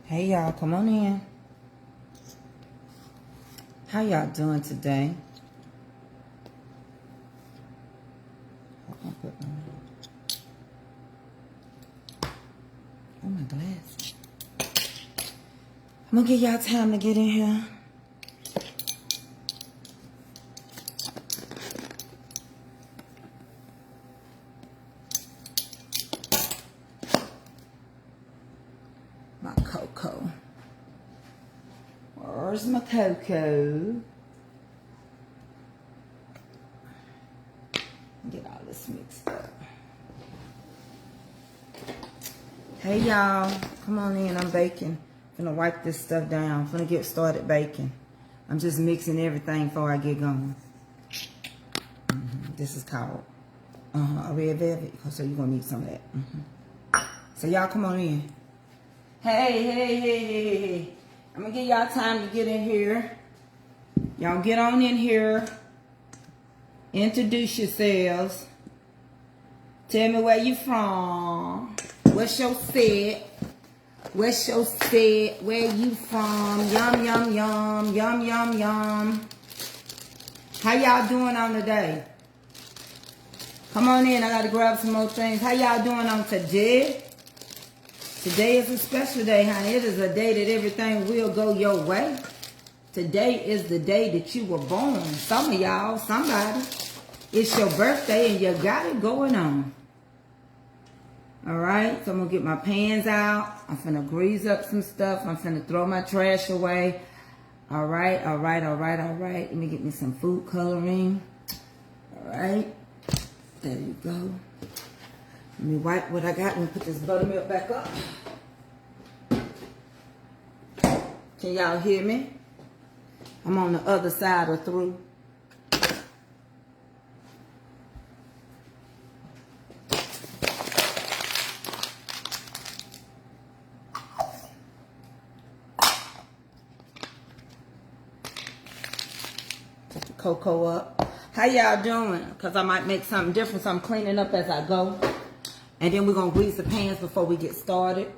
Hey y'all, come on in. How y'all doing today? Oh my glass. I'm gonna give y'all time to get in here. My cocoa. Where's my cocoa? Get all this mixed up. Hey y'all, come on in. I'm baking. I'm gonna wipe this stuff down. I'm gonna get started baking. I'm just mixing everything before I get going. This is called a red velvet. So you're gonna need some of that. So y'all come on in. Hey. I'm gonna give y'all time to get in here. Y'all get on in here. Introduce yourselves. Tell me where you from. What's your set? What's your set? Where you from? Yum, yum, yum. Yum, yum, yum. How y'all doing on today? Come on in. I got to grab some more things. How y'all doing on today? Today is a special day, honey. It is a day that everything will go your way. Today is the day that you were born. Some of y'all, somebody, it's your birthday and you got it going on. All right, so I'm going to get my pans out. I'm finna grease up some stuff. I'm finna throw my trash away. All right. Let me get me some food coloring. All right, there you go. Let me wipe what I got. Let me put this buttermilk back up. Can y'all hear me? I'm on the other side of through. Put the cocoa up. How y'all doing? Because I might make something different, so I'm cleaning up as I go. And then we're going to grease the pans before we get started.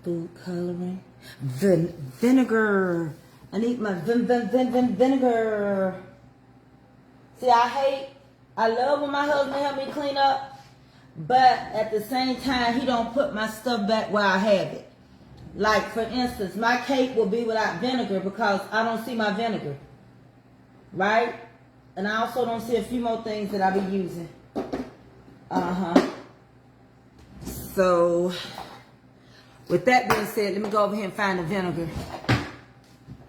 Food coloring. Vinegar. I need my vinegar. See, I love when my husband help me clean up, but at the same time, he don't put my stuff back where I have it. Like, for instance, my cake will be without vinegar because I don't see my vinegar. Right? And I also don't see a few more things that I be using. So, with that being said, let me go over here and find the vinegar.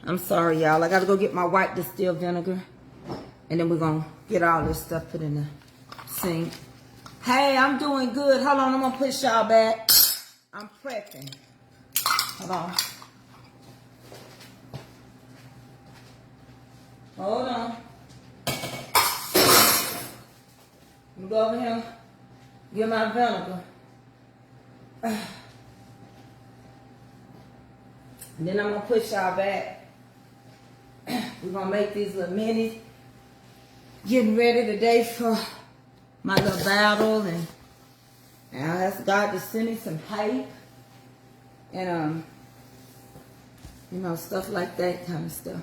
I'm sorry, y'all. I got to go get my white distilled vinegar. And then we're going to get all this stuff put in the sink. Hey, I'm doing good. Hold on, I'm going to push y'all back. I'm prepping. Hold on. Hold on. Let me go over here. Get my vinegar. And then I'm going to push y'all back. We're going to make these little minis. Getting ready today for my little battle. And I ask God to send me some hype. And, you know, stuff like that kind of stuff.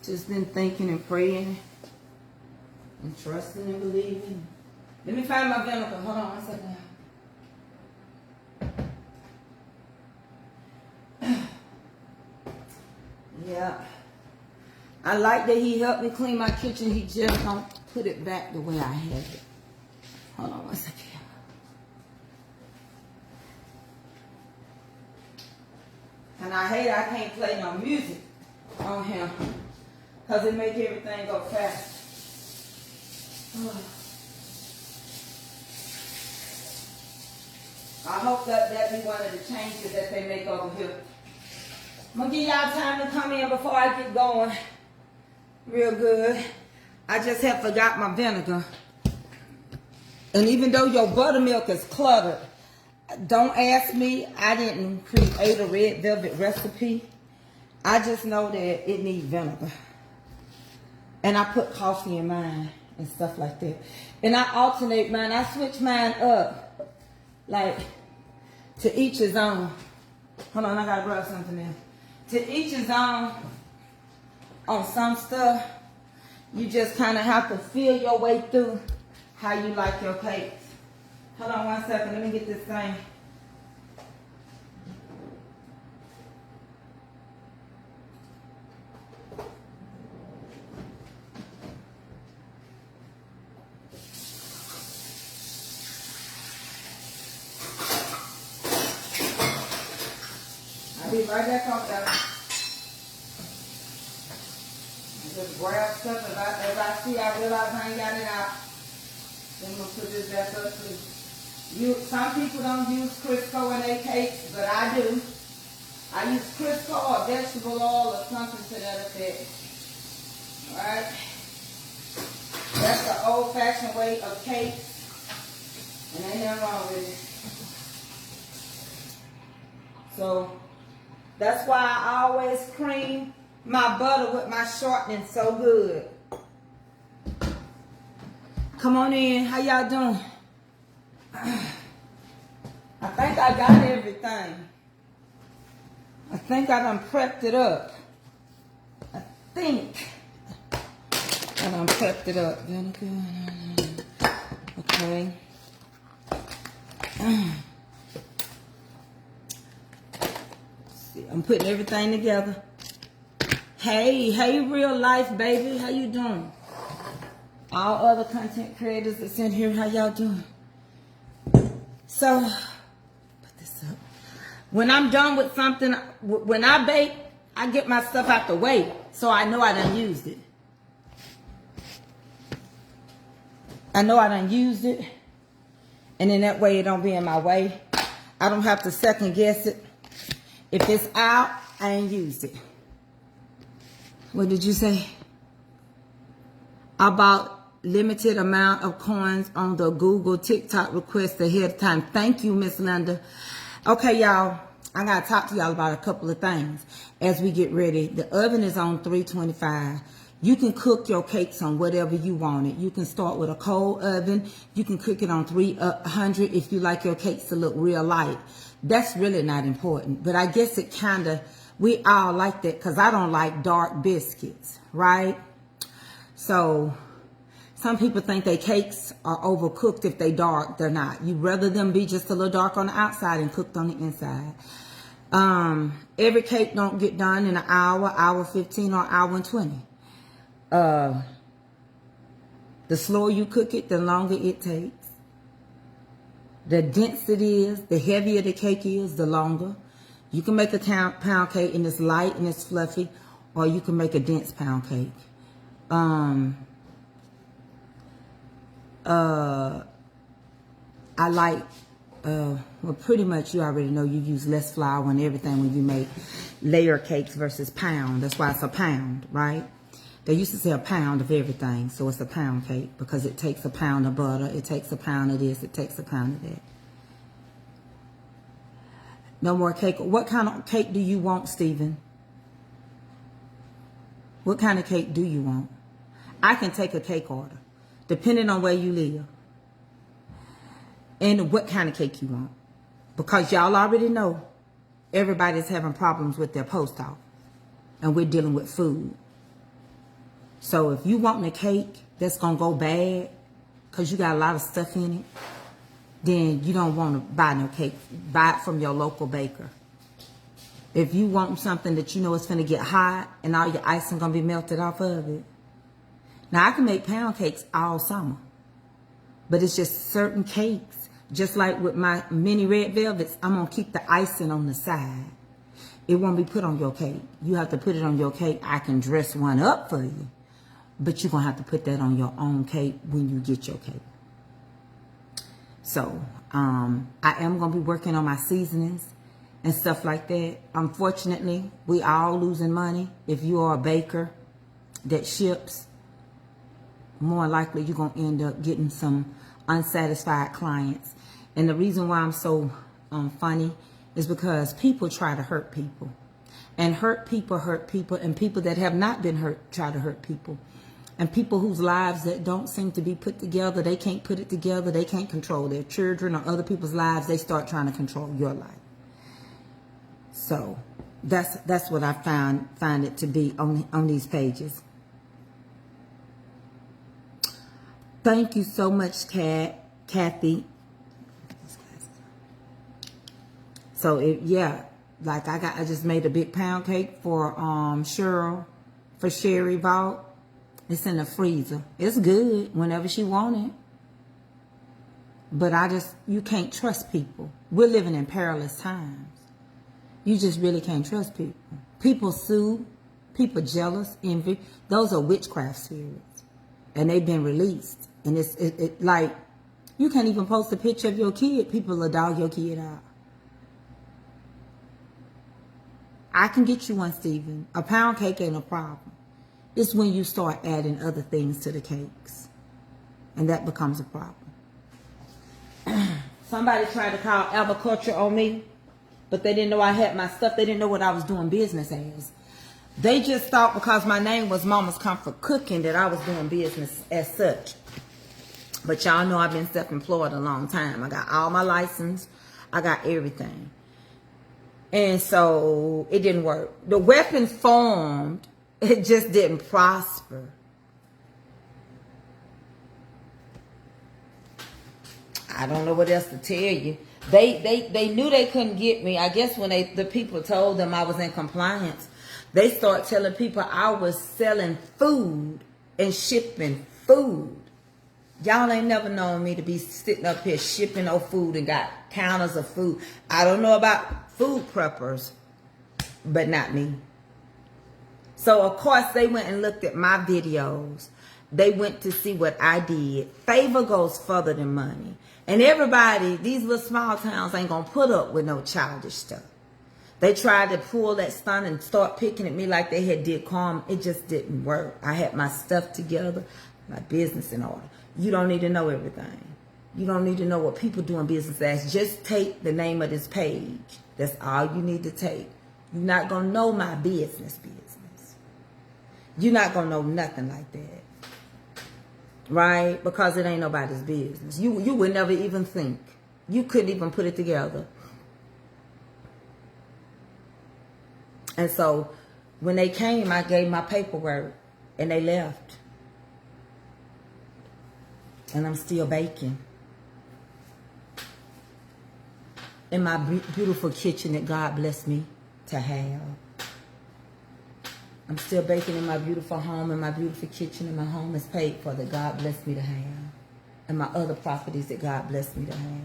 Just been thinking and praying. And trusting and believing. Let me find my vinegar. Hold on one second. Yeah. I like that he helped me clean my kitchen. He just don't put it back the way I had it. Hold on one second. And I hate I can't play no music on him because it makes everything go fast. I hope that be one of the changes that they make over here. I'm going to give y'all time to come in before I get going. Real good. I just have forgot my vinegar. And even though your buttermilk is cluttered, don't ask me. I didn't create a red velvet recipe. I just know that it needs vinegar. And I put coffee in mine and stuff like that. And I alternate mine. I switch mine up. Like, to each his own. Hold on, I gotta grab something else. To each his own. On some stuff, you just kind of have to feel your way through how you like your cakes. Hold on 1 second. Let me get this thing. I'll be right back on that. Just grab stuff. As I see, I realize I ain't got it out. Then we'll put this back up too. Some people don't use Crisco in their cakes, but I do. I use Crisco or vegetable oil or something to that effect. Alright? That's the old-fashioned way of cakes. And ain't nothing wrong with it. So, that's why I always cream my butter with my shortening so good. Come on in. How y'all doing? I think I got everything. I think I done prepped it up. I think I done prepped it up. Okay. See, I'm putting everything together. Hey, real life, baby. How you doing? All other content creators that's in here, how y'all doing? So, put this up. When I'm done with something, when I bake, I get my stuff out the way so I know I done used it. I know I done used it. And then that way it don't be in my way. I don't have to second guess it. If it's out, I ain't used it. What did you say? About limited amount of coins on the Google TikTok request ahead of time. Thank you, Miss Linda. Okay, y'all. I got to talk to y'all about a couple of things as we get ready. The oven is on 325. You can cook your cakes on whatever you want it. You can start with a cold oven. You can cook it on 300 if you like your cakes to look real light. That's really not important. But I guess it kind of, we all like that because I don't like dark biscuits, right? So some people think their cakes are overcooked if they dark. They're not. You'd rather them be just a little dark on the outside and cooked on the inside. Every cake don't get done in an hour, hour 15, or hour and 20. The slower you cook it, the longer it takes. The denser it is, the heavier the cake is, the longer. You can make a pound cake and it's light and it's fluffy, or you can make a dense pound cake. I like, well, pretty much you already know you use less flour and everything when you make layer cakes versus pound. That's why it's a pound, right? They used to say a pound of everything, so it's a pound cake because it takes a pound of butter, it takes a pound of this, it takes a pound of that. No more cake. What kind of cake do you want, Stephen? What kind of cake do you want? I can take a cake order, depending on where you live. And what kind of cake you want. Because y'all already know everybody's having problems with their post office. And we're dealing with food. So if you want a cake that's going to go bad because you got a lot of stuff in it, then you don't want to buy no cake. Buy it from your local baker. If you want something that you know is going to get hot and all your icing going to be melted off of it. Now, I can make pound cakes all summer. But it's just certain cakes. Just like with my mini red velvets, I'm going to keep the icing on the side. It won't be put on your cake. You have to put it on your cake. I can dress one up for you. But you're going to have to put that on your own cake when you get your cake. So, I am going to be working on my seasonings and stuff like that. Unfortunately, we all losing money. If you are a baker that ships, more likely you're going to end up getting some unsatisfied clients. And the reason why I'm so funny is because people try to hurt people. And hurt people, and people that have not been hurt try to hurt people. And people whose lives that don't seem to be put together, they can't put it together, they can't control their children or other people's lives, they start trying to control your life. So that's what I find it to be on these pages. Thank you so much, Kathy. So yeah, like I just made a big pound cake for Cheryl, for Sherry Vault. It's in the freezer. It's good whenever she want it. But you can't trust people. We're living in perilous times. You just really can't trust people. People sue, people jealous, envy. Those are witchcraft spirits. And they've been released. And it's like, you can't even post a picture of your kid. People will dog your kid out. I can get you one, Stephen. A pound cake ain't a problem. It's when you start adding other things to the cakes. And that becomes a problem. Somebody tried to call agriculture on me, but they didn't know I had my stuff. They didn't know what I was doing business as. They just thought because my name was Mama's Comfort Cooking that I was doing business as such. But y'all know I've been self-employed a long time. I got all my license. I got everything. And so it didn't work. The weapon formed. It just didn't prosper. I don't know what else to tell you. They knew they couldn't get me. I guess when the people told them I was in compliance, they start telling people I was selling food and shipping food. Y'all ain't never known me to be sitting up here shipping no food and got counters of food. I don't know about food preppers, but not me. So, of course, they went and looked at my videos. They went to see what I did. Favor goes further than money. And everybody, these little small towns ain't going to put up with no childish stuff. They tried to pull that stunt and start picking at me like they had did karma. It just didn't work. I had my stuff together, my business in order. You don't need to know everything. You don't need to know what people do in business as. Just take the name of this page. That's all you need to take. You're not going to know my business. You're not going to know nothing like that. Right? Because it ain't nobody's business. You would never even think. You couldn't even put it together. And so when they came, I gave my paperwork and they left. And I'm still baking. In my beautiful kitchen that God blessed me to have. I'm still baking in my beautiful home, in my beautiful kitchen, and my home is paid for that God blessed me to have. And my other properties that God blessed me to have.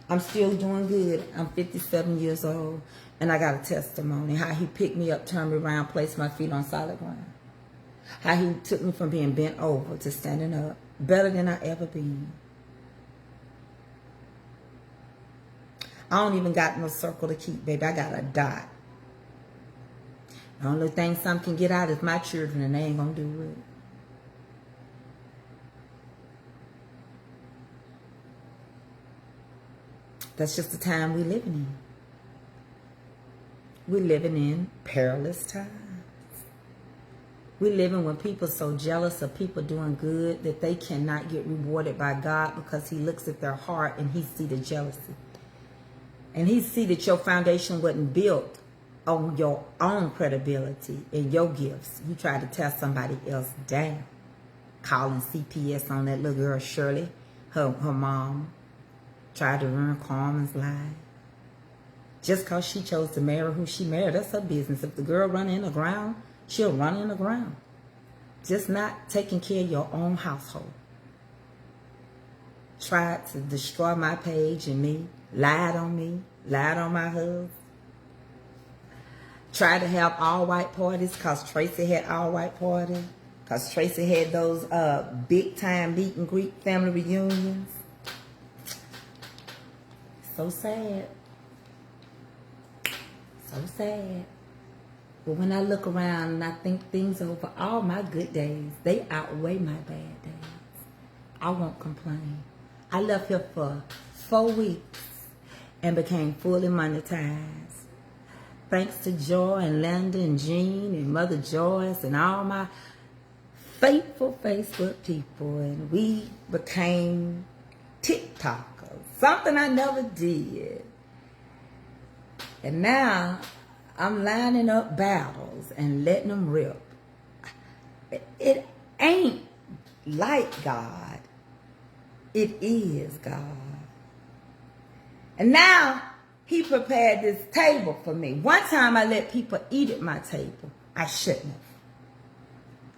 I'm still doing good. I'm 57 years old, and I got a testimony. How he picked me up, turned me around, placed my feet on solid ground. How he took me from being bent over to standing up. Better than I ever been. I don't even got no circle to keep, baby. I got a dot. The only thing some can get out is my children, and they ain't gonna do it. That's just the time we living in. We're living in perilous times. We're living when people are so jealous of people doing good that they cannot get rewarded by God because he looks at their heart and he see the jealousy. And he see that your foundation wasn't built on your own credibility and your gifts. You try to tear somebody else down. Calling CPS on that little girl Shirley, her mom. Tried to ruin Carmen's life. Just because she chose to marry who she married, that's her business. If the girl run in the ground, she'll run in the ground. Just not taking care of your own household. Tried to destroy my page and me. Lied on me. Lied on my husband. Tried to have all white parties because Tracy had all white parties. Because Tracy had those big time meet and greet family reunions. So sad. So sad. But when I look around and I think things over, all my good days, they outweigh my bad days. I won't complain. I left here for 4 weeks and became fully monetized. Thanks to Joy and Linda and Jean and Mother Joyce and all my faithful Facebook people. And we became TikTokers, something I never did. And now I'm lining up battles and letting them rip. It ain't like God. It is God. And now he prepared this table for me. One time I let people eat at my table. I shouldn't have.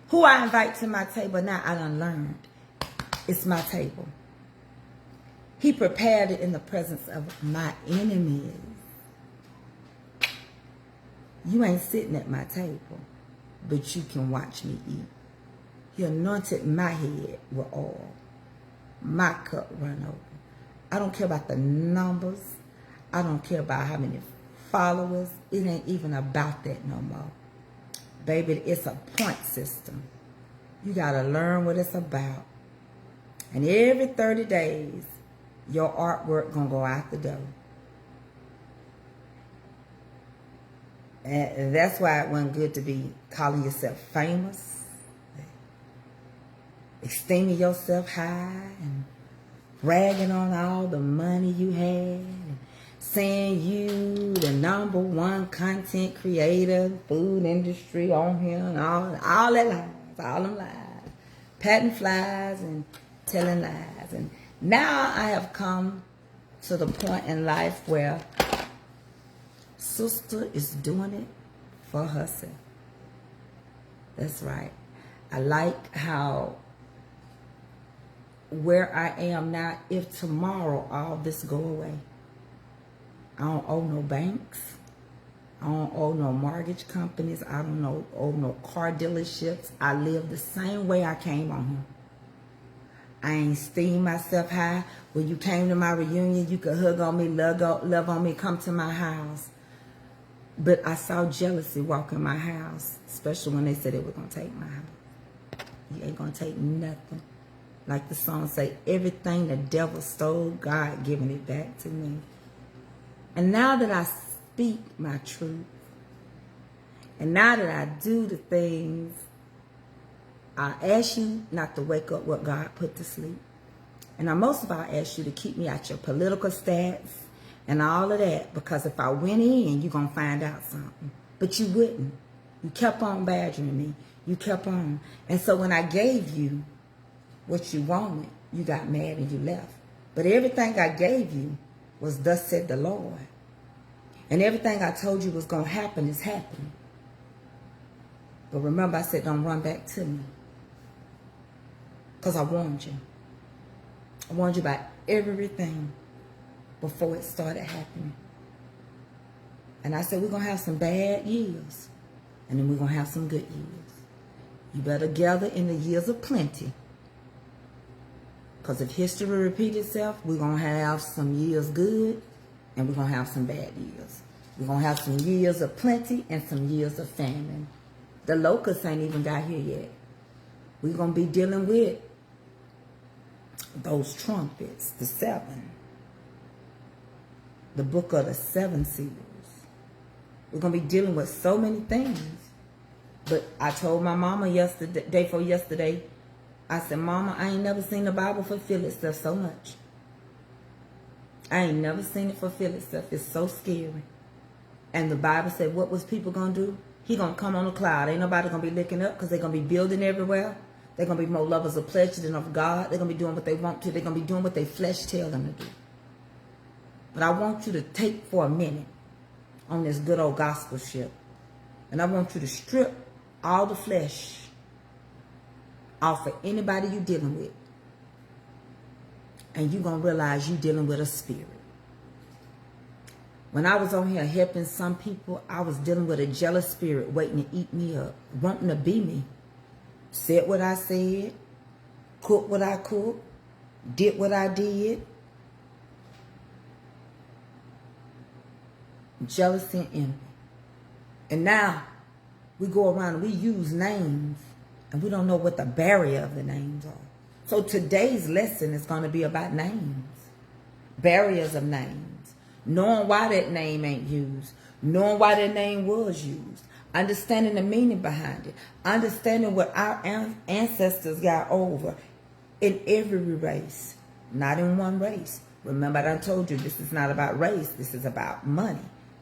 Who I invite to my table now, I done learned. It's my table. He prepared it in the presence of my enemies. You ain't sitting at my table, but you can watch me eat. He anointed my head with oil. My cup run over. I don't care about the numbers. I don't care about how many followers. It ain't even about that no more. Baby, it's a point system. You got to learn what it's about. And every 30 days, your artwork going to go out the door. And that's why it wasn't good to be calling yourself famous, esteeming yourself high, and bragging on all the money you had, and saying you the #1 content creator, food industry on here, and all that lies, all them lies, patting flies and telling lies. And now I have come to the point in life where sister is doing it for herself. That's right. I like how where I am now, if tomorrow all this go away, I don't owe no banks. I don't owe no mortgage companies. I don't owe no car dealerships. I live the same way I came on here. I ain't steam myself high. When you came to my reunion, you could hug on me, love on me, come to my house. But I saw jealousy walk in my house, especially when they said they were going to take my house. You ain't going to take nothing. Like the song say, everything the devil stole, God giving it back to me. And now that I speak my truth, and now that I do the things, I ask you not to wake up what God put to sleep. And I most of all ask you to keep me out your political stats and all of that, because if I went in, you're going to find out something. But you wouldn't. You kept on badgering me. You kept on. And so when I gave you what you wanted, you got mad and you left. But everything I gave you was thus said the Lord. And everything I told you was going to happen is happening. But remember I said don't run back to me. Because I warned you. I warned you about everything before it started happening. And I said we're going to have some bad years. And then we're going to have some good years. You better gather in the years of plenty. Because if history repeats itself, we're going to have some years good and we're going to have some bad years. We're going to have some years of plenty and some years of famine. The locusts ain't even got here yet. We're going to be dealing with those trumpets, the 7. The book of the 7 seals. We're going to be dealing with so many things. But I told my mama day before yesterday, I said, Mama, I ain't never seen the Bible fulfill itself so much. I ain't never seen it fulfill itself. It's so scary. And the Bible said, what was people going to do? He going to come on a cloud. Ain't nobody going to be looking up because they're going to be building everywhere. They're going to be more lovers of pleasure than of God. They're going to be doing what they want to. They're going to be doing what their flesh tell them to do. But I want you to take for a minute on this good old gospel ship. And I want you to strip all the flesh off of anybody you're dealing with. And you're going to realize you're dealing with a spirit. When I was on here helping some people, I was dealing with a jealous spirit waiting to eat me up, wanting to be me. Said what I said, cooked what I cooked, did what I did. Jealousy and envy. And now we go around and we use names and we don't know what the barrier of the names are. So today's lesson is going to be about names, barriers of names, knowing why that name ain't used, knowing why that name was used, understanding the meaning behind it, understanding what our ancestors got over in every race, not in one race. Remember, I told you this is not about race. This is about money,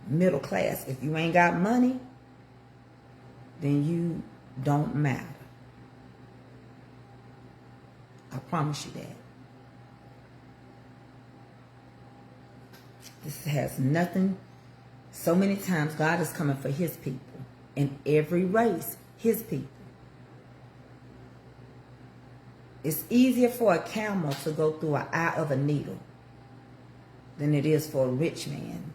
middle class. If you ain't got money, then you don't matter. I promise you that. This has nothing. So many times God is coming for his people. In every race, his people. It's easier for a camel to go through an eye of a needle than it is for a rich man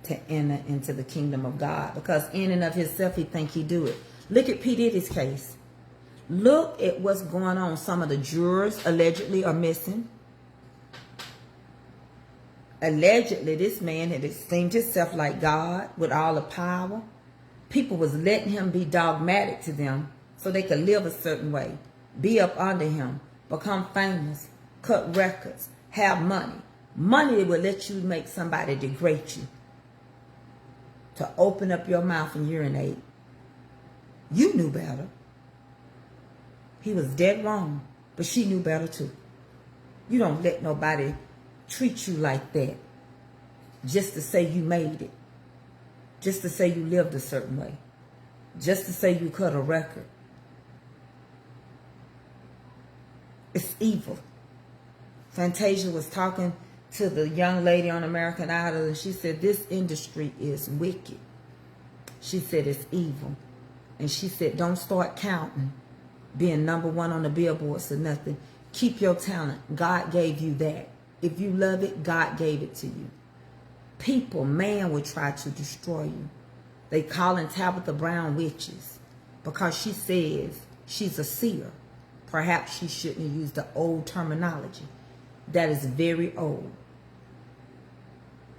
to enter into the kingdom of God. Because in and of himself, he think he do it. Look at P. Diddy's case. Look at what's going on. Some of the jurors allegedly are missing. Allegedly, this man had esteemed himself like God with all the power. People was letting him be dogmatic to them so they could live a certain way, be up under him, become famous, cut records, have money. Money will let you make somebody degrade you. To open up your mouth and urinate. You knew better. He was dead wrong, but she knew better too. You don't let nobody treat you like that just to say you made it, just to say you lived a certain way, just to say you cut a record. It's evil. Fantasia was talking to the young lady on American Idol, and she said, this industry is wicked. She said, it's evil. And she said, don't start counting being #1 on the billboards or nothing. Keep your talent. God gave you that. If you love it, God gave it to you. People, man, will try to destroy you. They calling Tabitha Brown witches because she says she's a seer. Perhaps she shouldn't have used the old terminology. That is very old.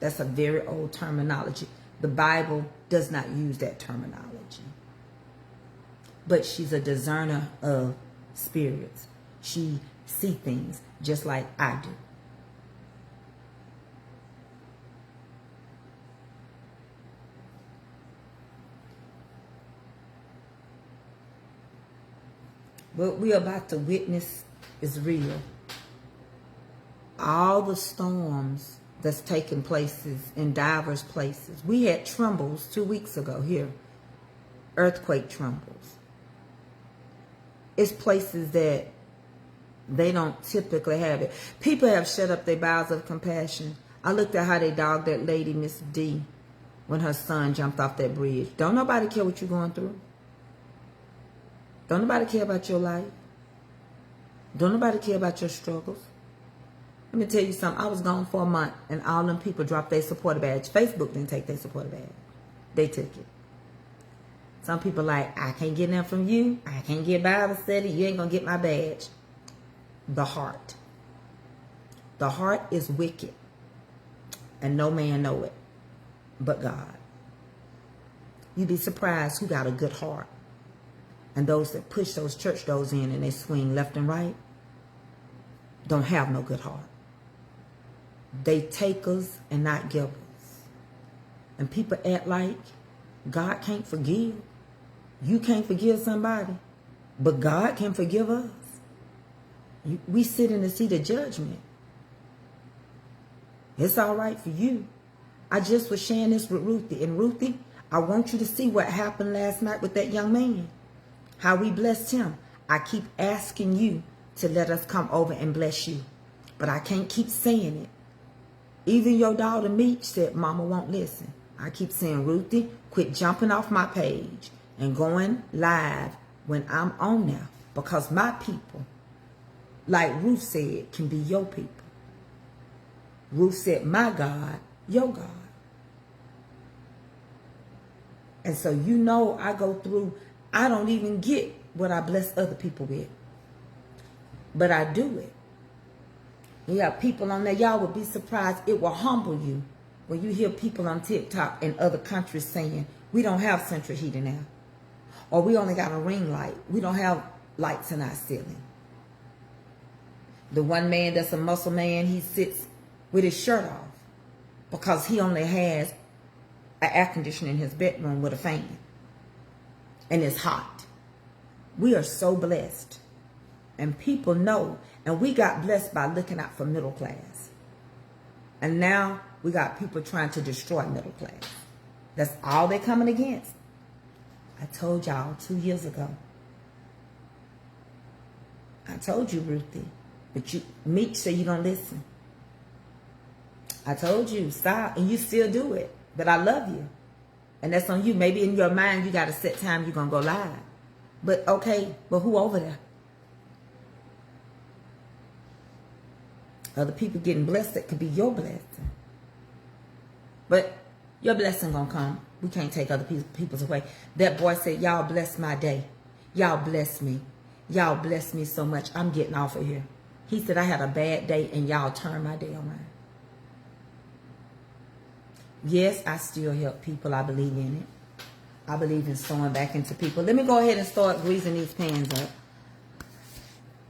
That's a very old terminology. The Bible does not use that terminology. But she's a discerner of spirits. She sees things just like I do. What we're about to witness is real. All the storms that's taking places in diverse places. We had trembles 2 weeks ago here. Earthquake trembles. It's places that they don't typically have it. People have shut up their bowels of compassion. I looked at how they dogged that lady, Miss D, when her son jumped off that bridge. Don't nobody care what you're going through. Don't nobody care about your life. Don't nobody care about your struggles. Let me tell you something. I was gone for a month, and all them people dropped their supporter badge. Facebook didn't take their supporter badge. They took it. Some people like, I can't get them from you. I can't get Bible study. You ain't going to get my badge. The heart. The heart is wicked. And no man know it but God. You'd be surprised who got a good heart. And those that push those church doors in and they swing left and right don't have no good heart. They takers and not givers. And people act like God can't forgive. You can't forgive somebody, but God can forgive us. We sit in the seat of judgment. It's all right for you. I just was sharing this with Ruthie. And Ruthie, I want you to see what happened last night with that young man. How we blessed him. I keep asking you to let us come over and bless you. But I can't keep saying it. Even your daughter Meech said, Mama won't listen. I keep saying, Ruthie, quit jumping off my page and going live when I'm on there. Because my people, like Ruth said, can be your people. Ruth said, my God, your God. And so you know I go through, I don't even get what I bless other people with. But I do it. We have people on there, y'all would be surprised. It will humble you when you hear people on TikTok in other countries saying, we don't have central heating now. Or we only got a ring light. We don't have lights in our ceiling. The one man that's a muscle man, he sits with his shirt off because he only has an air conditioner in his bedroom with a fan. And it's hot. We are so blessed. And people know. And we got blessed by looking out for middle class. And now we got people trying to destroy middle class. That's all they're coming against. I told y'all 2 years ago. I told you, Ruthie. But Meech said you don't listen. I told you, stop. And you still do it. But I love you. And that's on you. Maybe in your mind you got a set time you're going to go live. But okay, but who over there? Other people getting blessed, that could be your blessing. But your blessing going to come. We can't take other people's away. That boy said, y'all bless my day. Y'all bless me. Y'all bless me so much. I'm getting off of here. He said, I had a bad day and y'all turned my day around. Yes, I still help people. I believe in it. I believe in sewing back into people. Let me go ahead and start greasing these pans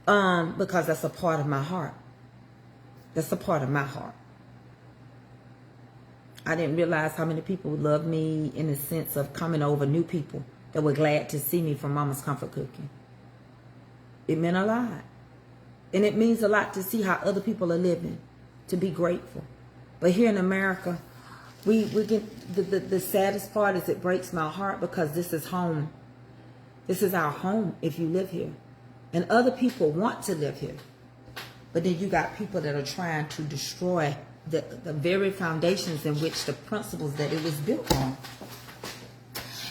up. Because that's a part of my heart. That's a part of my heart. I didn't realize how many people love me in the sense of coming over, new people that were glad to see me from Mama's Comfort Cooking. It meant a lot. And it means a lot to see how other people are living, to be grateful. But here in America, we get the saddest part is it breaks my heart because this is home. This is our home if you live here. And other people want to live here. But then you got people that are trying to destroy the very foundations in which the principles that it was built on.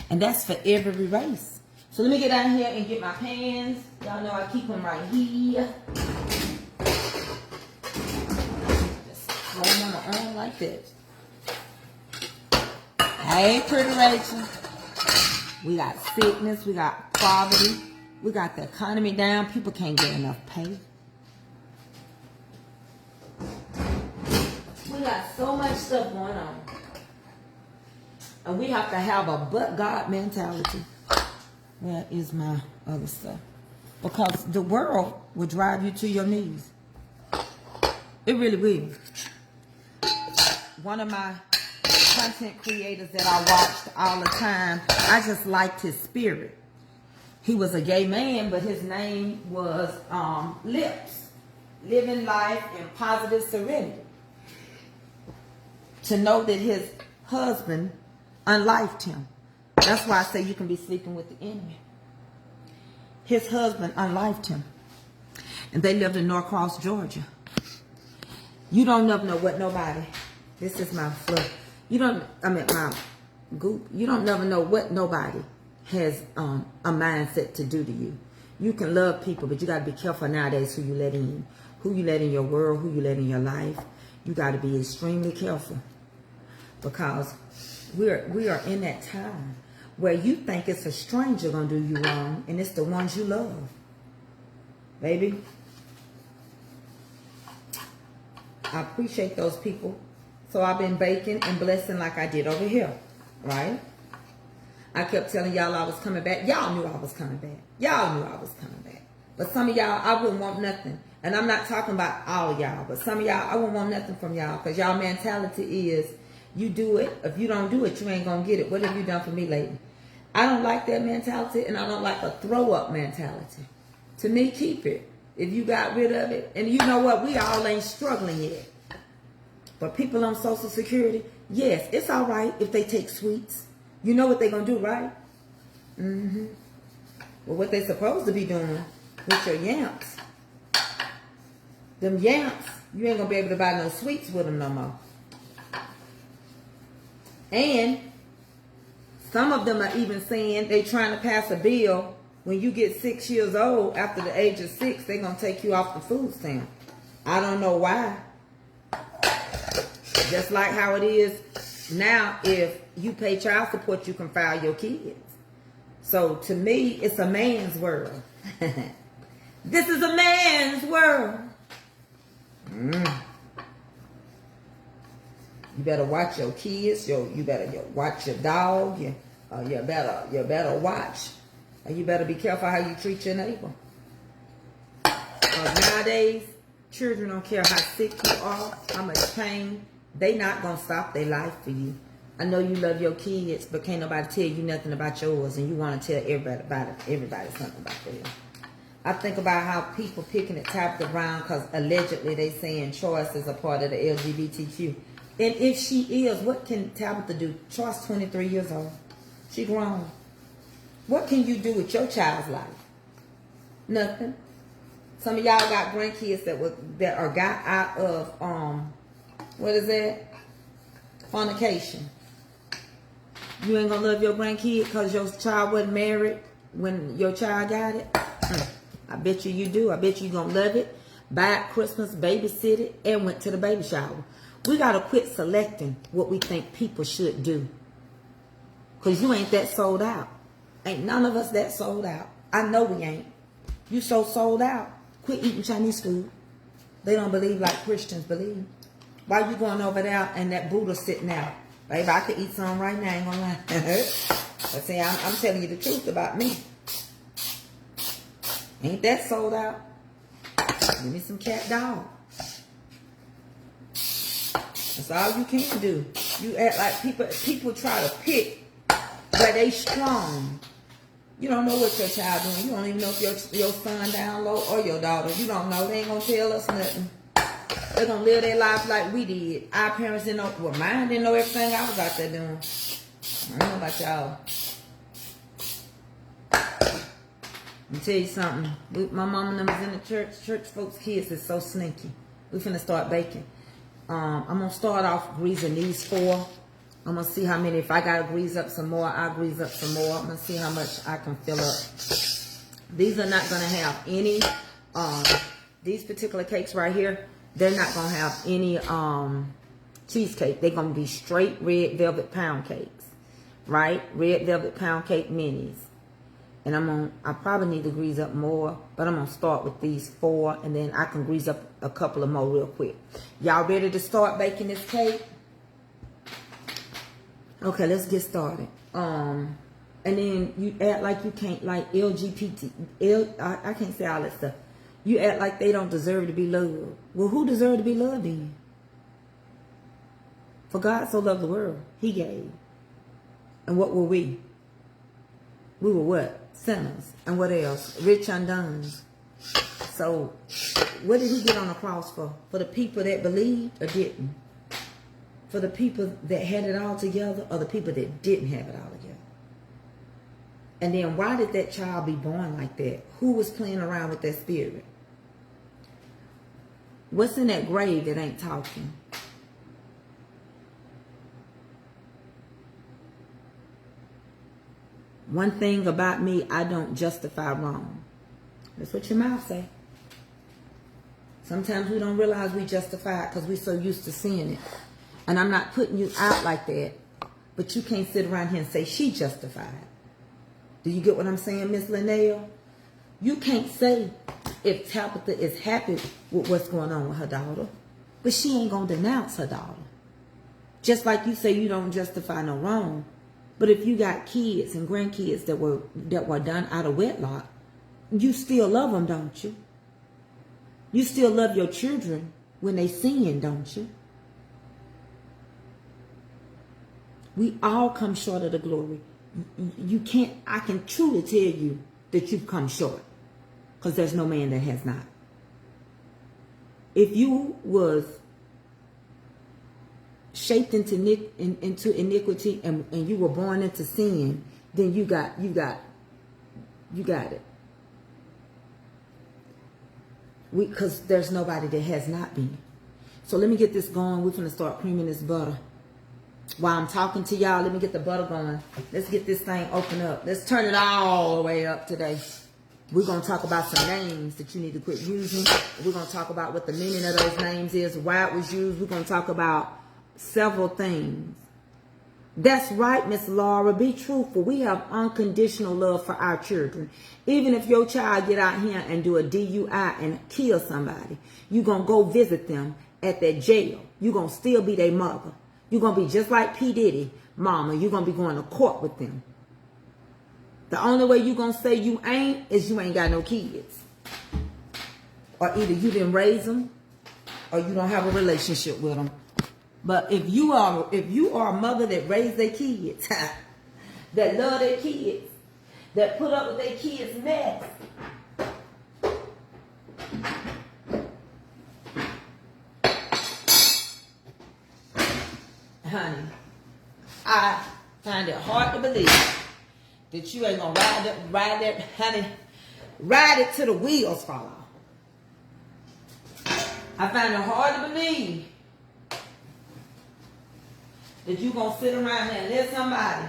And that's for every race. So let me get down here and get my pans. Y'all know I keep them right here. Just throw them on my arm like this. Hey, pretty Rachel. We got sickness. We got poverty. We got the economy down. People can't get enough pay. We got so much stuff going on. And we have to have a but God mentality. Where is my other stuff? Because the world will drive you to your knees. It really will. One of my content creators that I watched all the time, I just liked his spirit. He was a gay man, but his name was Lips. Living life in positive serenity. To know that his husband unlifed him. That's why I say you can be sleeping with the enemy. His husband unlifed him. And they lived in Norcross, Georgia. You don't never know what nobody. This is my fluff. My goop. You don't never know what nobody has a mindset to do to you. You can love people, but you got to be careful nowadays who you let in. Who you let in your world, who you let in your life. You got to be extremely careful. Because we are in that time where you think it's a stranger going to do you wrong, and it's the ones you love. Baby, I appreciate those people. So I've been baking and blessing like I did over here, right? I kept telling y'all I was coming back. Y'all knew I was coming back. Y'all knew I was coming back. But some of y'all, I wouldn't want nothing. And I'm not talking about all y'all, but some of y'all, I wouldn't want nothing from y'all because y'all mentality is, you do it. If you don't do it, you ain't going to get it. What have you done for me lately? I don't like that mentality, and I don't like a throw-up mentality. To me, keep it. If you got rid of it, and you know what? We all ain't struggling yet. But people on Social Security, yes, it's all right if they take sweets. You know what they're going to do, right? Mm-hmm. Well, what they supposed to be doing with your yamps. Them yamps, you ain't going to be able to buy no sweets with them no more. And some of them are even saying they're trying to pass a bill when you get 6 years old, after the age of 6, they're going to take you off the food stamp. I don't know why. Just like how it is now, if you pay child support, you can file your kids. So to me, it's a man's world. This is a man's world. You better watch your kids. You better watch your dog. You better watch. And you better be careful how you treat your neighbor. Nowadays, Children don't care how sick you are, how much pain. They not going to stop their life for you. I know you love your kids, but can't nobody tell you nothing about yours, and you want to tell everybody something about theirs. I think about how people picking at Tabitha Brown because allegedly they saying Choice is a part of the LGBTQ. And if she is, what can Tabitha do? Choice 23 years old. She grown. What can you do with your child's life? Nothing. Some of y'all got grandkids that are got out of what is that? Fornication. You ain't gonna love your grandkid because your child wasn't married when your child got it? I bet you do. I bet you gonna love it. Buy it Christmas, babysit it, and went to the baby shower. We gotta quit selecting what we think people should do. Because you ain't that sold out. Ain't none of us that sold out. I know we ain't. You so sold out. Quit eating Chinese food. They don't believe like Christians believe. Why you going over there and that Buddha sitting out? Baby, I could eat some right now, ain't gonna lie. But see, I'm telling you the truth about me. Ain't that sold out? Give me some cat dog. That's all you can do. You act like people try to pick where they strong. You don't know what your child doing. You don't even know if your son down low or your daughter. You don't know. They ain't gonna tell us nothing. They're gonna live their life like we did. Our parents didn't know. Well, mine didn't know everything I was out there doing. I don't know about y'all. Let me tell you something. My mom and them was in the church. Church folks' kids is so sneaky. We finna start baking. I'm gonna start off greasing these 4. I'm gonna see how many. If I gotta grease up some more, I'll grease up some more. I'm gonna see how much I can fill up. These are not gonna have any. These particular cakes right here, they're not gonna have any cheesecake. They're gonna be straight red velvet pound cakes, right? Red velvet pound cake minis. And I probably need to grease up more, but I'm gonna start with these 4, and then I can grease up a couple of more real quick. Y'all ready to start baking this cake? Okay, let's get started. And then you act like you can't like I can't say all that stuff. You act like they don't deserve to be loved. Well, who deserves to be loved then? For God so loved the world, He gave. And what were we? We were what? Sinners. And what else? Rich undones. So, what did He get on the cross for? For the people that believed or didn't? For the people that had it all together or the people that didn't have it all together? And then why did that child be born like that? Who was playing around with that spirit? What's in that grave that ain't talking? One thing about me, I don't justify wrong. That's what your mouth say. Sometimes we don't realize we justify it because we're so used to seeing it. And I'm not putting you out like that, but you can't sit around here and say she justified. Do you get what I'm saying, Miss Linnell? You can't say if Tabitha is happy with what's going on with her daughter, but she ain't going to denounce her daughter. Just like you say you don't justify no wrong. But if you got kids and grandkids that were done out of wedlock, you still love them, don't you? You still love your children when they sin, don't you? We all come short of the glory. You can't, I can truly tell you that you've come short. Because there's no man that has not. If you was shaped into iniquity and you were born into sin, then you got it. Because there's nobody that has not been. So let me get this going. We're going to start creaming this butter. While I'm talking to y'all, let me get the butter going. Let's get this thing open up. Let's turn it all the way up today. We're going to talk about some names that you need to quit using. We're going to talk about what the meaning of those names is, why it was used. We're going to talk about several things. That's right, Miss Laura. Be truthful. We have unconditional love for our children. Even if your child get out here and do a DUI and kill somebody, you're going to go visit them at their jail. You're going to still be their mother. You're going to be just like P. Diddy, mama. You're going to be going to court with them. The only way you're going to say you ain't is you ain't got no kids. Or either you didn't raise them or you don't have a relationship with them. But if you are a mother that raised their kids, that love their kids, that put up with their kids' mess, honey, I find it hard to believe that you ain't gonna ride that, honey, ride it till the wheels fall off. I find it hard to believe that you gonna sit around there and let somebody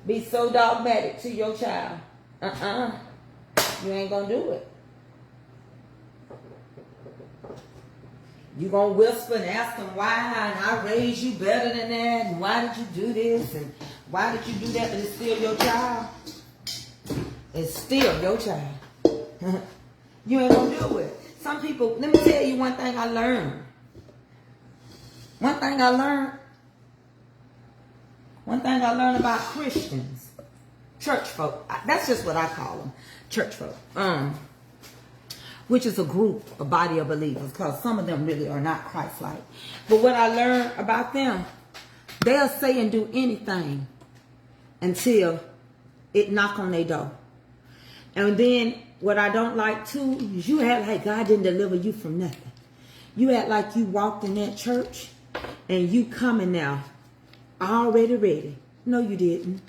be so dogmatic to your child. You ain't gonna do it. You gonna whisper and ask them why, and I raised you better than that, and why did you do this, and why did you do that, but it's still your child. It's still your child. You ain't gonna do it. Some people, let me tell you one thing I learned. One thing I learned about Christians, church folk. That's just what I call them, church folk. Which is a group, a body of believers, because some of them really are not Christ-like. But what I learned about them, they'll say and do anything until it knock on their door. And then what I don't like too is you act like God didn't deliver you from nothing. You act like you walked in that church and you coming now already ready. No, you didn't.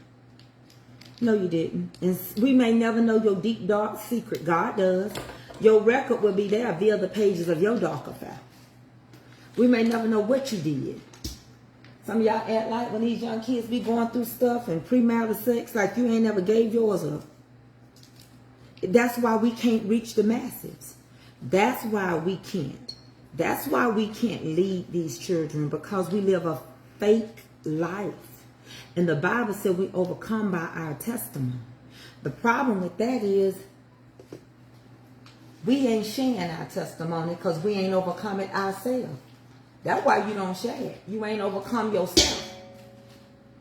No, you didn't. And we may never know your deep, dark secret. God does. Your record will be there via the pages of your dark affair. We may never know what you did. Some of y'all act like when these young kids be going through stuff and premarital sex like you ain't never gave yours up. That's why we can't reach the masses. That's why we can't. That's why we can't lead these children, because we live a fake life. And the Bible said we overcome by our testimony. The problem with that is we ain't sharing our testimony because we ain't overcome it ourselves. That's why you don't share it. You ain't overcome yourself.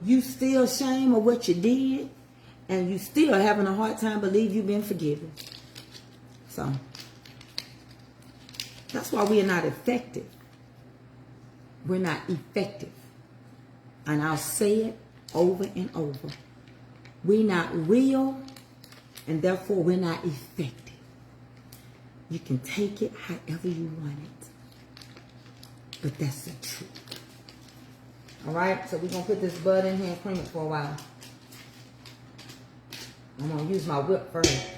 You still shame of what you did, and you still having a hard time believe you've been forgiven. So that's why we are not effective. We're not effective. And I'll say it over and over. We're not real, and therefore we're not effective. You can take it however you want it. But that's the truth. Alright, so we're going to put this bud in here and cream it for a while. I'm going to use my whip first.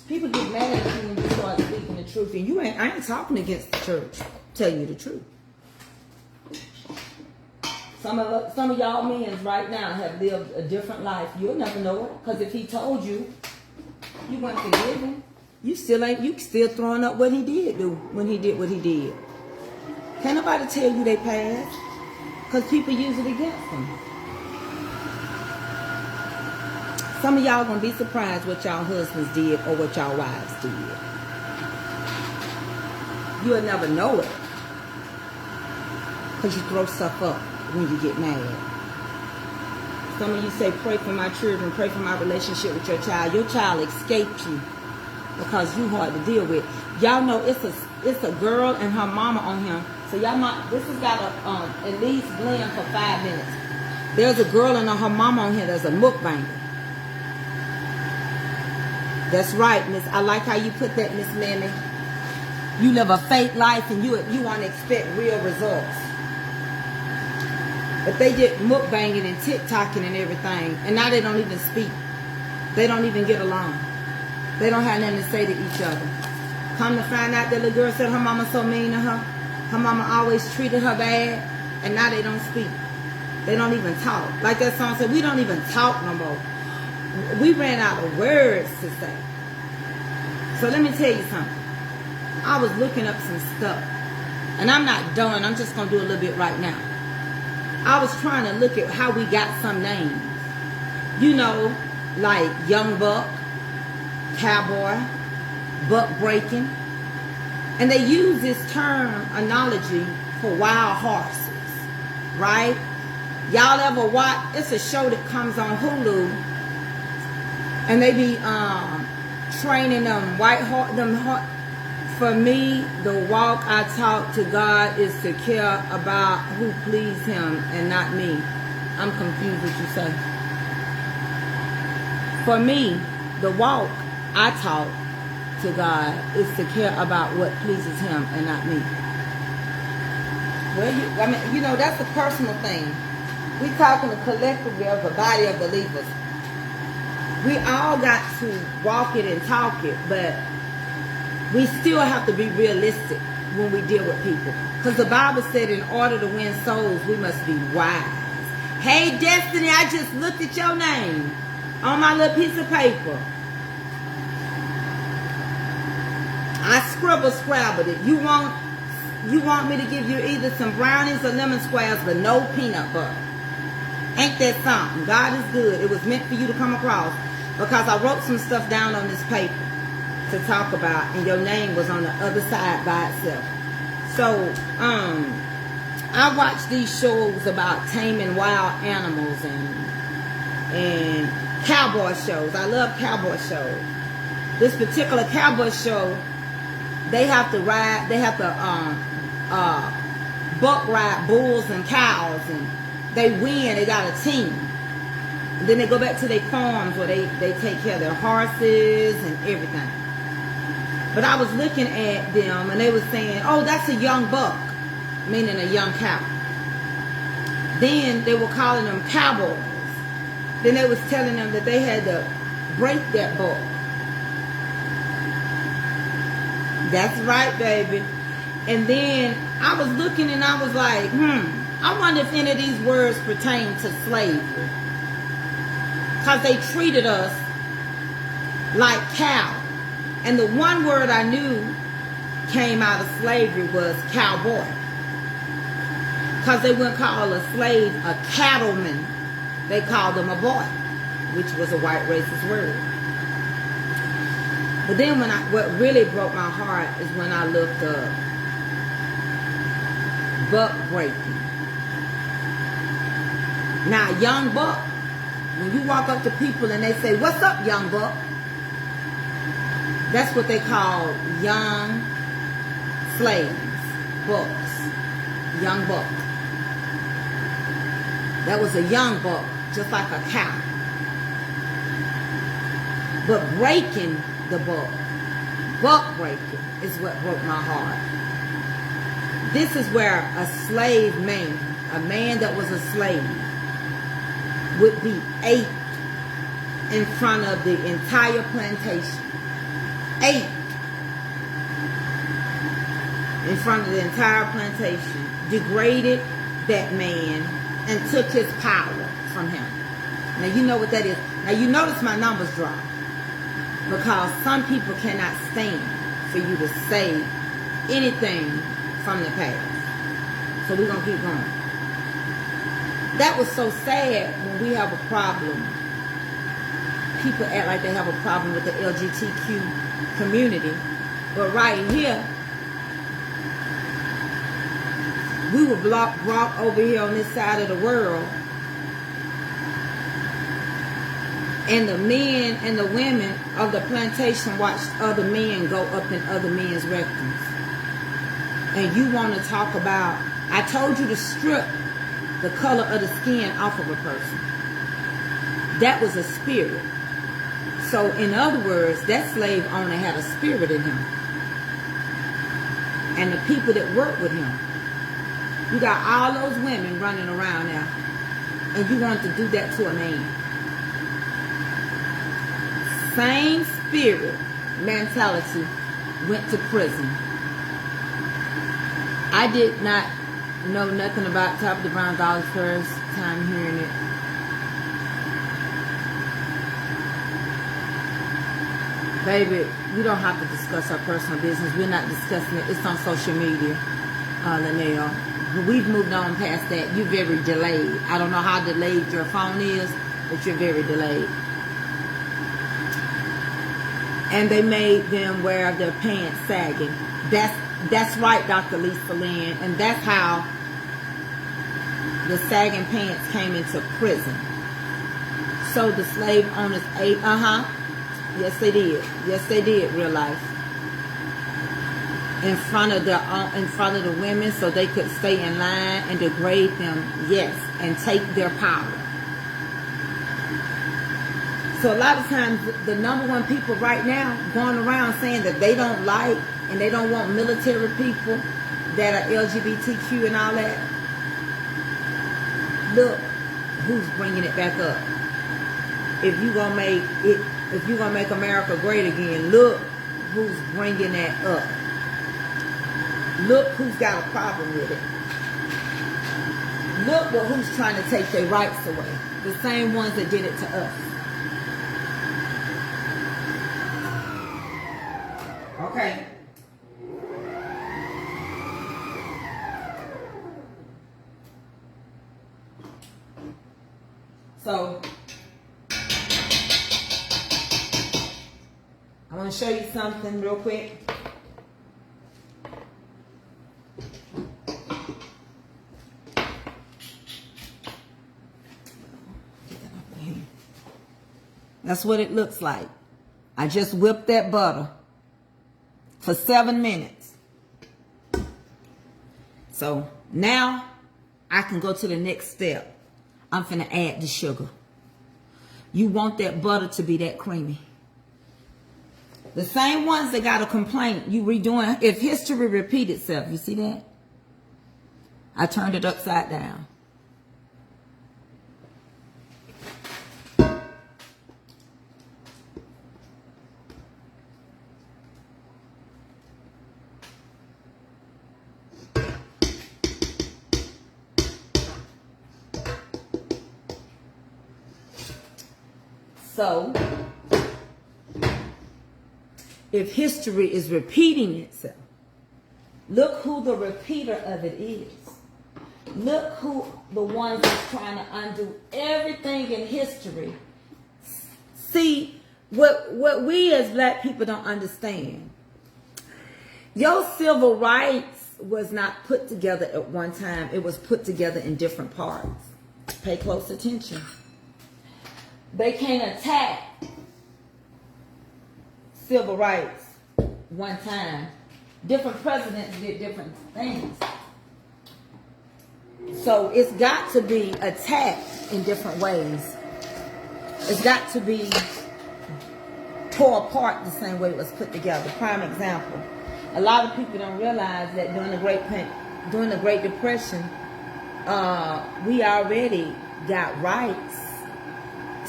People get mad at you when you start speaking the truth. And I ain't talking against the church. Tell you the truth. Some of y'all men right now have lived a different life. You'll never know it. Because if he told you, you weren't forgiven. You still throwing up what he did do when he did what he did. Can't nobody tell you they passed. Because people use it against them. Some of y'all gonna be surprised what y'all husbands did or what y'all wives did. You'll never know it. Because you throw stuff up when you get mad. Some of you say, pray for my children, pray for my relationship with your child. Your child escaped you because you hard to deal with. Y'all know it's a girl and her mama on him. So y'all this has got to at least blend for 5 minutes. There's a girl and her mama on here that's a mukbanger. That's right, Miss. I like how you put that, Miss Mammy. You live a fake life and you want to expect real results. But they get mukbanging and TikToking and everything. And now they don't even speak. They don't even get along. They don't have nothing to say to each other. Come to find out that little girl said her mama so mean to her. Her mama always treated her bad. And now they don't speak. They don't even talk. Like that song said, we don't even talk no more. We ran out of words to say. So let me tell you something. I was looking up some stuff. And I'm not done. I'm just going to do a little bit right now. I was trying to look at how we got some names. You know, like Young Buck, Cowboy, Buck Breaking. And they use this term, analogy, for wild horses. Right? Y'all ever watch? It's a show that comes on Hulu And they be training them for me, the walk I talk to God is to care about who please him and not me. I'm confused what you say. For me, the walk I talk to God is to care about what pleases him and not me. Well, that's a personal thing. We talking collectively of a body of believers. We all got to walk it and talk it, but we still have to be realistic when we deal with people. Because the Bible said in order to win souls, we must be wise. Hey, Destiny, I just looked at your name on my little piece of paper. I scrabbled it. You want me to give you either some brownies or lemon squares, but no peanut butter. Ain't that something? God is good. It was meant for you to come across. Because I wrote some stuff down on this paper to talk about, and your name was on the other side by itself. So, I watch these shows about taming wild animals and cowboy shows. I love cowboy shows. This particular cowboy show, they have to buck ride bulls and cows, and they win. They got a team. And then they go back to their farms where they take care of their horses and everything. But I was looking at them, and they were saying, oh, that's a young buck, meaning a young cow. Then they were calling them cowboys. Then they was telling them that they had to break that buck. That's right, baby. And then I was looking, and I was like, I wonder if any of these words pertain to slavery. Because they treated us like cow. And the one word I knew came out of slavery was cowboy. Because they wouldn't call a slave a cattleman. They called them a boy, which was a white racist word. But then what really broke my heart is when I looked up buck breaking. Now, young buck, when you walk up to people and they say, what's up, young buck? That's what they call young slaves, bucks, young buck. That was a young buck, just like a cow. But breaking the buck breaking, is what broke my heart. This is where a slave man, a man that was a slave, would be ate in front of the entire plantation. Ate in front of the entire plantation. Degraded that man and took his power from him. Now you know what that is. Now you notice my numbers drop. Because some people cannot stand for you to say anything from the past. So we're going to keep going. That was so sad when we have a problem. People act like they have a problem with the LGBTQ community. But right here, we were brought over here on this side of the world. And the men and the women of the plantation watched other men go up in other men's rectums. And you want to talk about, I told you to strip the color of the skin off of a person. That was a spirit. So in other words, that slave owner had a spirit in him. And the people that worked with him. You got all those women running around now. And you want to do that to a man. Same spirit mentality went to prison. I did not know nothing about Top the Brown Dollar's first time hearing it. Baby, we don't have to discuss our personal business. We're not discussing it. It's on social media, Linnell. But we've moved on past that. You're very delayed. I don't know how delayed your phone is, but you're very delayed. And they made them wear their pants sagging. That's right, Dr. Lisa Lynn. And that's how the sagging pants came into prison. So the slave owners ate. Yes, they did. Yes, they did. Real life. In front of the women, so they could stay in line and degrade them. Yes, and take their power. So a lot of times, the number one people right now going around saying that they don't like and they don't want military people that are LGBTQ and all that. Look, who's bringing it back up? If you gonna make America great again, look who's bringing that up. Look who's got a problem with it. Look who's trying to take their rights away. The same ones that did it to us. Okay. So, I want to show you something real quick. That's what it looks like. I just whipped that butter for 7 minutes. So now I can go to the next step. I'm finna add the sugar. You want that butter to be that creamy. The same ones that got a complaint, you redoing. If history repeat itself, you see that? I turned it upside down. So, if history is repeating itself, look who the repeater of it is. Look who the ones that's trying to undo everything in history. See, what we as black people don't understand. Your civil rights was not put together at one time. It was put together in different parts. Pay close attention. They can't attack civil rights one time. Different presidents did different things. So it's got to be attacked in different ways. It's got to be tore apart the same way it was put together. Prime example. A lot of people don't realize that during the Great Depression, we already got rights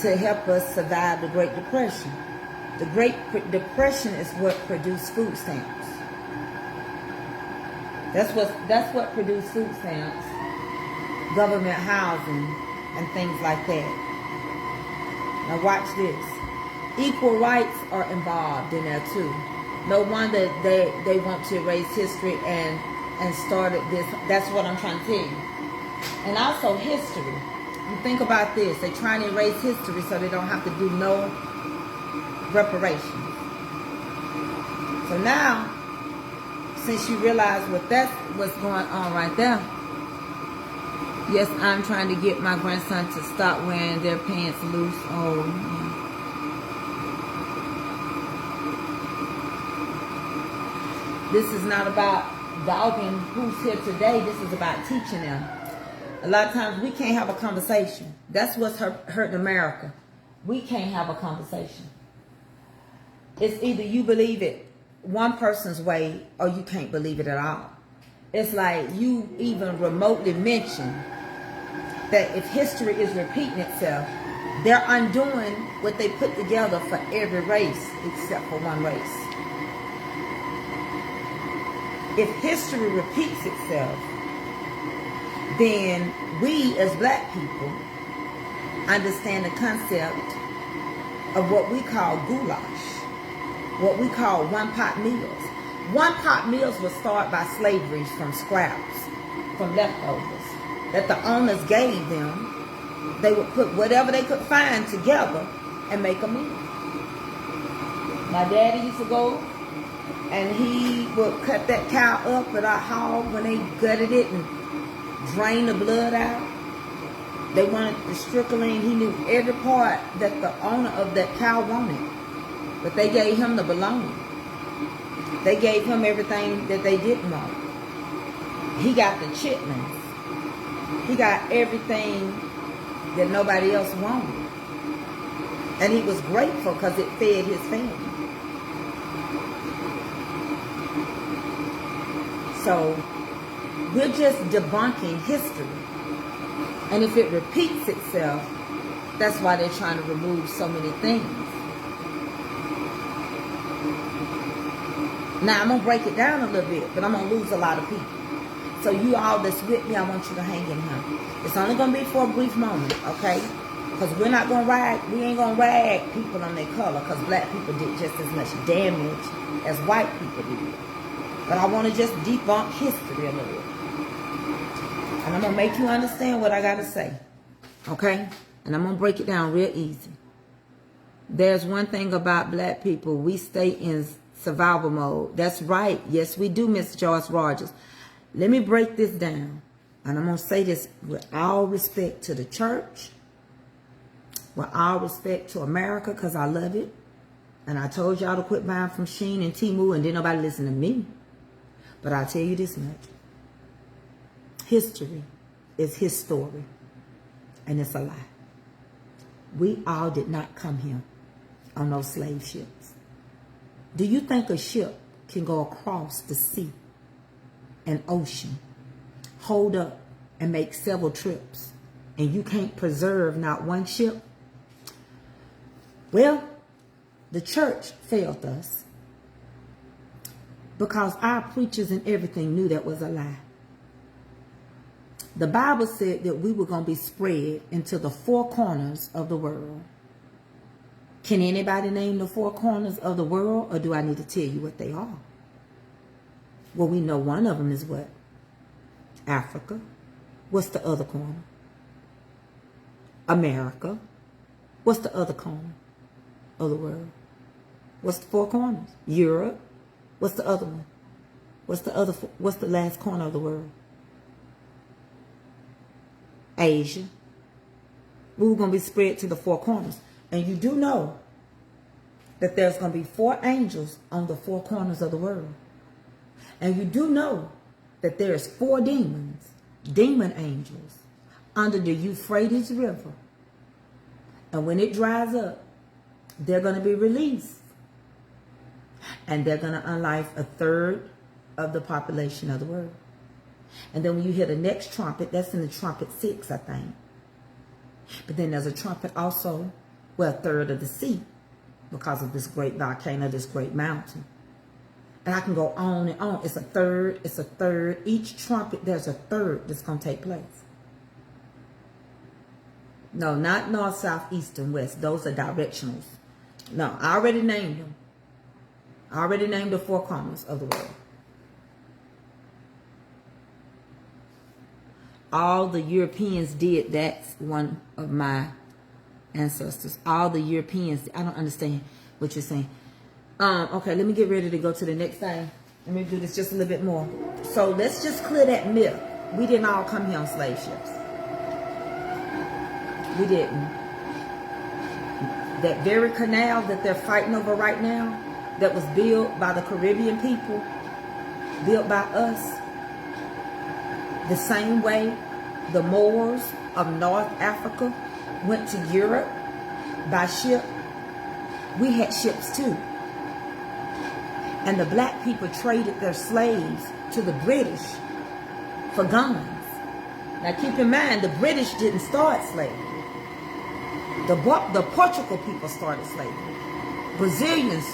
to help us survive the Great Depression. The Great Depression is what produced food stamps. That's what produced food stamps, government housing, and things like that. Now watch this. Equal rights are involved in there too. No wonder they want to erase history and started this. That's what I'm trying to tell you. And also history. You think about this. They're trying to erase history so they don't have to do no reparations. So now, since you realize what's going on right there, yes, I'm trying to get my grandson to stop wearing their pants loose. Oh, yeah. This is not about dogging who's here today. This is about teaching them. A lot of times we can't have a conversation. That's what's hurting America. We can't have a conversation. It's either you believe it one person's way or you can't believe it at all. It's like you even remotely mention that if history is repeating itself, they're undoing what they put together for every race except for one race. If history repeats itself, then we as black people understand the concept of what we call goulash, what we call one-pot meals. One-pot meals were started by slavery from scraps, from leftovers, that the owners gave them. They would put whatever they could find together and make a meal. My daddy used to go and he would cut that cow up with our hog when they gutted it and drain the blood out. They wanted the strychnine. He knew every part that the owner of that cow wanted. But they gave him the bologna. They gave him everything that they didn't want. He got the chitlins. He got everything that nobody else wanted. And he was grateful because it fed his family. So we're just debunking history. And if it repeats itself, that's why they're trying to remove so many things. Now, I'm going to break it down a little bit, but I'm going to lose a lot of people. So you all that's with me, I want you to hang in here. It's only going to be for a brief moment, okay? Because we're not going to we ain't going to rag people on their color, because black people did just as much damage as white people did. But I want to just debunk history a little bit. And I'm going to make you understand what I got to say, okay? And I'm going to break it down real easy. There's one thing about black people. We stay in survival mode. That's right. Yes, we do, Miss Joyce Rogers. Let me break this down. And I'm going to say this with all respect to the church, with all respect to America, because I love it. And I told y'all to quit buying from Shein and Temu, and didn't nobody listen to me. But I'll tell you this much. History is his story. And it's a lie. We all did not come here on those slave ships. Do you think a ship can go across the sea, an ocean, hold up and make several trips, and you can't preserve not one ship? Well, the church failed us because our preachers and everything knew that was a lie. The Bible said that we were going to be spread into the four corners of the world. Can anybody name the four corners of the world, or do I need to tell you what they are? Well, we know one of them is what? Africa. What's the other corner? America. What's the other corner of the world? What's the four corners? Europe. What's the other one? What's the last corner of the world? Asia. We were going to be spread to the four corners. And you do know that there's going to be 4 angels on the 4 corners of the world. And you do know that there's 4 demons, demon angels, under the Euphrates River. And when it dries up, they're going to be released. And they're going to unlife 1/3 of the population of the world. And then when you hear the next trumpet, that's in the trumpet 6, I think. But then there's a trumpet also, well, 1/3 of the sea, because of this great volcano, this great mountain. And I can go on and on. It's 1/3, it's 1/3. Each trumpet, there's 1/3 that's going to take place. No, not north, south, east, and west. Those are directionals. No, I already named them. I already named the 4 corners of the world. All the Europeans did. That's one of my ancestors. All the Europeans. I don't understand what you're saying. Okay, let me get ready to go to the next thing. Let me do this just a little bit more. So let's just clear that myth. We didn't all come here on slave ships. We didn't. That very canal that they're fighting over right now, that was built by the Caribbean people, built by us, the same way the Moors of North Africa went to Europe by ship, we had ships too. And the black people traded their slaves to the British for guns. Now keep in mind, the British didn't start slavery. The Portugal people started slavery. Brazilians,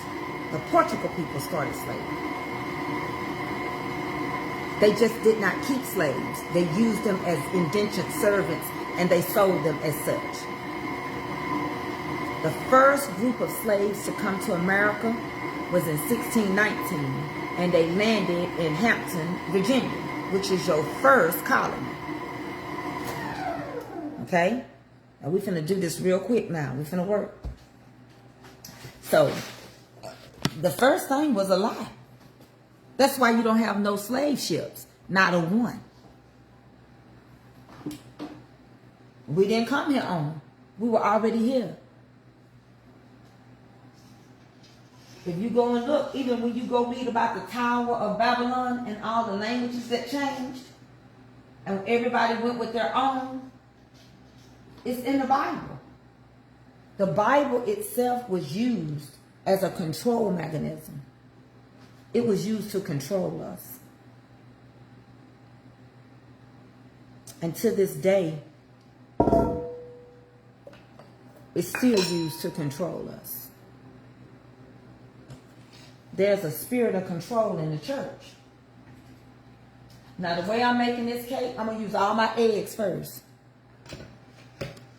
the Portugal people started slavery. They just did not keep slaves. They used them as indentured servants, and they sold them as such. The first group of slaves to come to America was in 1619, and they landed in Hampton, Virginia, which is your first colony. Okay? Now we're finna do this real quick now. We're finna work. So, the first thing was a lie. That's why you don't have no slave ships. Not a one. We didn't come here on. We were already here. If you go and look, even when you go read about the Tower of Babylon and all the languages that changed, and everybody went with their own, it's in the Bible. The Bible itself was used as a control mechanism. It was used to control us. And to this day, it's still used to control us. There's a spirit of control in the church. Now, the way I'm making this cake, I'm going to use all my eggs first.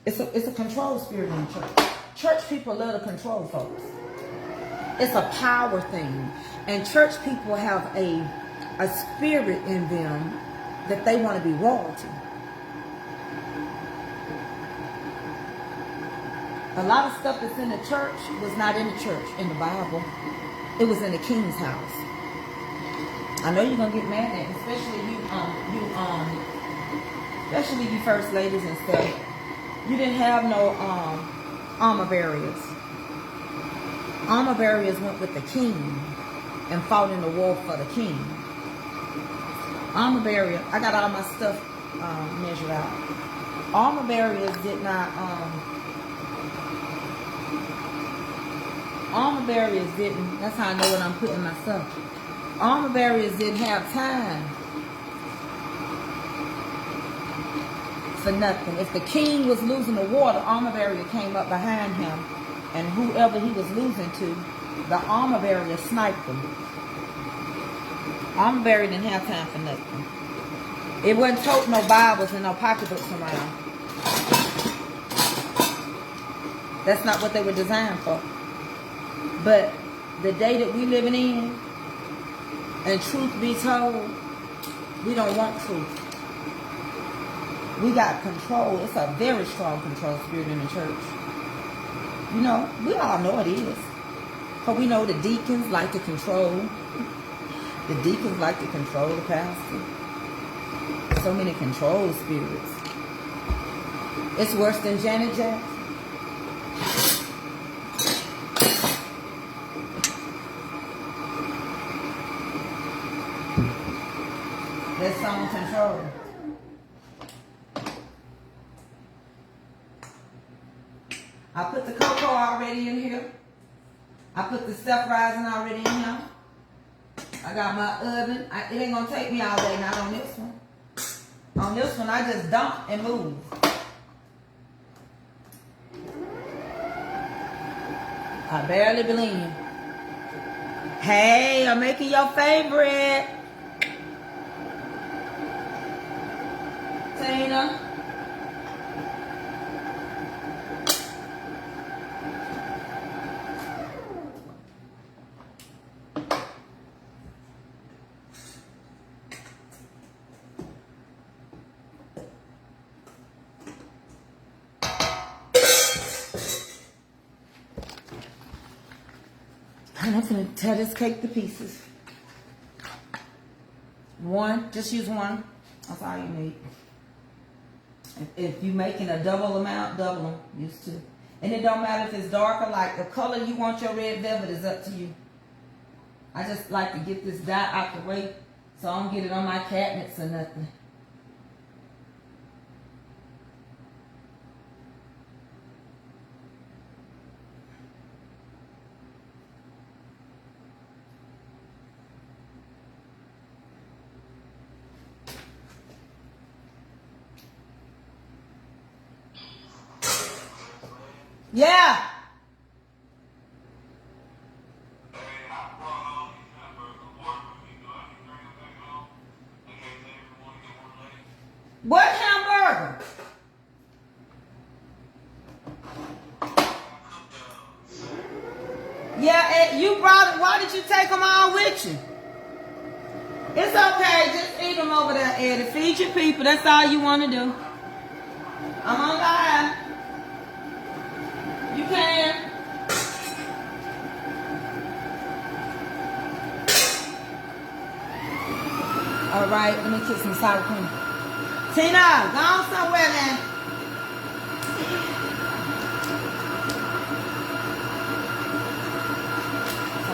It's a control spirit in the church. Church people love to control folks. It's a power thing. And church people have a spirit in them that they want to be royalty. A lot of stuff that's in the church was not in the church, in the Bible. It was in the king's house. I know you're gonna get mad at me, especially you first ladies and stuff. You didn't have no armor bearers. Armor bearers went with the king and fought in the war for the king. Armor bearer, I got all my stuff measured out. Armor bearers did not. Armor barriers didn't, that's how I know what I'm putting myself. Armor barriers didn't have time for nothing. If the king was losing the war, the armor barrier came up behind him, and whoever he was losing to, the armor barrier sniped him. Armor barrier didn't have time for nothing. It wasn't toting no Bibles and no pocketbooks around. That's not what they were designed for. But the day that we living in, and truth be told, we don't want truth. We got control. It's a very strong control spirit in the church. You know, we all know it is. Because we know the deacons like to control. The deacons like to control the pastor. So many control spirits. It's worse than Janet Jackson. There's some control. I put the cocoa already in here. I put the stuff rising already in here. I got my oven. It ain't gonna take me all day, not on this one. On this one, I just dump and move. I barely blend. Hey, I'm making your favorite. Tina. And I'm going to tear this cake to pieces. One, just use one. That's all you need. If you're making a double amount, double them. Use two. And it don't matter if it's dark or light. The color you want your red velvet is up to you. I just like to get this dye out the way so I don't get it on my cabinets or nothing. Yeah. What hamburger? Yeah, you brought it. Why did you take them all with you? It's okay. Just eat them over there, Eddie. Feed your people. That's all you want to do. I'm on live. You can. All right, let me get some sour cream. Tina, go on somewhere, man.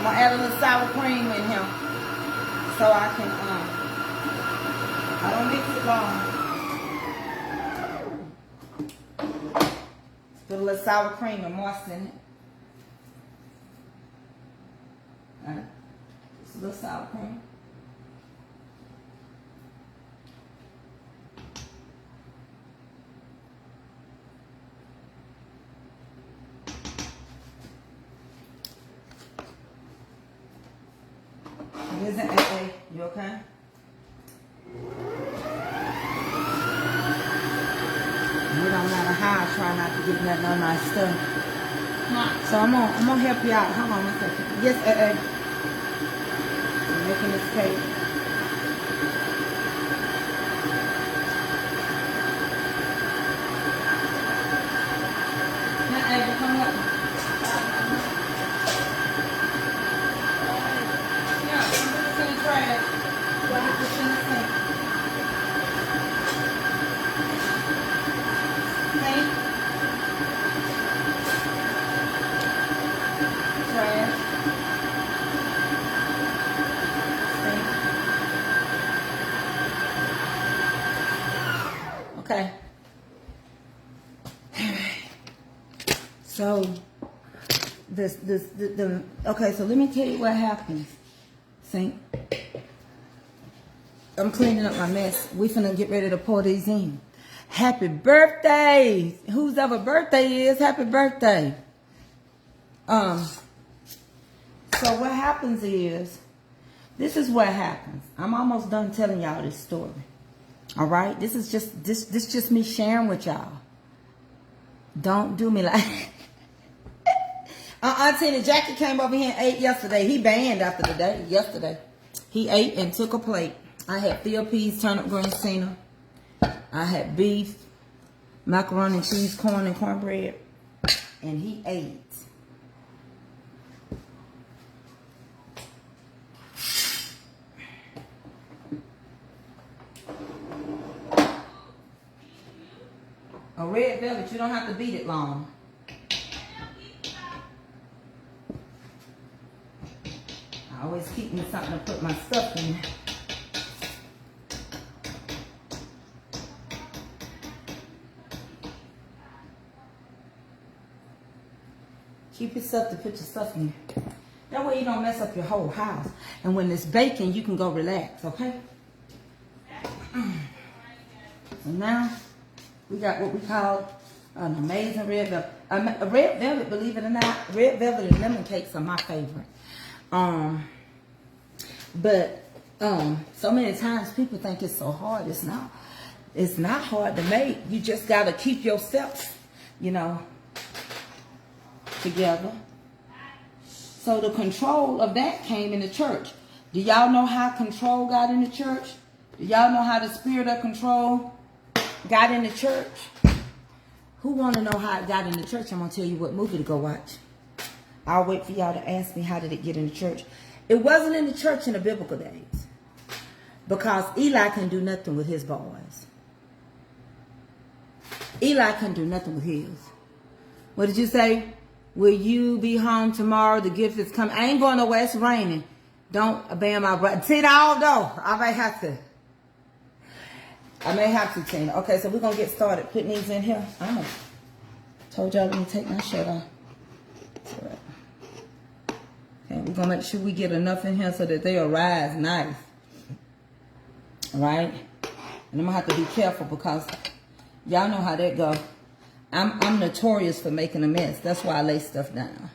gonna add a little sour cream in here so I can I don't mix it long. Put a little sour cream and moisten it. Alright. Just a little sour cream. Here's an AA. You okay? We don't matter how I try not to get nothing on my stuff. So I'm gonna help you out. Hold on one second. Yes, AA. I'm making this cake. Now, Ava, come up. Okay. So okay, so let me tell you what happens. See? I'm cleaning up my mess. We finna get ready to pour these in. Happy birthday! Whose ever birthday is, happy birthday. So what happens is, this is what happens. I'm almost done telling y'all this story. All right? This is just me sharing with y'all. Don't do me like Auntie and Jackie came over here and ate yesterday. He banned after the day. Yesterday. He ate and took a plate. I had field peas, turnip greens, Cena. I had beef, macaroni and cheese, corn and cornbread. And he ate. A red velvet, you don't have to beat it long. I always keep me something to put my stuff in. Keep yourself to put your stuff in. That way you don't mess up your whole house. And when it's baking, you can go relax, okay? So now, we got what we call an amazing red velvet. A red velvet, believe it or not, red velvet and lemon cakes are my favorite. But so many times people think it's so hard. It's not. It's not hard to make. You just got to keep yourself, you know, together. So the control of that came in the church. Do y'all know how control got in the church? Do y'all know how the spirit of control got in the church? Who want to know how it got in the church? I'm going to tell you what movie to go watch. I'll wait for y'all to ask me how did it get in the church. It wasn't in the church in the biblical days. Because Eli can do nothing with his boys. Eli can do nothing with his. What did you say? Will you be home tomorrow? The gift is coming. I ain't going nowhere. It's raining. Don't abandon my brother. Tina, though. I may have to. Tina. Okay, so we're going to get started putting these in here. I told y'all let me take my shirt off. That's all right. Okay, we're going to make sure we get enough in here so that they'll rise nice. All right? And I'm going to have to be careful because y'all know how that goes. I'm notorious for making a mess. That's why I lay stuff down.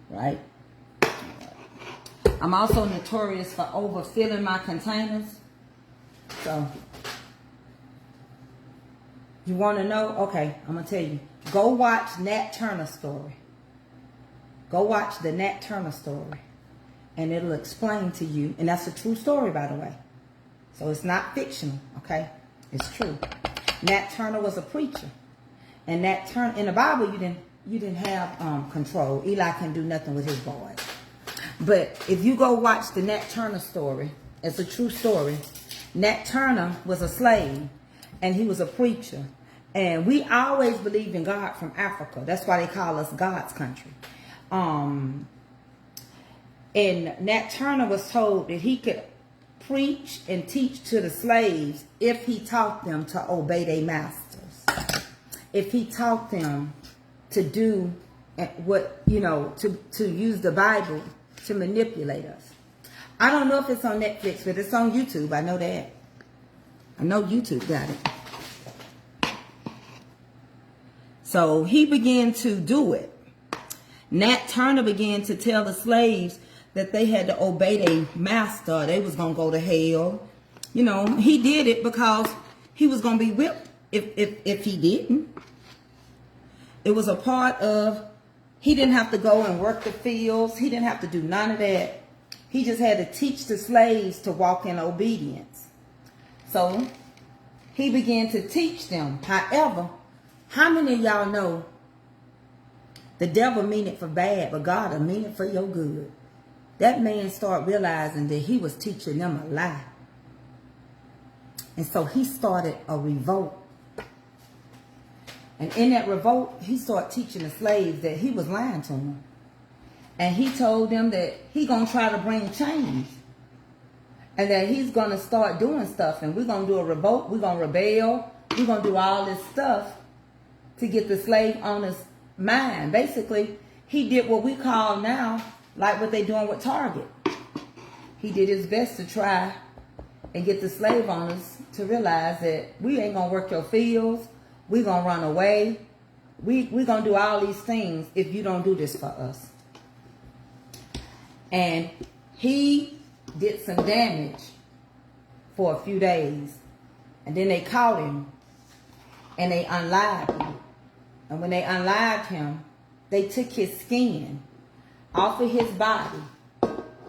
Right? I'm also notorious for overfilling my containers. So, you want to know? Okay, I'm going to tell you. Go watch Nat Turner story. Go watch the Nat Turner story. And it'll explain to you. And that's a true story, by the way. So it's not fictional, okay? It's true. Nat Turner was a preacher. And Nat Turner, in the Bible, you didn't have control. Eli can do nothing with his boys. But if you go watch the Nat Turner story, it's a true story. Nat Turner was a slave. And he was a preacher. And we always believed in God from Africa. That's why they call us God's country. And Nat Turner was told that he could preach and teach to the slaves if he taught them to obey their masters. If he taught them to do what, you know, to use the Bible to manipulate us. I don't know if it's on Netflix, but it's on YouTube. I know that. I know YouTube got it. So he began to do it. Nat Turner began to tell the slaves that they had to obey their master. They was going to go to hell. You know, he did it because he was going to be whipped if he didn't. It was a part of, he didn't have to go and work the fields. He didn't have to do none of that. He just had to teach the slaves to walk in obedience. So he began to teach them. However, how many of y'all know the devil mean it for bad, but God will mean it for your good? That man started realizing that he was teaching them a lie. And so he started a revolt. And in that revolt, he started teaching the slaves that he was lying to them. And he told them that he going to try to bring change. And that he's going to start doing stuff. And we're going to do a revolt. We're going to rebel. We're going to do all this stuff to get the slave owner's mind. Basically, he did what we call now, like what they're doing with Target. He did his best to try and get the slave owners to realize that we ain't going to work your fields. We're going to run away. We're going to do all these things if you don't do this for us. And he did some damage for a few days. And then they caught him. And they unlived him. And when they unlived him, they took his skin off of his body.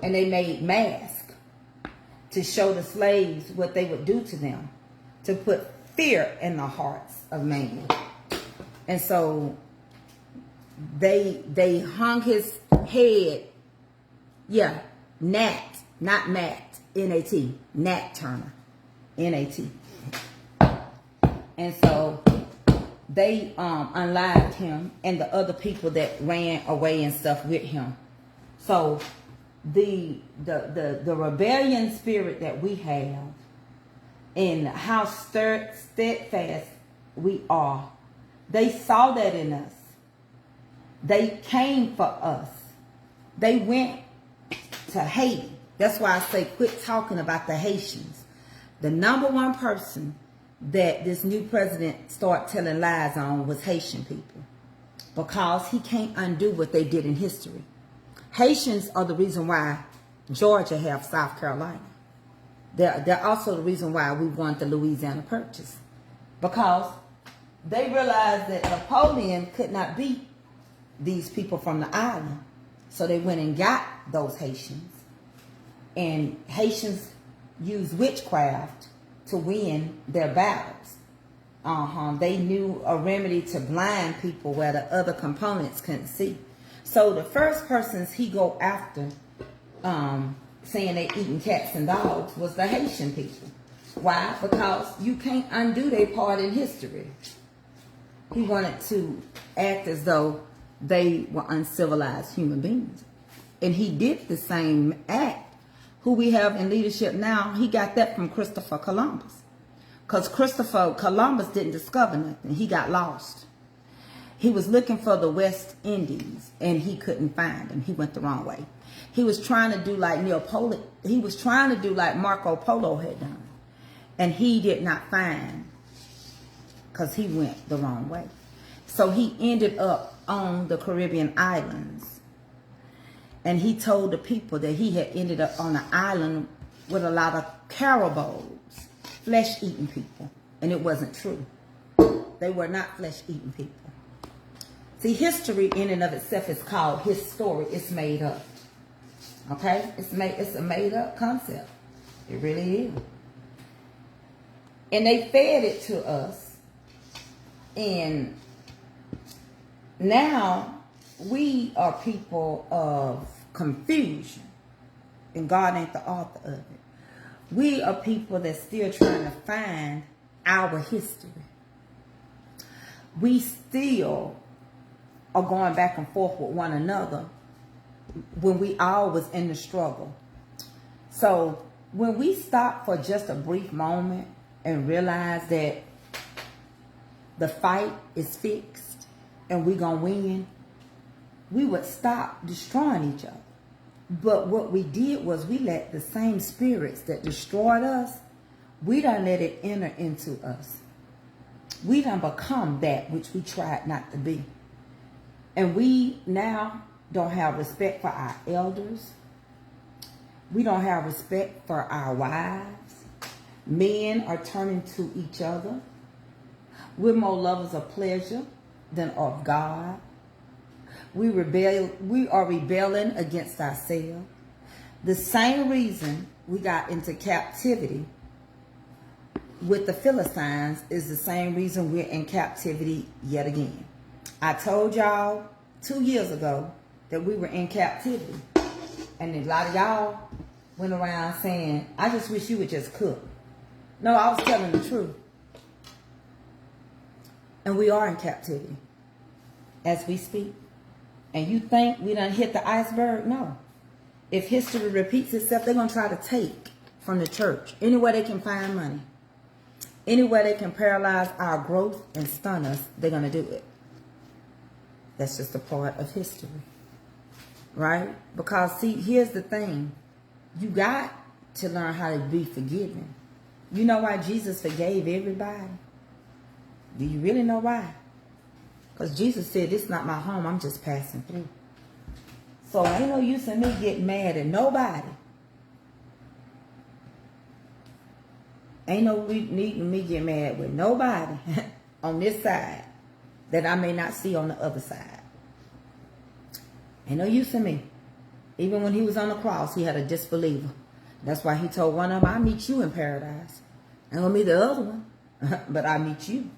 And they made masks to show the slaves what they would do to them. To put fear in the hearts of man. And so they hung his head. Yeah, Nat, not Matt, N-A-T, Nat Turner, N-A-T. And so they unlived him and the other people that ran away and stuff with him. So the rebellion spirit that we have and how steadfast we are, they saw that in us. They came for us. They went to Haiti. That's why I say quit talking about the Haitians. The number one person that this new president started telling lies on was Haitian people. Because he can't undo what they did in history. Haitians are the reason why Georgia have South Carolina. They're also the reason why we won the Louisiana Purchase. Because they realized that Napoleon could not beat these people from the island. So they went and got those Haitians. And Haitians used witchcraft to win their battles. They knew a remedy to blind people where the other components couldn't see. So the first persons he go after, saying they eating cats and dogs, was the Haitian people. Why? Because you can't undo their part in history. He wanted to act as though they were uncivilized human beings. And he did the same act. Who we have in leadership now, he got that from Christopher Columbus. Because Christopher Columbus didn't discover nothing. He got lost. He was looking for the West Indies, and he couldn't find them. He went the wrong way. He was trying to do like he was trying to do like Marco Polo had done. And he did not find, because he went the wrong way. So he ended up on the Caribbean islands. And he told the people that he had ended up on an island with a lot of caribous, flesh-eating people. And it wasn't true. They were not flesh-eating people. See, history in and of itself is called his story. It's made up. Okay? It's a made-up concept. It really is. And they fed it to us. And now we are people of confusion. And God ain't the author of it. We are people that's still trying to find our history. We still are going back and forth with one another when we all was in the struggle. So when we stop for just a brief moment and realize that the fight is fixed and we're going to win, we would stop destroying each other. But what we did was we let the same spirits that destroyed us, we done let it enter into us. We done become that which we tried not to be. And we now don't have respect for our elders. We don't have respect for our wives. Men are turning to each other. We're more lovers of pleasure than of God. We are rebelling against ourselves. The same reason we got into captivity with the Philistines is the same reason we're in captivity yet again. I told y'all 2 years ago that we were in captivity. And a lot of y'all went around saying, I just wish you would just cook. No, I was telling the truth. And we are in captivity as we speak. And you think we done hit the iceberg? No. If history repeats itself, they're going to try to take from the church anywhere they can find money. Anywhere they can paralyze our growth and stun us, they're going to do it. That's just a part of history. Right? Because, see, here's the thing. You got to learn how to be forgiving. You know why Jesus forgave everybody? Do you really know why? Because Jesus said, this is not my home, I'm just passing through. So ain't no use in me getting mad at nobody. Ain't no need in me getting mad with nobody on this side that I may not see on the other side. Ain't no use in me. Even when he was on the cross, he had a disbeliever. That's why he told one of them, I'll meet you in paradise. I'm going to meet the other one, but I'll meet you.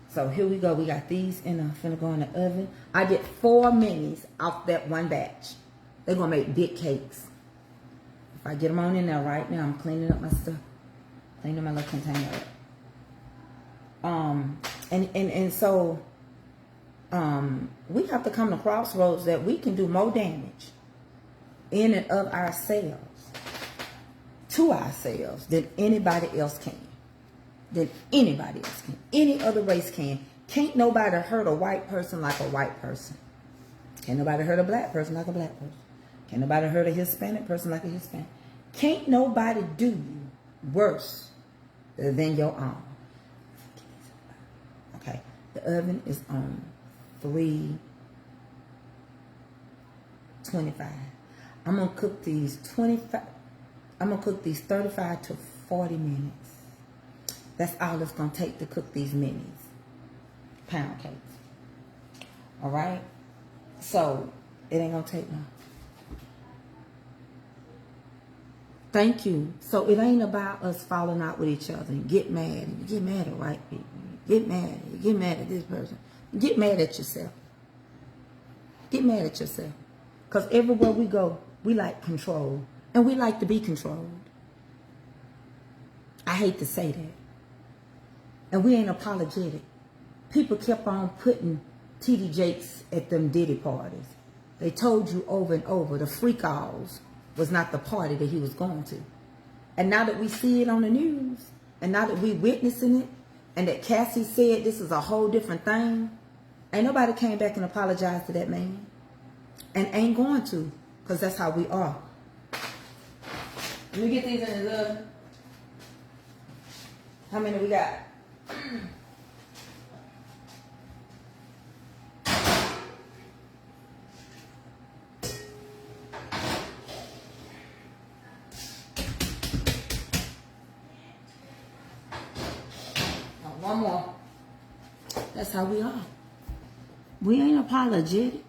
So here we go. We got these in the finna go in the oven. I did 4 minis off that one batch. They're going to make big cakes. If I get them on in there right now, I'm cleaning up my stuff. Cleaning my little container up. So we have to come to crossroads that we can do more damage in and of ourselves, to ourselves, than anybody else can. Any other race can. Can't nobody hurt a white person like a white person. Can't nobody hurt a black person like a black person. Can't nobody hurt a Hispanic person like a Hispanic. Can't nobody do you worse than your own. Okay, the oven is on 325. I'm gonna cook these 35 to 40 minutes. That's all it's gonna take to cook these minis, pound cakes. All right, so it ain't gonna take long. Thank you. So it ain't about us falling out with each other and get mad. And you get mad at white people. You get mad at this person. Get mad at yourself. Get mad at yourself. Because everywhere we go, we like control. And we like to be controlled. I hate to say that. And we ain't apologetic. People kept on putting T.D. Jakes at them Diddy parties. They told you over and over the freak-offs was not the party that he was going to. And now that we see it on the news, and now that we witnessing it, and that Cassie said this is a whole different thing, ain't nobody came back and apologized to that man. And ain't going to, because that's how we are. Let me get these in the oven. How many we got? One more. That's how we are. We ain't apologetic.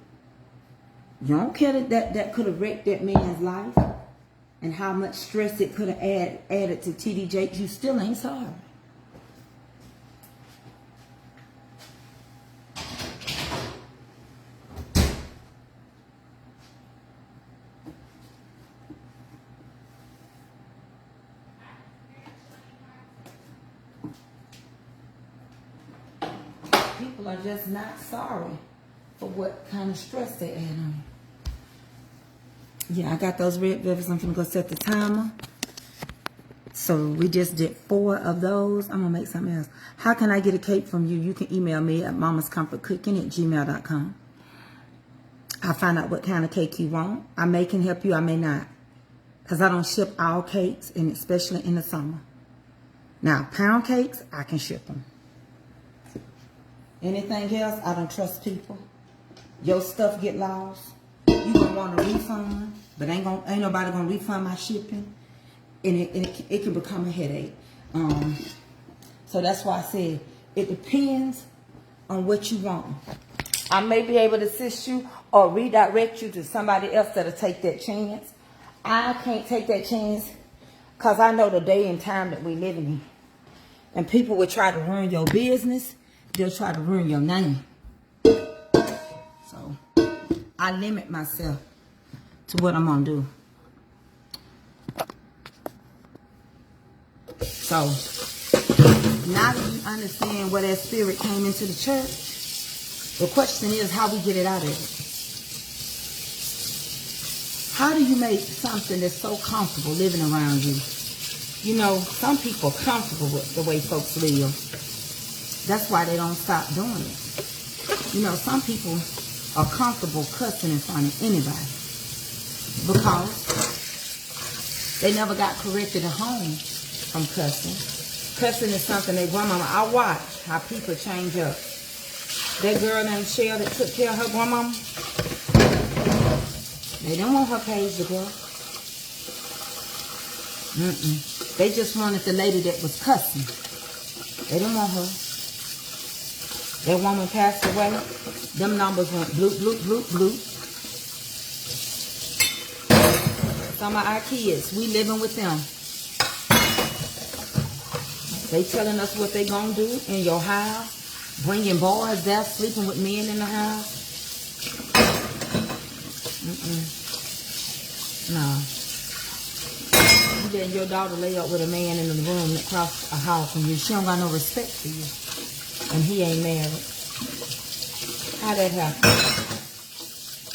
You don't care that could have wrecked that man's life and how much stress it could have added to T.D. Jakes. You still ain't sorry. People are just not sorry for what kind of stress they add on you. Yeah, I got those red velvets. I'm gonna go set the timer. So we just did 4 of those. I'm gonna make something else. How can I get a cake from you? You can email me at mamascomfortcooking@gmail.com. I'll find out what kind of cake you want. I may can help you, I may not. Because I don't ship all cakes, and especially in the summer. Now, pound cakes, I can ship them. Anything else, I don't trust people. Your stuff get lost. You gonna want a refund, but ain't nobody gonna refund my shipping. And it can become a headache. So that's why I said it depends on what you want. I may be able to assist you or redirect you to somebody else that'll take that chance. I can't take that chance because I know the day and time that we're living in. And people will try to ruin your business. They'll try to ruin your name. So I limit myself to what I'm going to do. So, now that you understand where that spirit came into the church, the question is how we get it out of it. How do you make something that's so comfortable living around you? You know, some people are comfortable with the way folks live. That's why they don't stop doing it. You know, some people are comfortable cussing in front of anybody because they never got corrected at home from cussing. Cussing is something they grandmama. I watch how people change up. That girl named Cheryl that took care of her grandmama, they don't want her page to go. They just wanted the lady that was cussing. They didn't want her. That woman passed away. Them numbers went bloop, bloop, bloop, bloop. Some of our kids, we living with them. They telling us what they gonna do in your house. Bringing boys there, sleeping with men in the house. No. You letting your daughter lay up with a man in the room across a house from you. She don't got no respect for you. And he ain't married. How that happen?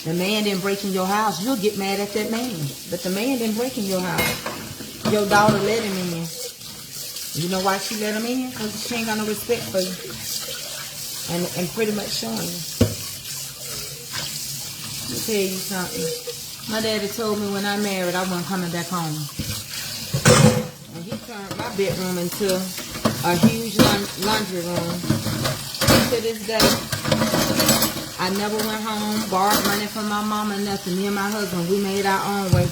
The man didn't break in your house. You'll get mad at that man. But the man didn't break in your house. Your daughter let him in. You know why she let him in? Because she ain't got no respect for you. And pretty much showing you. Let me tell you something. My daddy told me when I married, I wasn't coming back home. And he turned my bedroom into a huge laundry room. To this day, I never went home, borrowed money from my mama, nothing. Me and my husband, we made our own way.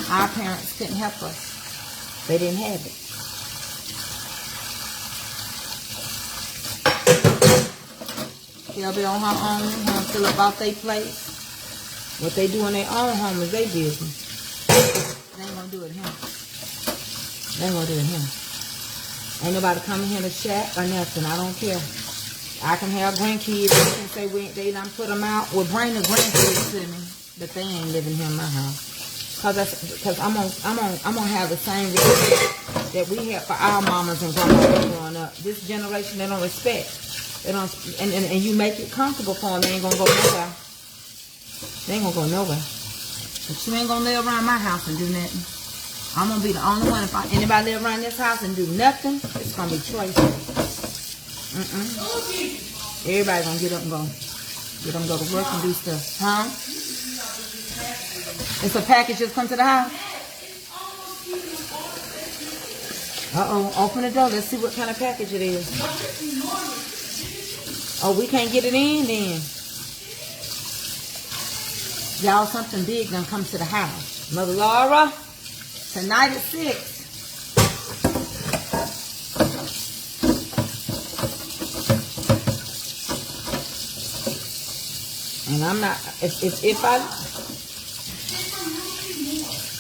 Our parents couldn't help us. They didn't have it. They'll be on her own, fill up off their plate. What they do in their own home is their business. They ain't gonna do it to him. They ain't gonna do it to him. Ain't nobody coming here to chat or nothing. I don't care. I can have grandkids. They can say they done put them out. Well, bring the grandkids to me, but they ain't living here in my house. Cause I'm gonna have the same respect that we had for our mamas and grandmas growing up. This generation, they don't respect. They don't, and you make it comfortable for them. They ain't gonna go nowhere. They ain't gonna go nowhere. But you ain't gonna live around my house and do nothing. I'm gonna be the only one. If anybody live around this house and do nothing, it's gonna be choice. Everybody gonna get up and go. Get up and go to work and do stuff. Huh? It's a package just come to the house? Uh-oh. Open the door. Let's see what kind of package it is. Oh, we can't get it in then. Y'all, something big done come to the house. Mother Laura, tonight at 6. And I'm not,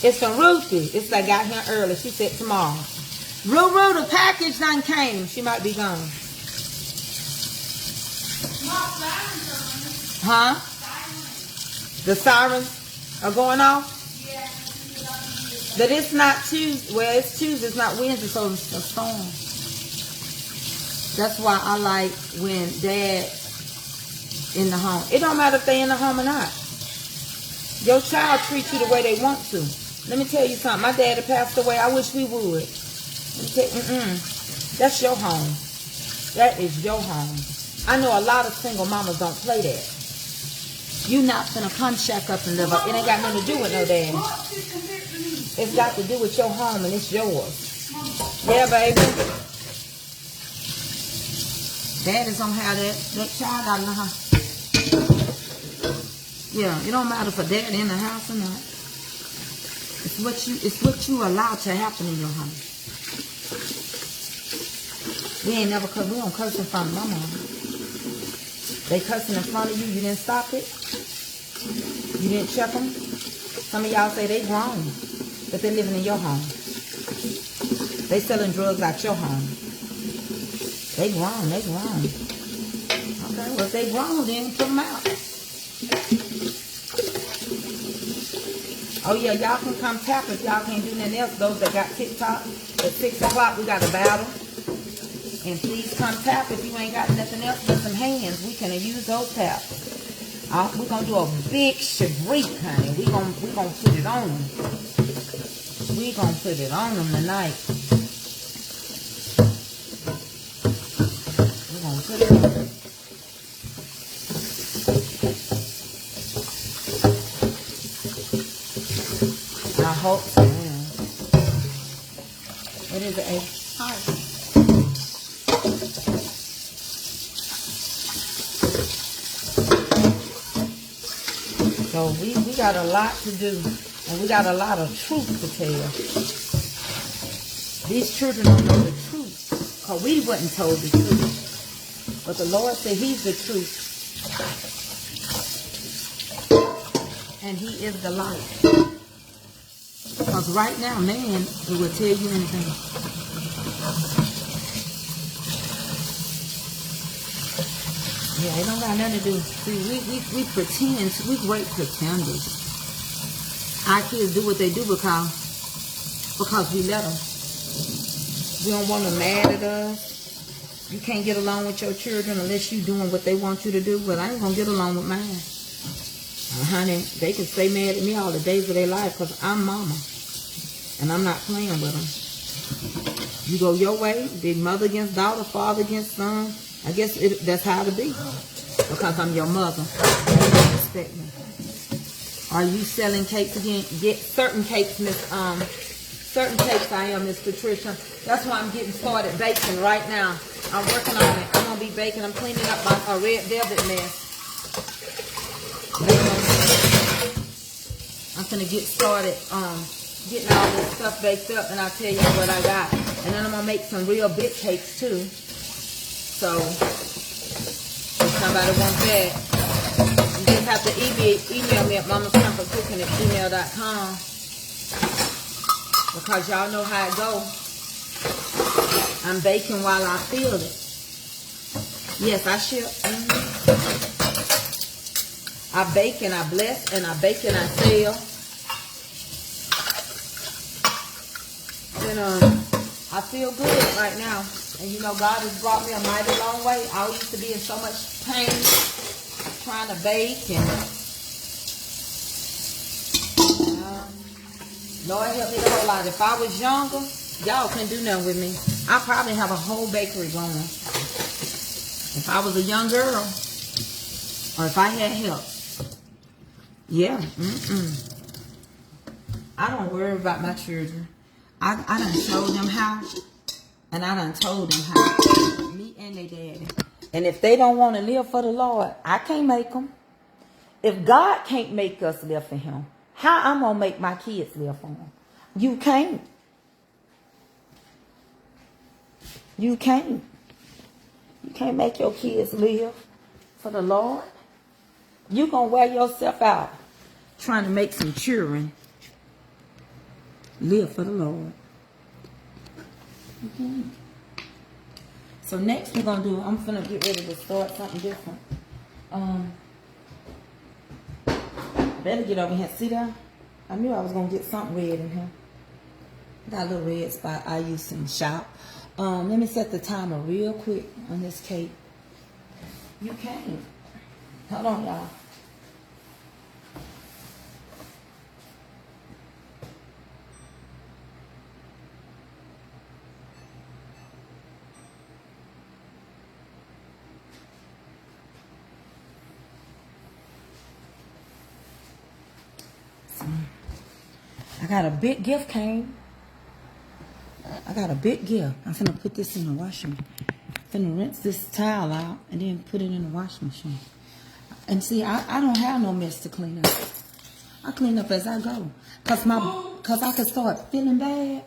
it's from Ruthie. It's like got here early. She said tomorrow. Ruru, the package done came. She might be gone. Huh? The sirens are going off? Yeah. But it's not Tuesday. Well, it's Tuesday. It's not Wednesday, so it's a storm. That's why I like when Dad in the home. It don't matter if they in the home or not. Your child treats you the way they want to. Let me tell you something. My daddy passed away. I wish we would. Let me tell you, that's your home. That is your home. I know a lot of single mamas don't play that. You not finna come shack up and live up. It ain't got nothing to do with no daddy. It's got to do with your home and it's yours. Yeah, baby. Daddy's gonna have that child out of the house. Yeah, it don't matter for daddy in the house or not. It's what you allow to happen in your home. We don't cuss in front of my mom. They cussing in front of you, you didn't stop it. You didn't check them. Some of y'all say they grown, but they living in your home. They selling drugs out your home. They grown. Okay, well if they grown, then put them out. Oh yeah, y'all can come tap if y'all can't do nothing else. Those that got TikTok, at 6 o'clock we got a battle. And please come tap if you ain't got nothing else but some hands. We can use those taps. We're gonna do a big shabreak, honey. We gonna put it on them. We gonna put it on them tonight. We're gonna put it on them. I hope so. What is it, A? Hi. So we got a lot to do, and we got a lot of truth to tell. These children don't know the truth, because we wasn't told the truth. But the Lord said He's the truth, and He is the light. Because right now, man, it will tell you anything. Yeah, it don't got nothing to do. See, we pretend. We great pretenders. Our kids do what they do because we let them. We don't want them mad at us. You can't get along with your children unless you're doing what they want you to do. But I ain't going to get along with mine. Honey, they can stay mad at me all the days of their life because I'm mama. And I'm not playing with them. You go your way, big mother against daughter, father against son. I guess that's how it be. Because I'm your mother. You respect me. Are you selling cakes again? Get certain cakes, certain cakes I am, Miss Patricia. That's why I'm getting started baking right now. I'm working on it. I'm going to be baking. I'm cleaning up my red velvet mess. I'm going to get started getting all this stuff baked up, and I'll tell you what I got. And then I'm going to make some real big cakes too. So, if somebody wants that, you just have to email me at mamascomfortcooking@gmail.com, because y'all know how it go. I'm baking while I feel it. Yes, I ship. I bake and I bless, and I bake and I sell. And I feel good right now. And you know, God has brought me a mighty long way. I used to be in so much pain trying to bake, and Lord help me the whole lot. If I was younger, y'all couldn't do nothing with me. I'd probably have a whole bakery going. If I was a young girl, or if I had help. Yeah, I don't worry about my children. I done showed them how. And I done told them how. Me and their daddy. And if they don't want to live for the Lord, I can't make them. If God can't make us live for Him, how I'm going to make my kids live for Him? You can't. You can't. You can't make your kids live for the Lord. You going to wear yourself out trying to make some children live for the Lord. Okay. So next we're going to do, I'm going to get ready to start something different. Better get over here. See that? I knew I was going to get something red in here. Got a little red spot I used in the shop. Let me set the timer real quick on this cake. You can't. Hold on, y'all. I got a big gift came. I got a big gift. I'm finna put this in the washing machine. Finna rinse this towel out and then put it in the washing machine. And see, I don't have no mess to clean up. I clean up as I go. Cause I can start feeling bad.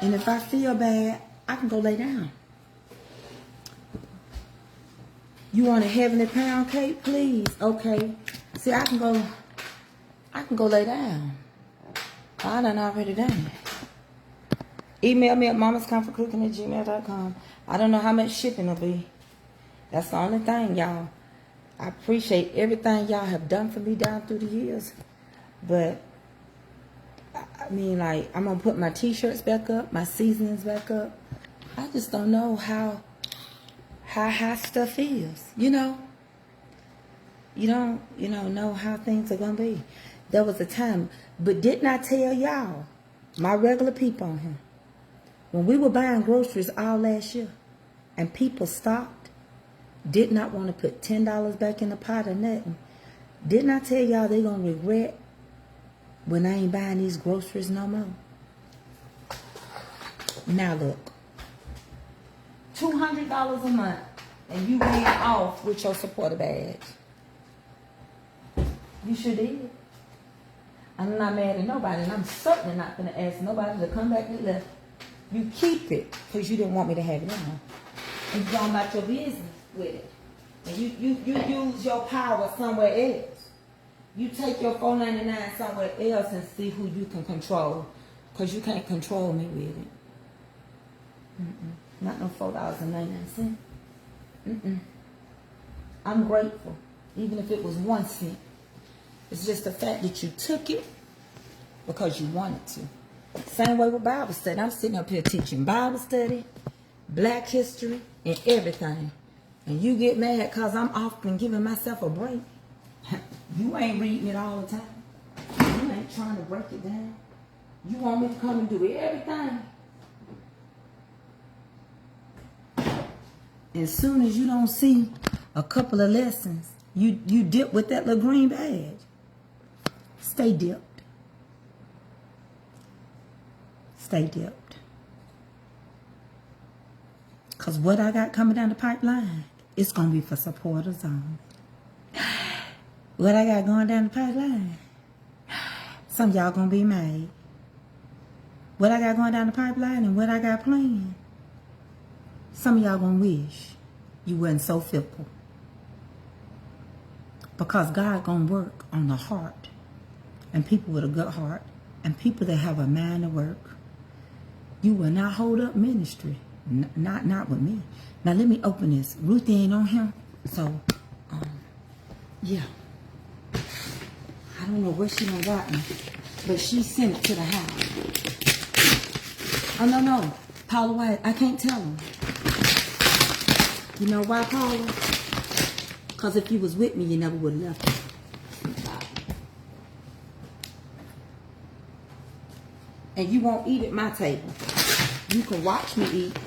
And if I feel bad, I can go lay down. You want a heavenly pound cake, please? Okay. See, I can go lay down. I done already done it. Email me at mamascomfortcooking@gmail.com. I don't know how much shipping will be. That's the only thing, y'all. I appreciate everything y'all have done for me down through the years. But, I mean, like, I'm going to put my t-shirts back up, my seasonings back up. I just don't know how high stuff is, you know. You don't, know how things are going to be. There was a time, but didn't I tell y'all, my regular people on here, when we were buying groceries all last year, and people stopped, did not want to put $10 back in the pot or nothing, didn't I tell y'all they going to regret when I ain't buying these groceries no more? Now look, $200 a month, and you ran off with your supporter badge. You sure did. I'm not mad at nobody, and I'm certainly not going to ask nobody to come back and left. You keep it because you didn't want me to have it anymore. And you going about your business with it. And you use your power somewhere else. You take your $4.99 somewhere else and see who you can control. Because you can't control me with it. Not no $4.99. I'm grateful. Even if it was 1 cent. It's just the fact that you took it because you wanted to. Same way with Bible study. I'm sitting up here teaching Bible study, Black history, and everything. And you get mad because I'm often giving myself a break. You ain't reading it all the time. You ain't trying to break it down. You want me to come and do everything. As soon as you don't see a couple of lessons, you dip with that little green badge. Stay dipped. Stay dipped. Because what I got coming down the pipeline, it's going to be for supporters only. What I got going down the pipeline, some of y'all going to be mad. What I got going down the pipeline and what I got planned, some of y'all going to wish you wasn't so fickle. Because God going to work on the heart. And people with a good heart. And people that have a mind to work. You will not hold up ministry. Not with me. Now let me open this. Ruthie ain't on here. So, yeah. I don't know where she done got me. But she sent it to the house. Oh, no. Paula White, I can't tell her. You know why, Paula? Because if you was with me, you never would have left me. And you won't eat at my table. You can watch me eat,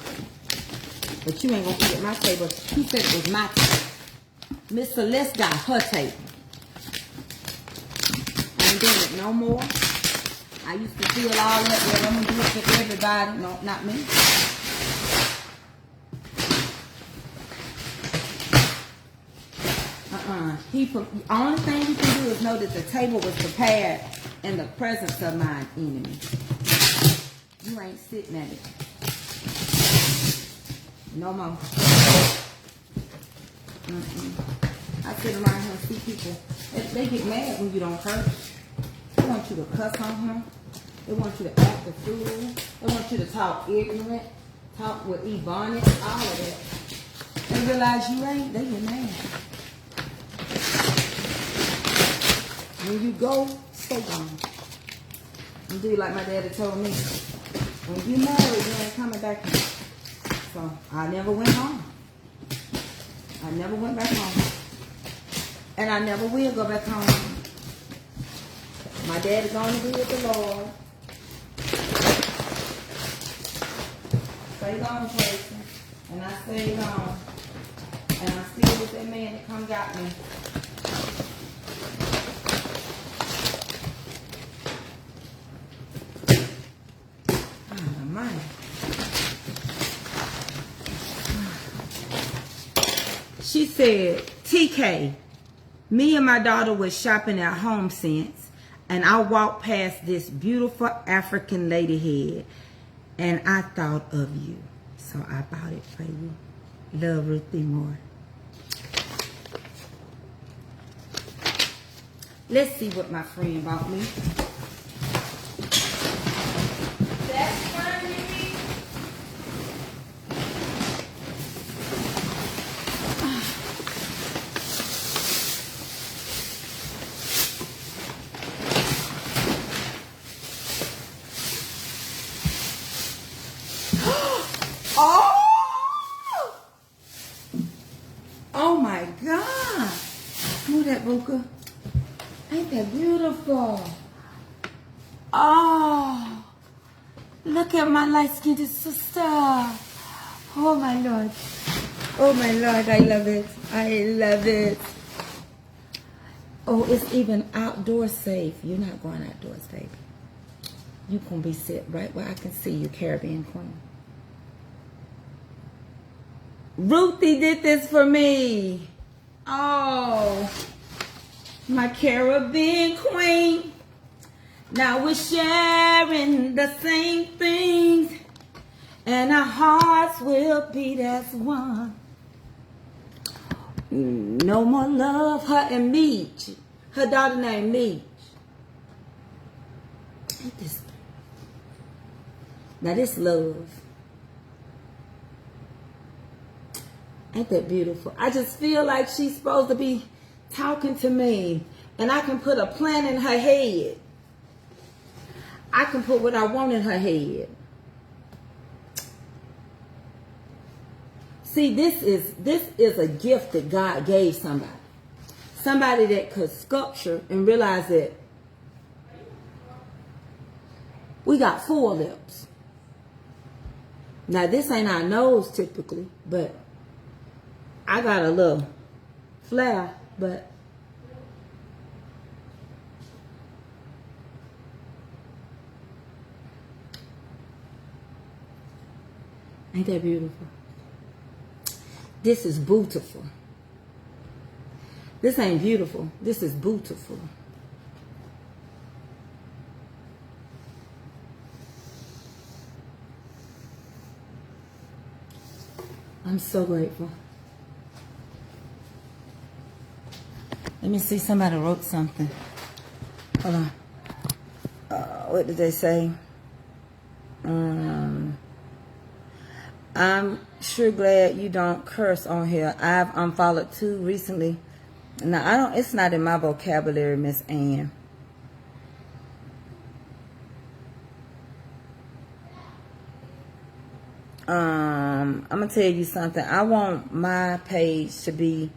but you ain't gonna eat at my table. He said it was my table. Miss Celeste got her table. I ain't doing it no more. I used to feel all that, well, I'm gonna do it for everybody. No, not me. The only thing you can do is know that the table was prepared in the presence of my enemy. You ain't sitting at it. No more. I sit around here and see people. They get mad when you don't curse. They want you to cuss on them. They want you to act the fool. They want you to talk ignorant. Talk with ebonics. All of that. They realize you ain't. They get mad. When you go, stay gone. And do like my daddy told me. When you married, you ain't coming back home. So I never went home. I never went back home. And I never will go back home. My dad is going to be with the Lord. Stay gone, Tracy. And I stayed gone. And I still with that man that come got me. said, TK, me and my daughter was shopping at Home Sense, and I walked past this beautiful African lady head, and I thought of you. So I bought it for you. Love, Ruthie Moore. Let's see what my friend bought me. That's funny. Oh my God. Move that, Buka. Ain't that beautiful? Oh, look at my light-skinned sister. Oh my Lord. Oh my Lord, I love it. I love it. Oh, it's even outdoor safe. You're not going outdoors, baby. You gonna be sit right where I can see you, Caribbean Queen. Ruthie did this for me. Oh, my Caribbean Queen. Now we're sharing the same things, and our hearts will beat as one. No more love, her and Meech. Her daughter named Meech. Ain't this? Now this love. Ain't that beautiful? I just feel like she's supposed to be talking to me. And I can put a plan in her head. I can put what I want in her head. See, this is a gift that God gave somebody. Somebody that could sculpture and realize that we got 4 lips. Now, this ain't our nose typically, but I got a little flair, but ain't that beautiful? This is beautiful. This ain't beautiful. This is beautiful. I'm so grateful. Let me see, somebody wrote something. Hold on. What did they say? I'm sure glad you don't curse on here. I've unfollowed 2 recently. Now, it's not in my vocabulary, Miss Ann. I'm going to tell you something. I want my page to be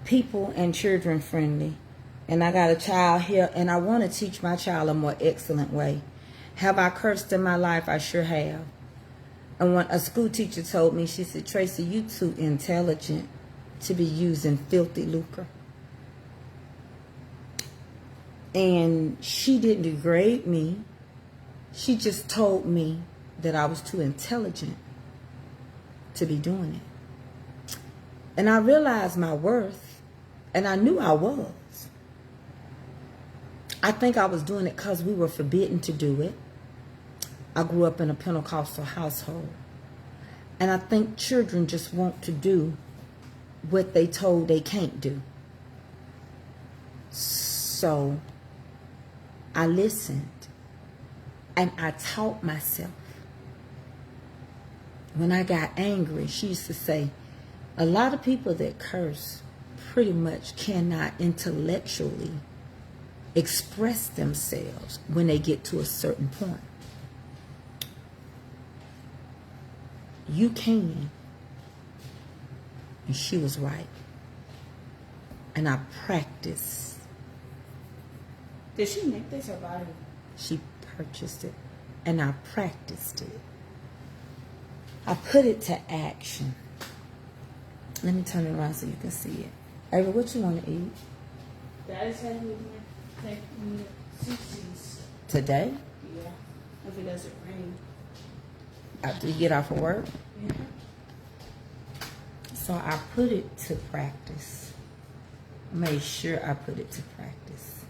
people and children friendly. And I got a child here, and I want to teach my child a more excellent way. Have I cursed in my life? I sure have. And when a school teacher told me, she said, Tracy, you too intelligent to be using filthy lucre. And she didn't degrade me. She just told me that I was too intelligent to be doing it. And I realized my worth, and I knew I was. I think I was doing it because we were forbidden to do it. I grew up in a Pentecostal household. And I think children just want to do what they told they can't do. So I listened and I taught myself. When I got angry, she used to say, a lot of people that curse pretty much cannot intellectually express themselves when they get to a certain point. You can. And she was right. And I practiced. Did she make this or buy it? She purchased it. And I practiced it. I put it to action. Let me turn it around so you can see it. Ava, what you want to eat? Daddy's had me take me to Susie's. Today? Yeah. If it doesn't rain. After you get off of work? Yeah. So I put it to practice. Made sure I put it to practice.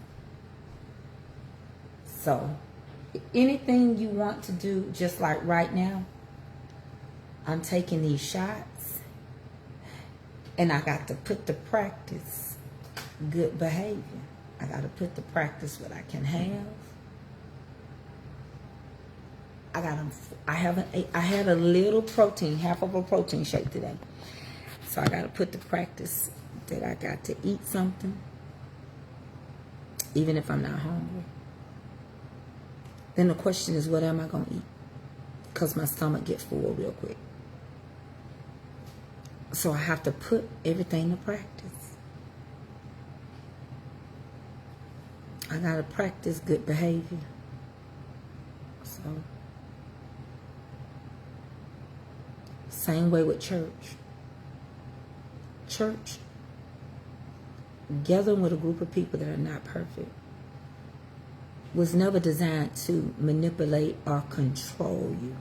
So anything you want to do, just like right now, I'm taking these shots and I got to put to practice good behavior. I got to put to practice what I can have. I had a little protein, half of a protein shake today. So I got to put to practice that I got to eat something, even if I'm not hungry. Then the question is, what am I going to eat? Because my stomach gets full real quick. So I have to put everything to practice. I got to practice good behavior. So, same way with church. Church, gathering with a group of people that are not perfect, was never designed to manipulate or control you.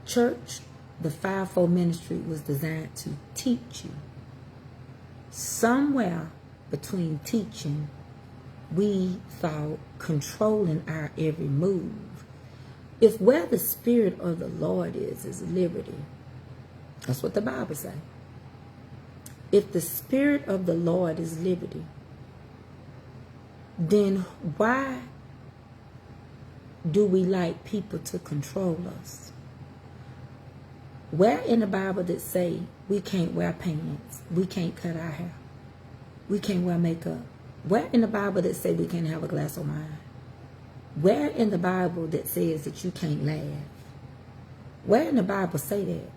Church, the fivefold ministry, was designed to teach you. Somewhere between teaching, we thought controlling our every move. If where the Spirit of the Lord is liberty. That's what the Bible says. If the Spirit of the Lord is liberty, then why do we like people to control us? Where in the Bible that say we can't wear pants, we can't cut our hair, we can't wear makeup? Where in the Bible that say we can't have a glass of wine? Where in the Bible that says that you can't laugh? Where in the Bible say that?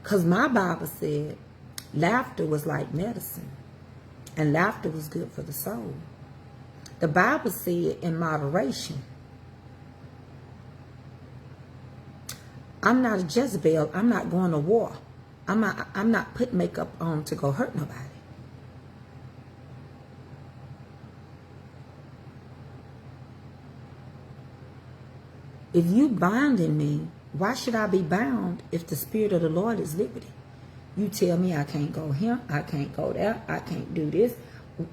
Because my Bible said laughter was like medicine, and laughter was good for the soul. The Bible said in moderation. I'm not a Jezebel. I'm not going to war. I'm not putting makeup on to go hurt nobody. If you binding me, why should I be bound if the Spirit of the Lord is liberty? You tell me I can't go here, I can't go there, I can't do this.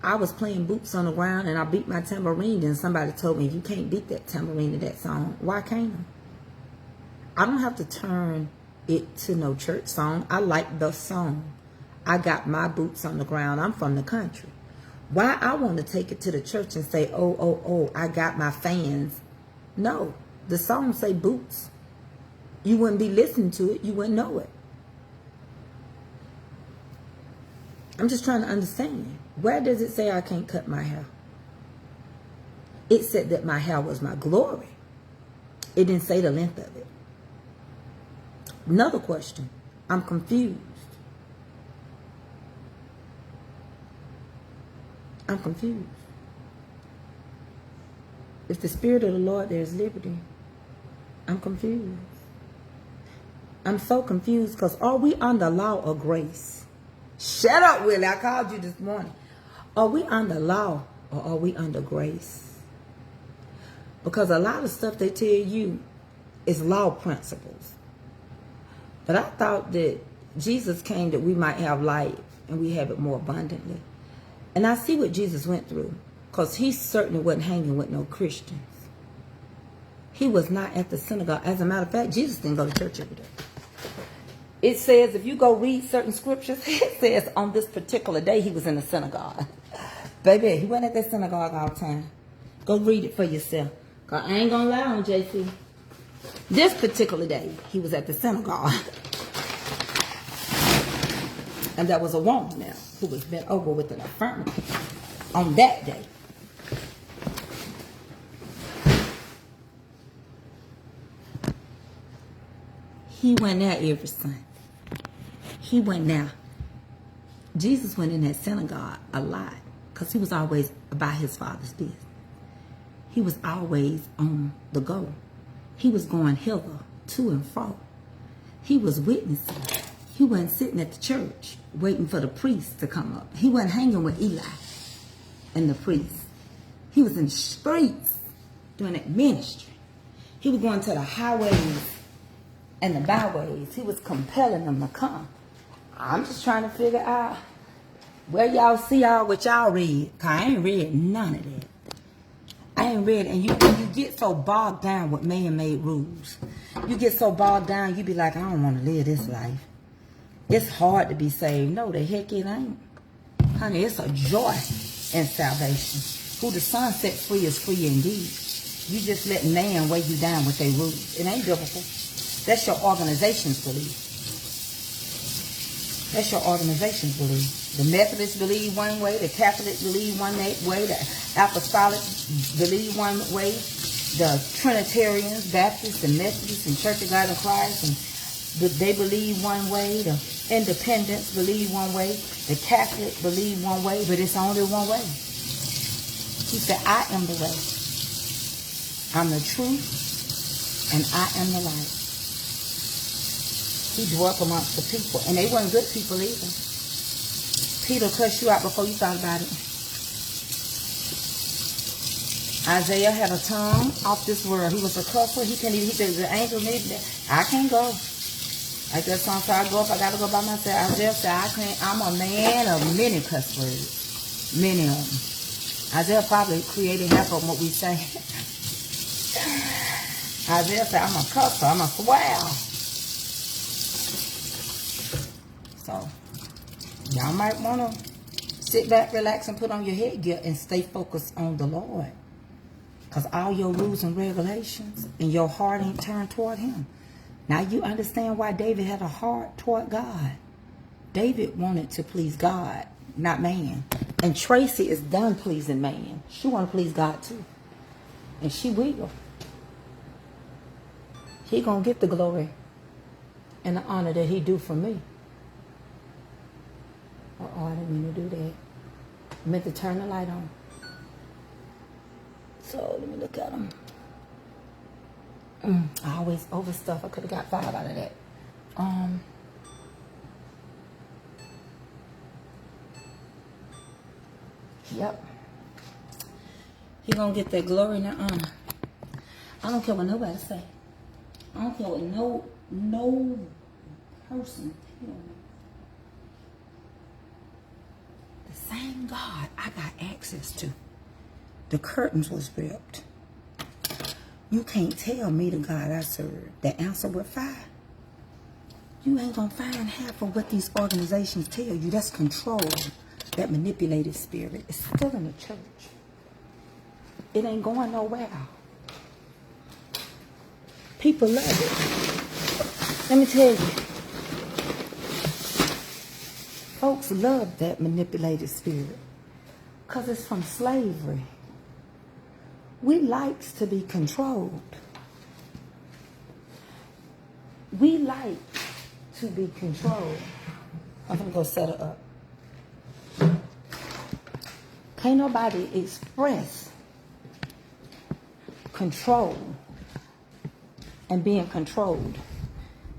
I was playing boots on the ground and I beat my tambourine, and somebody told me, you can't beat that tambourine to that song. Why can't I? I don't have to turn it to no church song. I like the song. I got my boots on the ground. I'm from the country. Why I want to take it to the church and say, oh, I got my fans. No, the song say boots. You wouldn't be listening to it. You wouldn't know it. I'm just trying to understand. Where does it say I can't cut my hair? It said that my hair was my glory. It didn't say the length of it. Another question. I'm confused. I'm confused. If the Spirit of the Lord, there is liberty, I'm confused. I'm so confused because are we under law or grace? Shut up, Willie. I called you this morning. Are we under law or are we under grace? Because a lot of stuff they tell you is law principles. But I thought that Jesus came that we might have life and we have it more abundantly. And I see what Jesus went through, because he certainly wasn't hanging with no Christians. He was not at the synagogue. As a matter of fact, Jesus didn't go to church every day. It says, if you go read certain scriptures, it says on this particular day he was in the synagogue. Baby, he wasn't at that synagogue all the time. Go read it for yourself. Because I ain't going to lie on JC. This particular day, he was at the synagogue. And there was a woman there who was bent over with an infirmity on that day. He went there every Sunday. He went there. Jesus went in that synagogue a lot because he was always about his Father's business. He was always on the go. He was going hither, to and fro. He was witnessing. He wasn't sitting at the church waiting for the priest to come up. He wasn't hanging with Eli and the priest. He was in the streets doing that ministry. He was going to the highways and the byways. He was compelling them to come. I'm just trying to figure out where y'all see all what y'all read. Cause I ain't read none of that. I ain't read, and you get so bogged down with man-made rules. You get so bogged down, you be like, I don't want to live this life. It's hard to be saved. No, the heck it ain't. Honey, it's a joy in salvation. Who the Son set free is free indeed. You just let man weigh you down with their rules. It ain't biblical. That's your organization's belief. That's your organization's belief. The Methodists believe one way, the Catholics believe one way, the Apostolic believe one way, the Trinitarians, Baptists, and Methodists, and Church of God in Christ, and they believe one way, the Independents believe one way, the Catholic believe one way, but it's only one way. He said, I am the way. I'm the truth, and I am the light. He dwelt amongst the people, and they weren't good people either. Peter cussed you out before you thought about it. Isaiah had a tongue off this world. He was a cusser. He said, the angel needed that. I can't go. Like that song said, I go if I got to go by myself. Isaiah said, I can't. I'm a man of many cuss words. Many of them. Isaiah probably created half of what we say. Isaiah said, I'm a cusser. I'm a swell. So, y'all might want to sit back, relax, and put on your headgear and stay focused on the Lord. Because all your rules and regulations and your heart ain't turned toward him. Now you understand why David had a heart toward God. David wanted to please God, not man. And Tracy is done pleasing man. She want to please God too. And she will. He going to get the glory and the honor that he do for me. Oh, I didn't mean to do that. I meant to turn the light on. So, let me look at them. I always overstuff. I could have got 5 out of that. Yep. He gonna get that glory and that honor. I don't care what nobody say. I don't care what no person tell me. The same God I got access to. The curtains was ripped. You can't tell me the God I serve. The answer with fire. You ain't gonna find half of what these organizations tell you. That's control. That manipulated spirit. It's still in the church. It ain't going nowhere. People love it. Let me tell you. Folks love that manipulated spirit. Because it's from slavery. We likes to be controlled. We like to be controlled. I'm going to go set it up. Can't nobody express control and being controlled.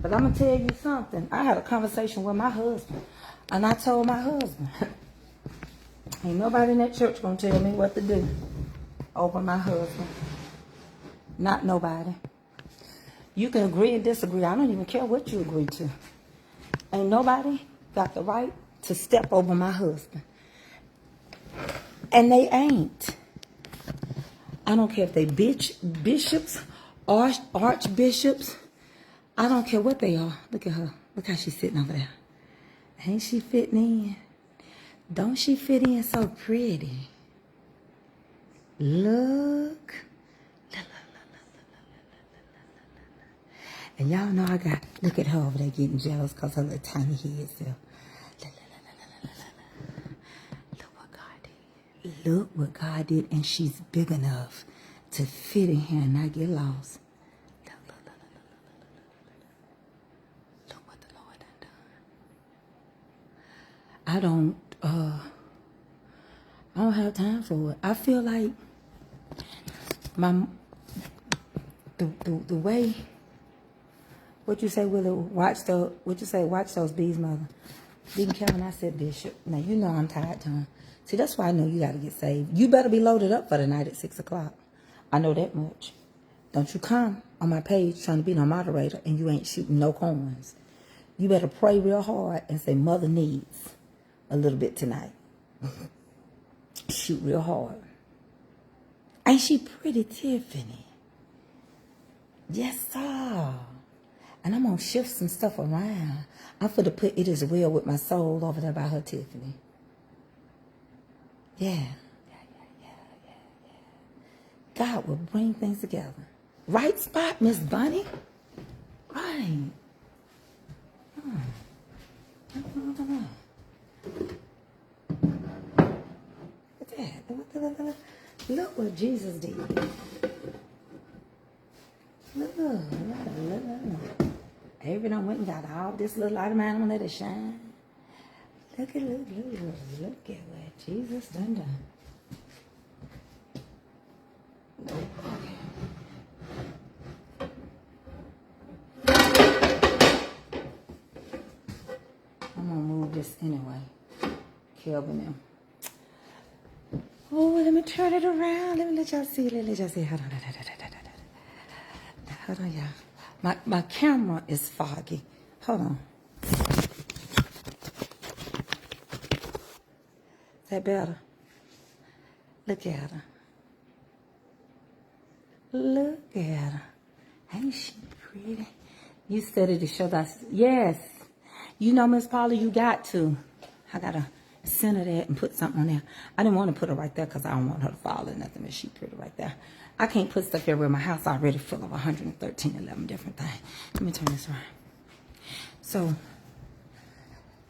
But I'm going to tell you something. I had a conversation with my husband. And I told my husband, ain't nobody in that church going to tell me what to do over my husband. Not nobody. You can agree and disagree. I don't even care what you agree to. Ain't nobody got the right to step over my husband. And they ain't. I don't care if they bishops, archbishops. I don't care what they are. Look at her. Look how she's sitting over there. Ain't she fitting in? Don't she fit in so pretty? Look. And y'all know I got, look at her over there getting jealous because her little tiny head still. Look what God did. Look what God did. And she's big enough to fit in here and not get lost. Look what the Lord done done. I don't have time for it. I feel like the way, what you say, Willie, watch those bees, mother. Deacon Kevin, I said bishop. Now, you know I'm tired, Tom. See, that's why I know you got to get saved. You better be loaded up for the night at 6 o'clock. I know that much. Don't you come on my page trying to be no moderator and you ain't shooting no coins. You better pray real hard and say, Mother needs a little bit tonight. Shoot real hard. Ain't she pretty, Tiffany? Yes, sir. And I'm going to shift some stuff around. I'm going to put It Is Well With My Soul over there by her, Tiffany. Yeah. God will bring things together. Right spot, Miss Bunny. Right. Look at that. Look what Jesus did. Look. Everyone went and got all this little light of mine on let it shine. Look at what Jesus done. I'm gonna move this anyway. Kelvin now. Oh, let me turn it around. Let me let y'all see. Hold on, y'all. My camera is foggy. Hold on. Is that better? Look at her. Look at her. Ain't she pretty? You studied to show that. Yes. You know, Miss Paula, you got to. I got to center that and put something on there. I didn't want to put her right there because I don't want her to fall or nothing, but she pretty right there. I can't put stuff everywhere. My house already full of 11 different things. Let me turn this around. So,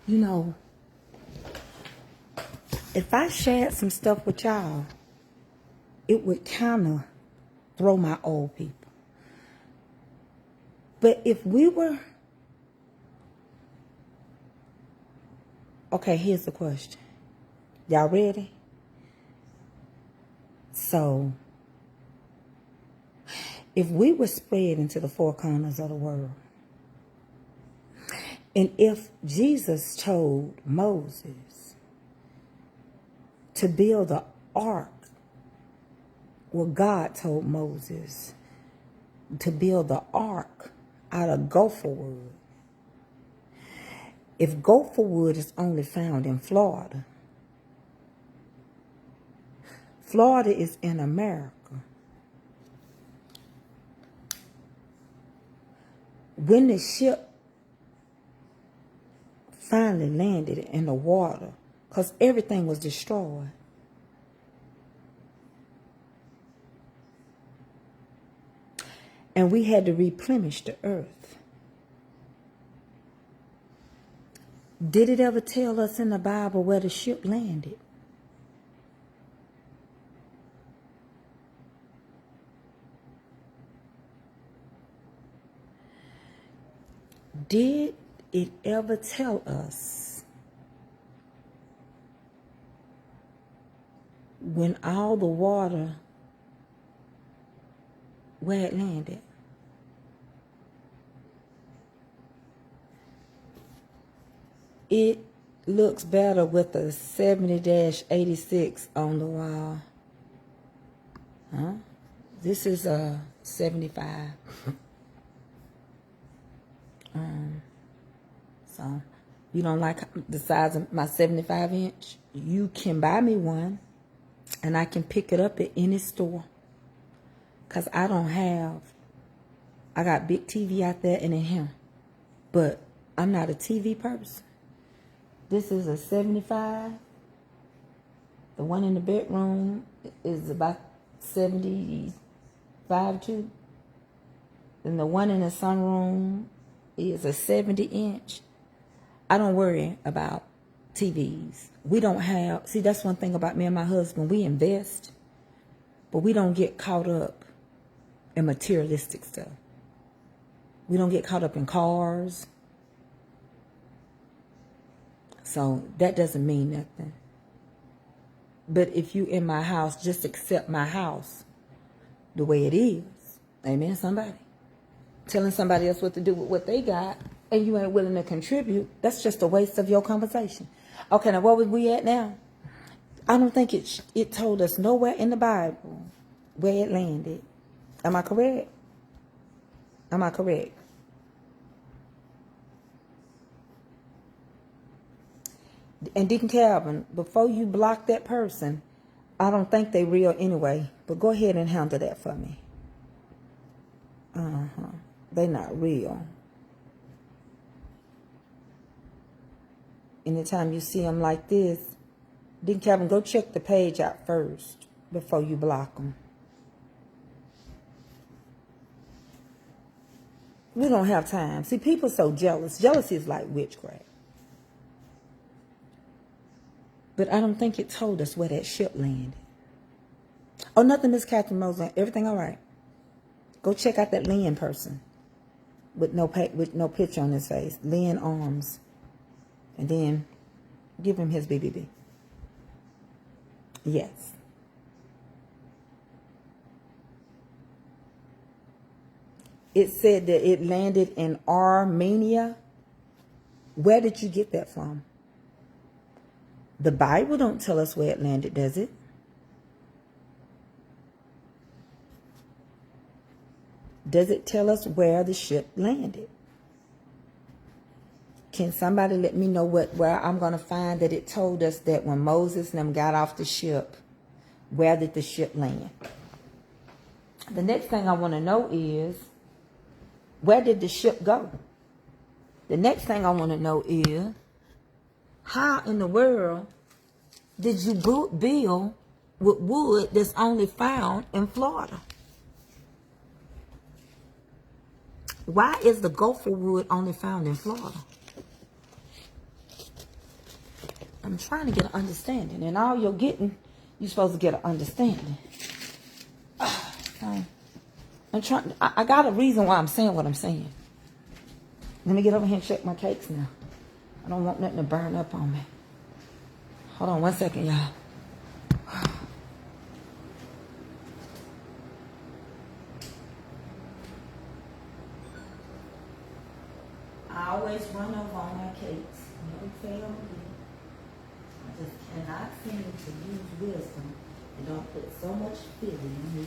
you know, if I shared some stuff with y'all, it would kind of throw my old people. But if we were... Okay, here's the question. Y'all ready? So, if we were spread into the four corners of the world, and if Jesus told Moses to build the ark, well, God told Moses to build the ark out of gopher wood. If gopher wood is only found in Florida, Florida is in America. When the ship finally landed in the water, because everything was destroyed, and we had to replenish the earth. Did it ever tell us in the Bible where the ship landed? Did it ever tell us when all the water, where it landed? It looks better with a 70-86 on the wall. Huh? This is a 75. So, you don't like the size of my 75-inch? You can buy me one, and I can pick it up at any store. Because I got big TV out there and in here. But I'm not a TV person. This is a 75. The one in the bedroom is about 75 too. And the one in the sunroom is a 70-inch. I don't worry about TVs. We don't have... See, that's one thing about me and my husband. We invest, but we don't get caught up in materialistic stuff. We don't get caught up in cars. So that doesn't mean nothing. But if you in my house, just accept my house the way it is. Amen, somebody? Telling somebody else what to do with what they got, and you ain't willing to contribute, that's just a waste of your conversation. Okay, now where was we at now? I don't think it told us nowhere in the Bible where it landed. Am I correct? Am I correct? And Deacon Calvin, before you block that person, I don't think they real anyway. But go ahead and handle that for me. They not real. Anytime you see them like this, Deacon Calvin, go check the page out first before you block them. We don't have time. See, people so jealous. Jealousy is like witchcraft. But I don't think it told us where that ship landed. Oh, nothing, Miss Catherine Mosley. Everything all right. Go check out that Lynn person with no picture on his face. Lynn Arms. And then give him his BBB. Yes. It said that it landed in Armenia. Where did you get that from? The Bible don't tell us where it landed, does it? Does it tell us where the ship landed? Can somebody let me know where I'm going to find that it told us that when Moses and them got off the ship, where did the ship land? The next thing I want to know is, where did the ship go? The next thing I want to know is, how in the world did you build with wood that's only found in Florida? Why is the gopher wood only found in Florida? I'm trying to get an understanding. And all you're getting, you're supposed to get an understanding. I'm trying. I got a reason why I'm saying what I'm saying. Let me get over here and check my cakes now. I don't want nothing to burn up on me. Hold on 1 second, y'all. I always run over on my cakes. Never fail me. I just cannot seem to use wisdom and don't put so much feeling in me.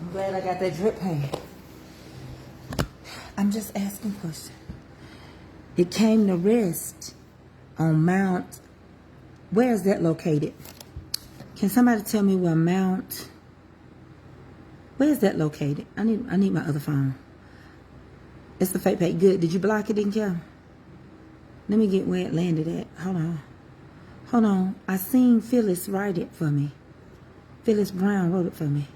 I'm glad I got that drip pan. I'm just asking questions. It came to rest on Mount. Where is that located? Can somebody tell me where Mount? Where is that located? I need my other phone. It's the fake page. Good. Did you block it? Didn't you? Let me get where it landed at. Hold on. Hold on. I seen Phyllis write it for me. Phyllis Brown wrote it for me.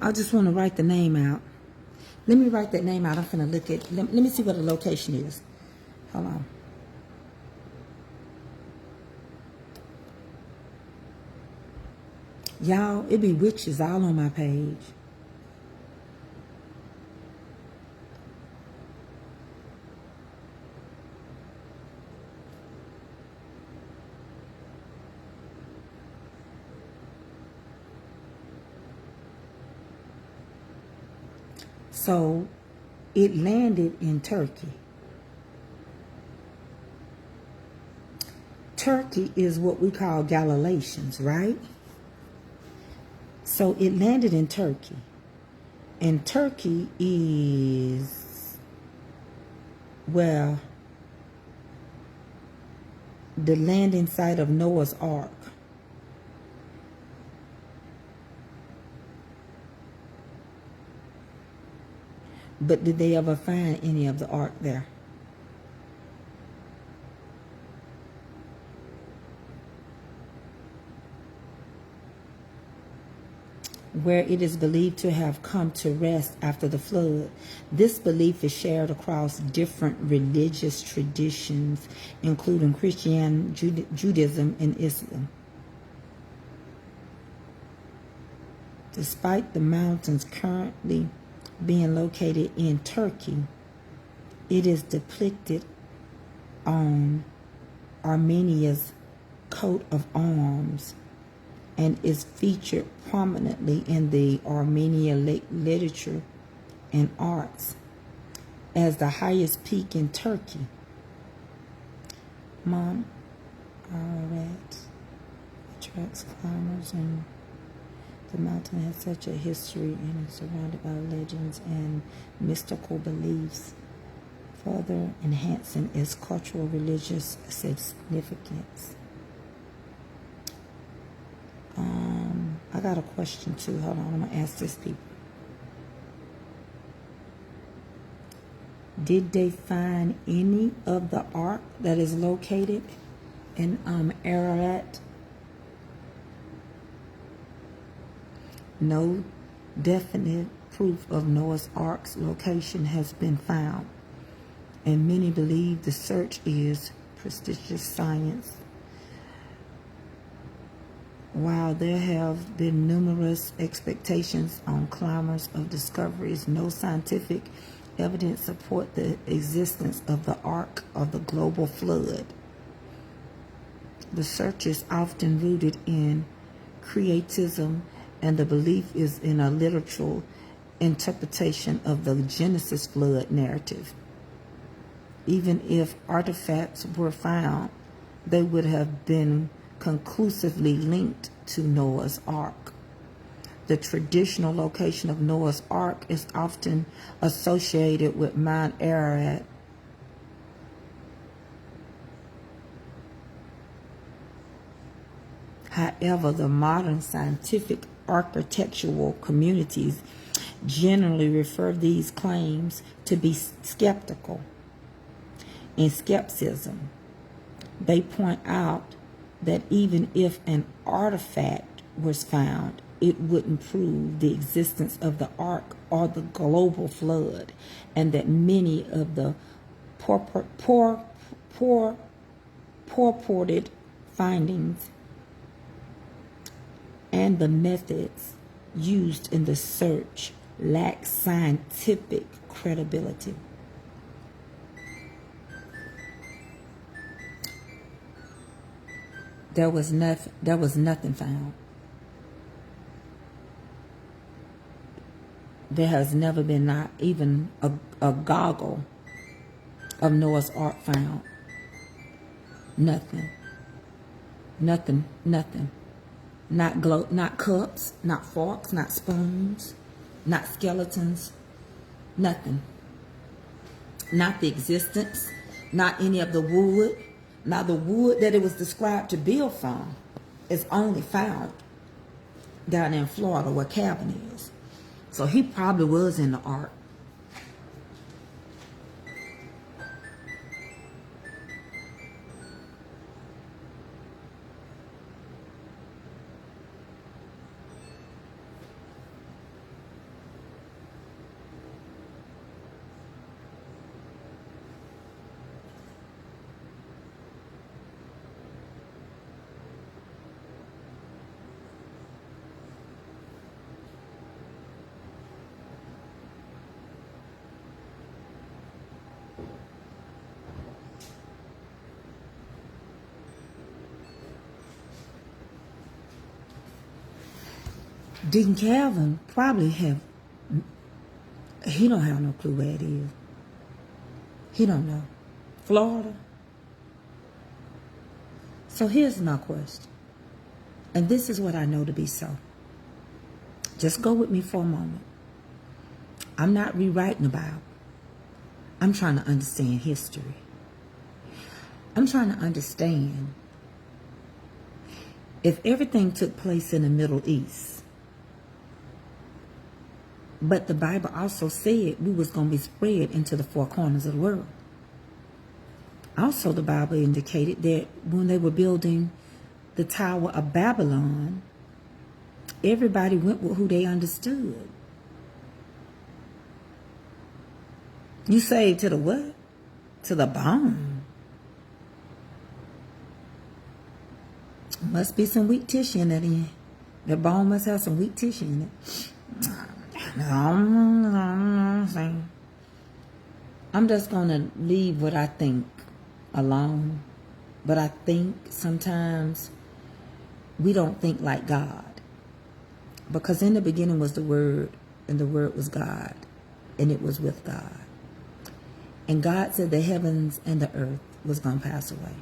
I just want to write the name out. Let me write that name out. I'm finna look at. Let me see what the location is. Hold on. Y'all, it be witches all on my page. So, it landed in Turkey. Turkey is what we call Galatians, right? So, it landed in Turkey. And Turkey is, well, the landing site of Noah's Ark. But did they ever find any of the ark there? Where it is believed to have come to rest after the flood. This belief is shared across different religious traditions, including Christianity, Judaism, and Islam. Despite the mountains currently being located in Turkey, it is depicted on Armenia's coat of arms and is featured prominently in the Armenian literature and arts. as the highest peak in Turkey. Mount Ararat attracts climbers, and the mountain has such a history and is surrounded by legends and mystical beliefs, further enhancing its cultural religious significance. I got a question too. Hold on, I'm gonna ask this people. Did they find any of the ark that is located in Ararat? No definite proof of Noah's Ark's location has been found, and many believe the search is prestigious science. While there have been numerous expectations on climbers of discoveries, no scientific evidence support the existence of the Ark of the global flood. The search is often rooted in creatism, and the belief is in a literal interpretation of the Genesis flood narrative. Even if artifacts were found, they would have been conclusively linked to Noah's Ark. The traditional location of Noah's Ark is often associated with Mount Ararat. However, the modern scientific architectural communities generally refer these claims to be skeptical. In skepticism, they point out that even if an artifact was found, it wouldn't prove the existence of the ark or the global flood, and that many of the purported findings and the methods used in the search lack scientific credibility. There was nothing found. There has never been not even a goggle of Noah's Ark found. Nothing. Not cups, not forks, not spoons, not skeletons, nothing. Not the existence, not any of the wood. Now, the wood that it was described to build from is only found down in Florida where Cabin is. So he probably was in the ark. Deacon Calvin probably he don't have no clue where it is. He don't know. Florida. So here's my question. And this is what I know to be so. Just go with me for a moment. I'm not rewriting the Bible. I'm trying to understand history. I'm trying to understand if everything took place in the Middle East, but the Bible also said we was going to be spread into the four corners of the world. Also, the Bible indicated that when they were building the Tower of Babylon, everybody went with who they understood. You saved to the what? To the bone. Must be some weak tissue in that end. That bone must have some weak tissue in it. I'm just going to leave what I think alone. But I think sometimes we don't think like God. Because in the beginning was the Word, and the Word was God, and it was with God. And God said the heavens and the earth was going to pass away,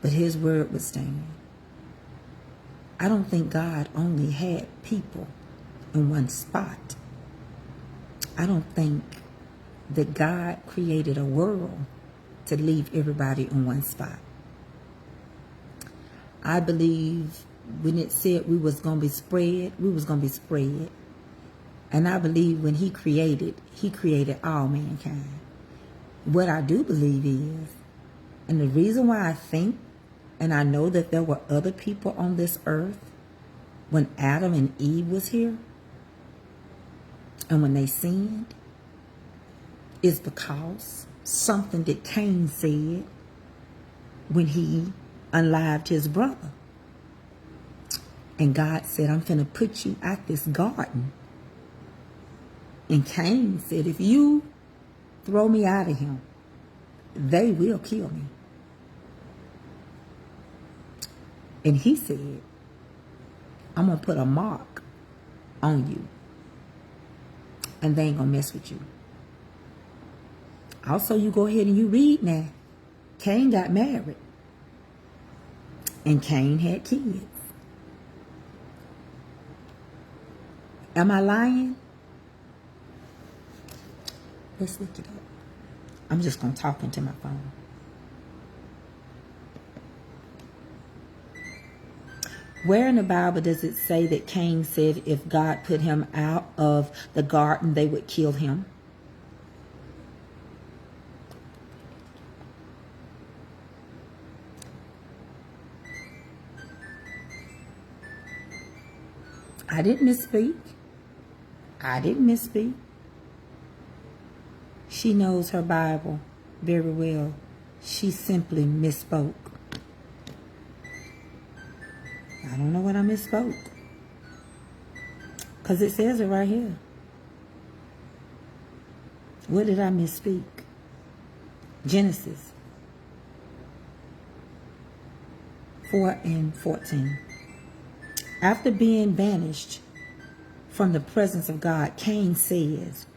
but his word would stand. I don't think God only had people in one spot. I don't think that God created a world to leave everybody in one spot. I believe when it said we was going to be spread, we was going to be spread. And I believe when he created all mankind. What I do believe is, and the reason why I think, and I know that there were other people on this earth when Adam and Eve was here, and when they sinned, is because something that Cain said when he unlived his brother. And God said, I'm finna put you out this garden. And Cain said, if you throw me out of him, they will kill me. And he said, I'm going to put a mark on you. And they ain't going to mess with you. Also, you go ahead and you read now. Cain got married. And Cain had kids. Am I lying? Let's look it up. I'm just going to talk into my phone. Where in the Bible does it say that Cain said if God put him out of the garden, they would kill him? I didn't misspeak. I didn't misspeak. She knows her Bible very well. She simply misspoke. I don't know what I misspoke. Because it says it right here. What did I misspeak? Genesis 4:14. After being banished from the presence of God, Cain says,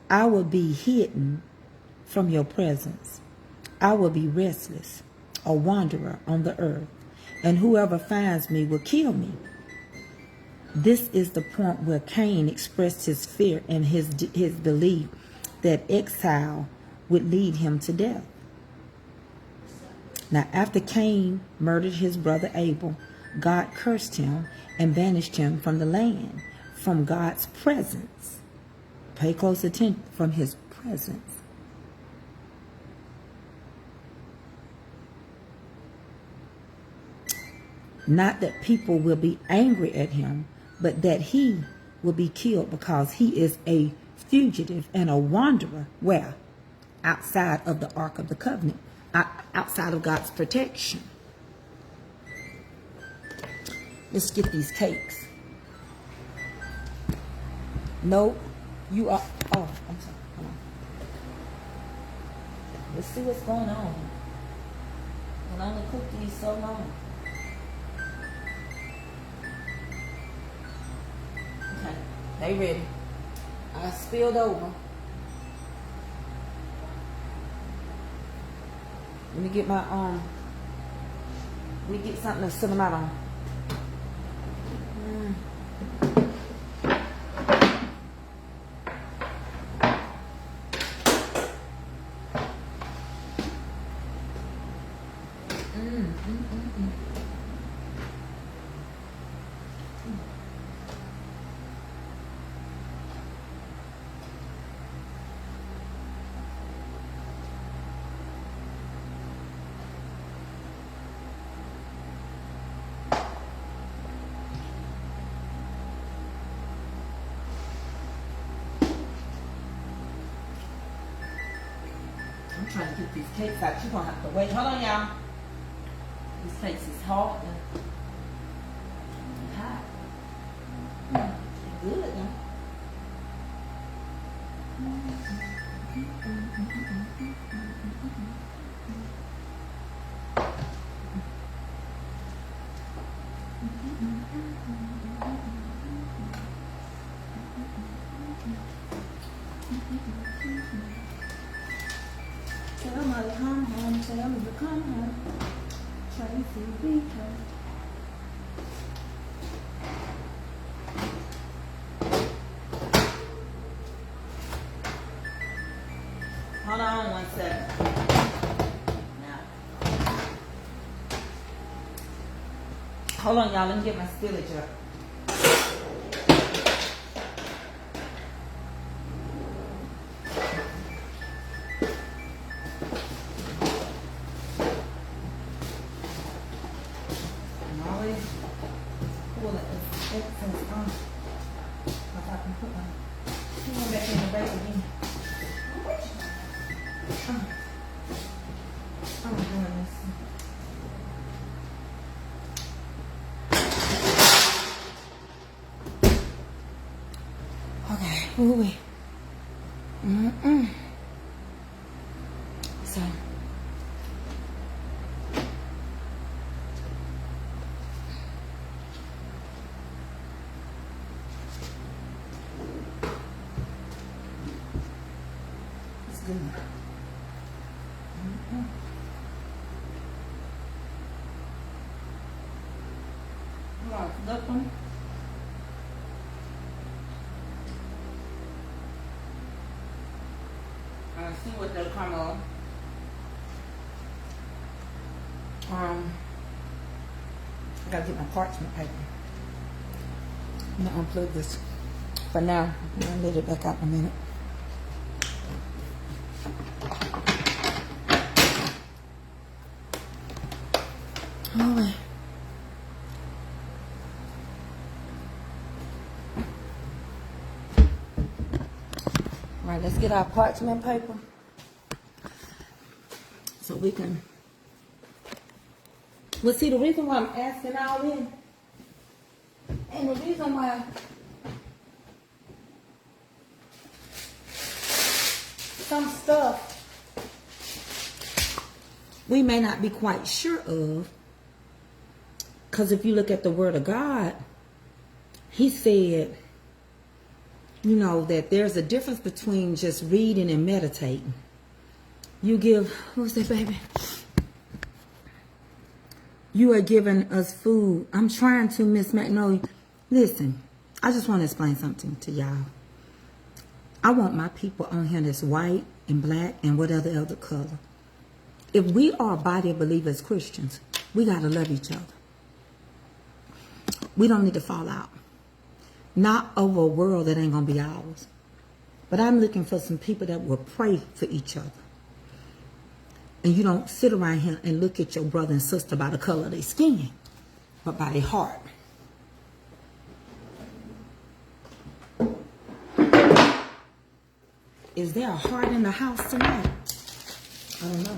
I will be hidden from your presence. I will be restless, a wanderer on the earth, and whoever finds me will kill me. This is the point where Cain expressed his fear and his belief that exile would lead him to death. Now, after Cain murdered his brother Abel, God cursed him and banished him from the land, from God's presence. Pay close attention, from his presence. Not that people will be angry at him, but that he will be killed because he is a fugitive and a wanderer. Where? Outside of the Ark of the Covenant. Outside of God's protection. Let's get these cakes. No, you are. Oh, I'm sorry. Hold on. Let's see what's going on. I can only cook these so long. Okay, they ready. I spilled over. Let me get my let me get something to sit them out on. I'm trying to get these cakes out. You're going to have to wait. Hold on, y'all. These cakes is hot and hot. They're good, though. come home. Tell me to come home. Tracy Beaker. Hold on 1 second. Now. Hold on, y'all. Let me get my spillage up. I'm always pulling this excess on. If I can put my hand back in the bag again. I'm doing this. Okay, where are we? So. It's good. That one. I see what they'll come on. I gotta get my parchment paper. I'm gonna unplug this for now. I'm gonna let it back out in a minute. All right. All right, let's get our parchment paper so we can. Well, see, the reason why I'm asking all in, and the reason why some stuff we may not be quite sure of, because if you look at the Word of God, He said, you know, that there's a difference between just reading and meditating. You give, what's that, baby? You are giving us food. I'm trying to, Miss Magnolia. Listen, I just want to explain something to y'all. I want my people on here that's white and black and whatever other color. If we are a body of believers Christians, we got to love each other. We don't need to fall out. Not over a world that ain't going to be ours. But I'm looking for some people that will pray for each other. And you don't sit around here and look at your brother and sister by the color of their skin, but by their heart. Is there a heart in the house tonight? I don't know.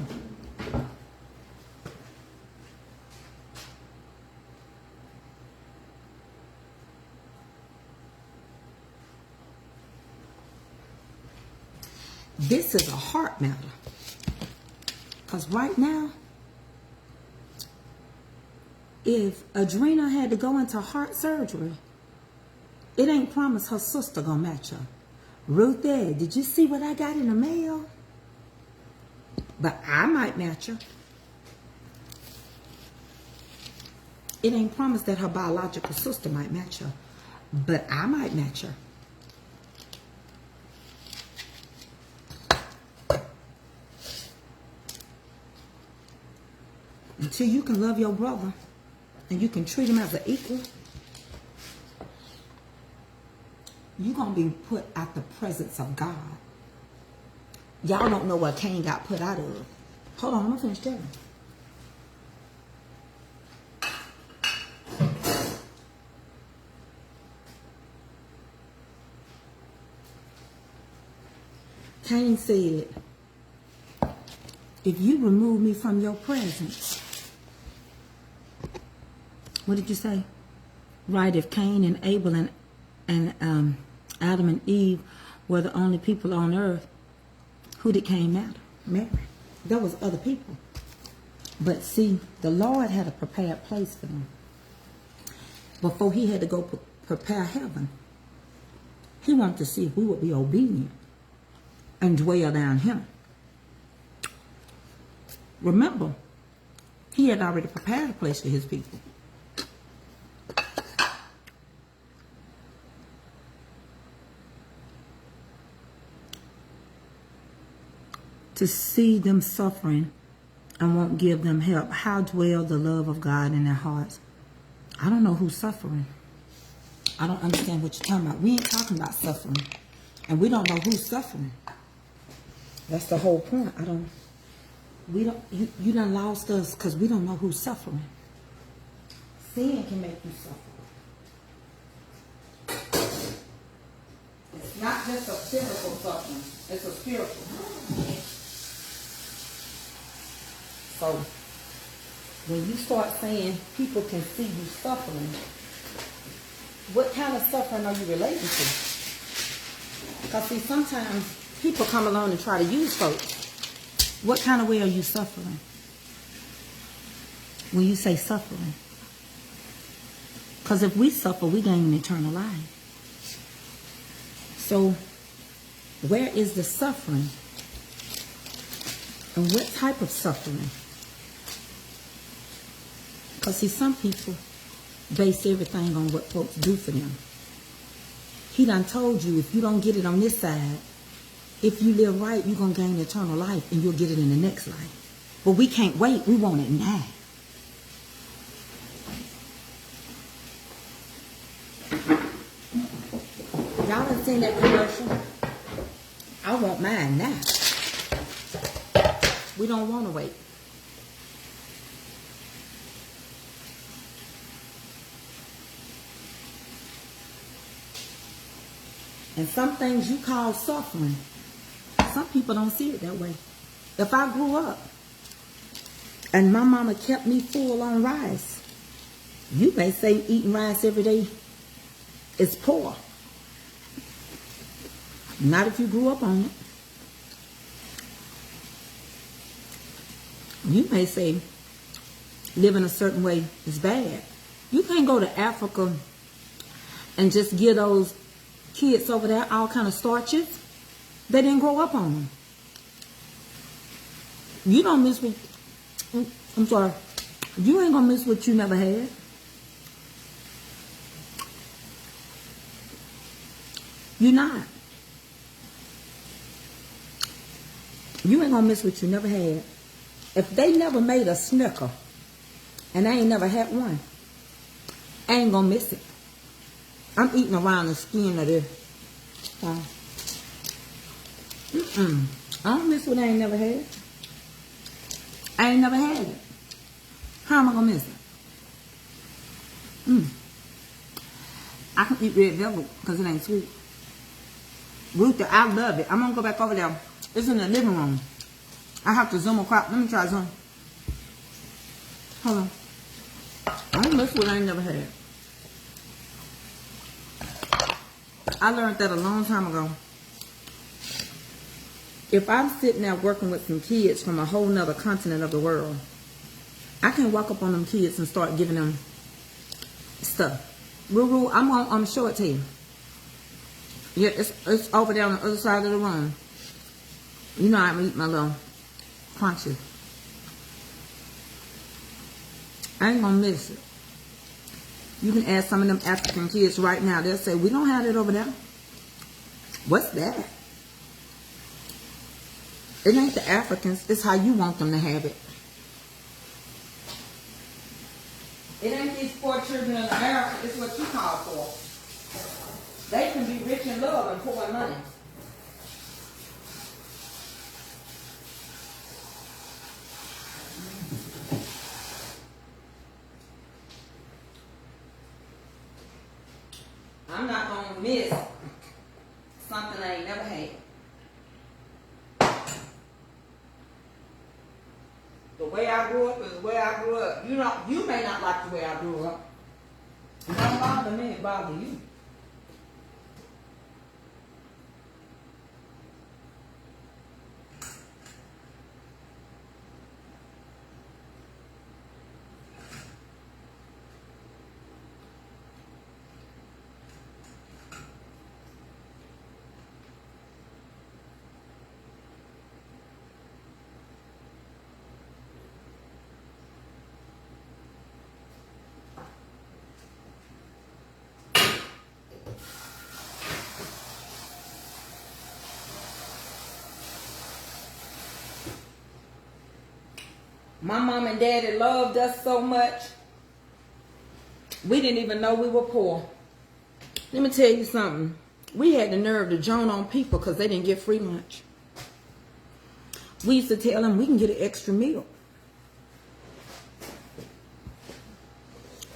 This is a heart matter. Because right now, if Adrena had to go into heart surgery, it ain't promised her sister gonna match her. Ruthie, did you see what I got in the mail? But I might match her. It ain't promised that her biological sister might match her. But I might match her. Until you can love your brother and you can treat him as an equal, you're going to be put out the presence of God. Y'all don't know what Cain got put out of. Hold on, I'm going to finish telling you. Cain said, if you remove me from your presence, what did you say? Right, if Cain and Abel and Adam and Eve were the only people on earth, who did Cain marry? There was other people. But see, the Lord had a prepared place for them. Before he had to go prepare heaven, he wanted to see if we would be obedient and dwell down him. Remember, he had already prepared a place for his people. To see them suffering and won't give them help. How dwell the love of God in their hearts? I don't know who's suffering. I don't understand what you're talking about. We ain't talking about suffering. And we don't know who's suffering. That's the whole point. You done lost us because we don't know who's suffering. Sin can make you suffer. It's not just a physical suffering. It's a spiritual. So, when you start saying people can see you suffering, what kind of suffering are you relating to? Because see, sometimes people come along and try to use folks. What kind of way are you suffering? When you say suffering. Because if we suffer, we gain eternal life. So, where is the suffering? And what type of suffering? Because see, some people base everything on what folks do for them. He done told you, if you don't get it on this side, if you live right, you're going to gain eternal life and you'll get it in the next life. But we can't wait. We want it now. Y'all done seen that commercial? I want mine now. We don't want to wait. And some things you call suffering, some people don't see it that way. If I grew up and my mama kept me full on rice, you may say eating rice every day is poor. Not if you grew up on it. You may say living a certain way is bad. You can't go to Africa and just give those kids over there all kind of starches. They didn't grow up on them. You don't miss what, I'm sorry, you ain't gonna miss what you never had. You're not. You ain't gonna miss what you never had. If they never made a Snicker and I ain't never had one, I ain't gonna miss it. I'm eating around the skin of this. I don't miss what I ain't never had. I ain't never had it. How am I gonna miss it? I can eat red velvet because it ain't sweet. Ruther, I love it. I'm gonna go back over there. It's in the living room. I have to zoom across. Let me try zoom. Hold on. I don't miss what I ain't never had. I learned that a long time ago. If I'm sitting there working with some kids from a whole nother continent of the world, I can walk up on them kids and start giving them stuff. Ruru, I'm gonna show it to you. Yeah, it's over there on the other side of the room. You know I'm eating my little crunches. I ain't gonna miss it. You can ask some of them African kids right now. They'll say, we don't have it over there. What's that? It ain't the Africans. It's how you want them to have it. It ain't these poor children in America. It's what you call for. They can be rich in love and poor in money. I'm not going to miss something I ain't never had. The way I grew up is the way I grew up. You may not like the way I grew up. It don't bother me, it bother you. My mom and daddy loved us so much. We didn't even know we were poor. Let me tell you something. We had the nerve to joan on people because they didn't get free lunch. We used to tell them we can get an extra meal.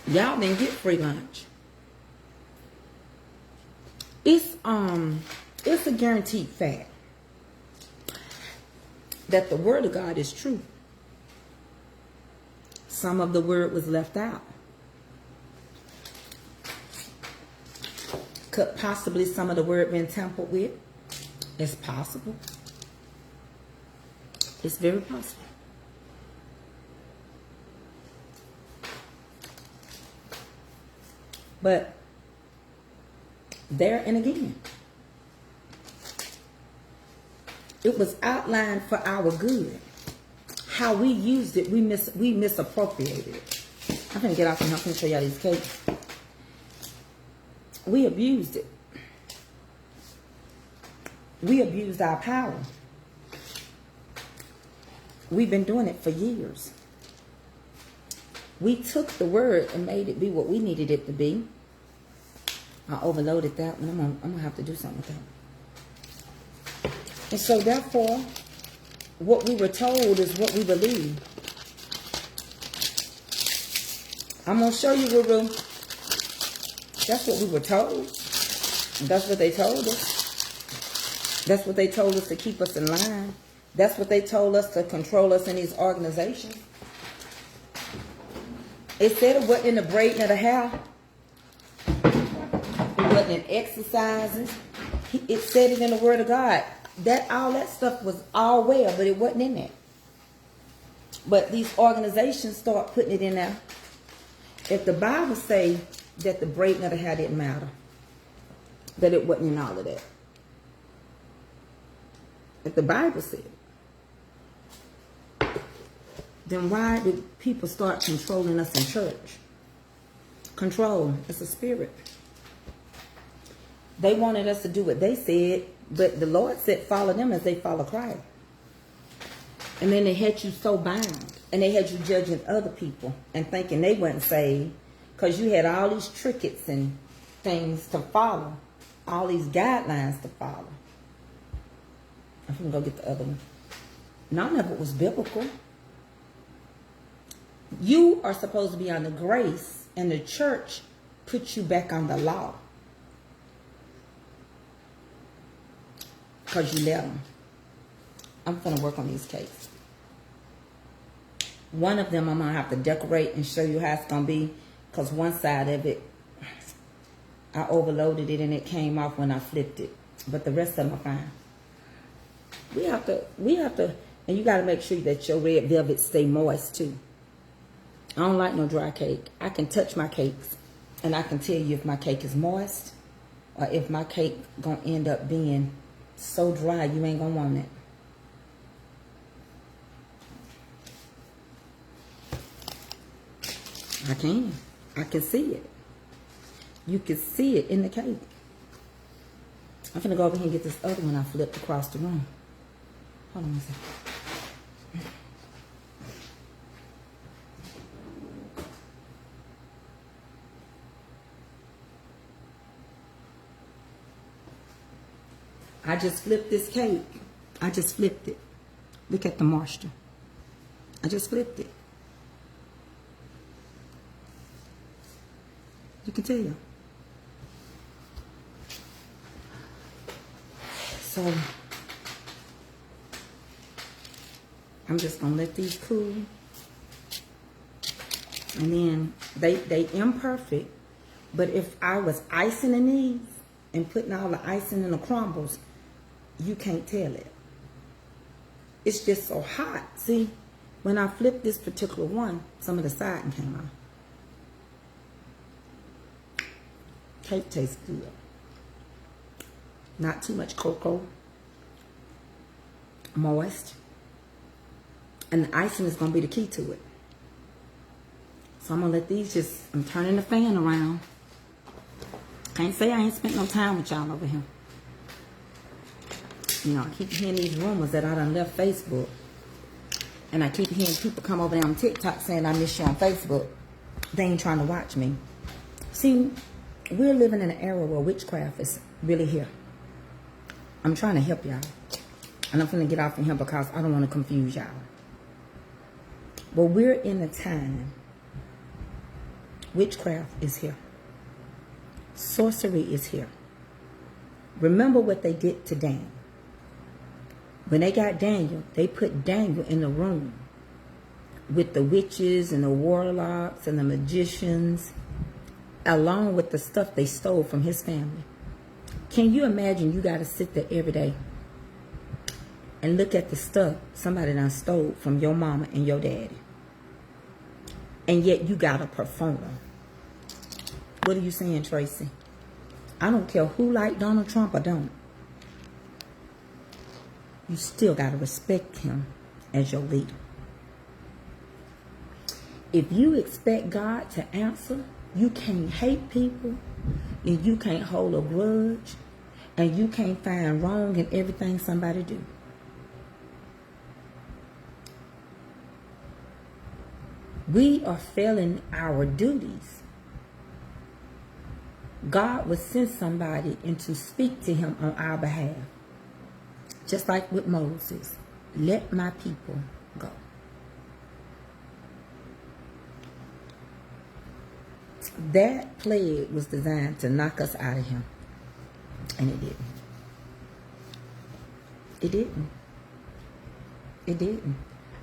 Y'all didn't get free lunch. It's a guaranteed fact that the word of God is true. Some of the word was left out. Could possibly some of the word been tampered with? It's possible. It's very possible. But there and again, it was outlined for our good. How we used it, we misappropriated it. I'm gonna get off and help me show y'all these cakes. We abused it. We abused our power. We've been doing it for years. We took the word and made it be what we needed it to be. I overloaded that one. I'm gonna have to do something with that. And so therefore, what we were told is what we believe. I'm gonna show you, Ruru. That's what we were told. That's what they told us. That's what they told us to keep us in line. That's what they told us to control us in these organizations. It said it wasn't in the braiding of the hair. It wasn't in exercises. It said it in the Word of God. All that stuff was all well, but it wasn't in there. But these organizations start putting it in there. If the Bible say that the braiding of the hair didn't matter, that it wasn't in all of that. If the Bible said, then why did people start controlling us in church? Control is a spirit. They wanted us to do what they said, but the Lord said follow them as they follow Christ. And then they had you so bound, and they had you judging other people and thinking they weren't saved because you had all these trinkets and things to follow, all these guidelines to follow. I'm going to go get the other one. None of it was biblical. You are supposed to be under grace, and the church puts you back on the law. Because you let them. I'm going to work on these cakes. One of them I'm going to have to decorate and show you how it's going to be. Because one side of it, I overloaded it and it came off when I flipped it. But the rest of them are fine. We have to, and you got to make sure that your red velvet stay moist too. I don't like no dry cake. I can touch my cakes and I can tell you if my cake is moist or if my cake going to end up being so dry you ain't going to want it. I can see it. You can see it in the cake. I'm going to go over here and get this other one I flipped across the room. Hold on a second. I just flipped this cake. I just flipped it. Look at the moisture. I just flipped it. You can tell. So I'm just gonna let these cool. And then they imperfect. But if I was icing in these and putting all the icing in the crumbles, you can't tell it. It's just so hot. See, when I flipped this particular one, some of the siding came off. Cake tastes good. Not too much cocoa. Moist. And the icing is going to be the key to it. So I'm going to let these just, I'm turning the fan around. Can't say I ain't spent no time with y'all over here. You know, I keep hearing these rumors that I done left Facebook. And I keep hearing people come over there on TikTok saying I miss you on Facebook. They ain't trying to watch me. See, we're living in an era where witchcraft is really here. I'm trying to help y'all. And I'm finna get off of here because I don't want to confuse y'all. But we're in a time. Witchcraft is here. Sorcery is here. Remember what they did to Daniel. When they got Daniel, they put Daniel in the room with the witches and the warlocks and the magicians, along with the stuff they stole from his family. Can you imagine you got to sit there every day and look at the stuff somebody done stole from your mama and your daddy? And yet you got to perform. What are you saying, Tracy? I don't care who like Donald Trump or don't. You still got to respect him as your leader. If you expect God to answer, you can't hate people, and you can't hold a grudge, and you can't find wrong in everything somebody do. We are failing our duties. God would send somebody in to speak to him on our behalf. Just like with Moses. Let my people go. That plague was designed to knock us out of him. And it didn't. It didn't. It didn't.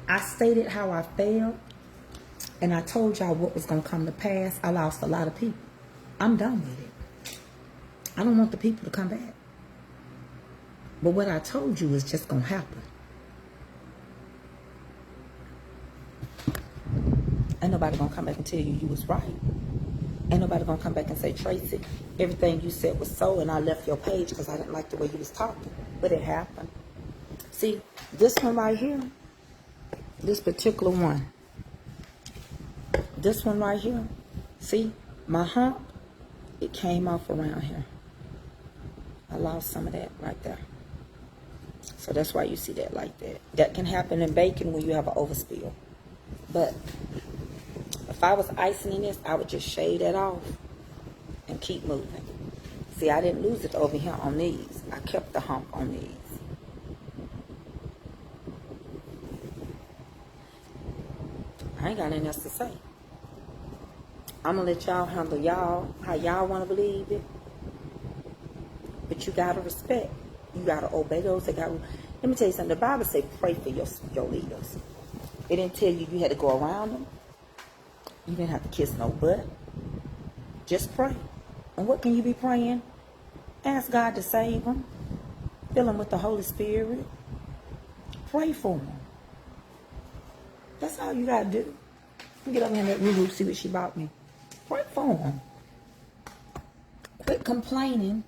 I stated how I failed. And I told y'all what was going to come to pass. I lost a lot of people. I'm done with it. I don't want the people to come back. But what I told you is just going to happen. Ain't nobody going to come back and tell you you was right. Ain't nobody going to come back and say, Tracy, everything you said was so, and I left your page because I didn't like the way you was talking. But it happened. See, this one right here, this particular one, this one right here, see, my hump, it came off around here. I lost some of that right there. So that's why you see that like that. That can happen in bacon when you have an overspill. But if I was icing in this, I would just shade that off and keep moving. See, I didn't lose it over here on these. I kept the hump on these. I ain't got nothing else to say. I'm going to let y'all handle y'all how y'all want to believe it. But you got to respect. You got to obey those that got. Let me tell you something. The Bible say pray for your leaders. It didn't tell you you had to go around them. You didn't have to kiss no butt. Just pray. And what can you be praying? Ask God to save them. Fill them with the Holy Spirit. Pray for them. That's all you got to do. Let me get over here and let Ruru see what she bought me. Pray for them. Quit complaining.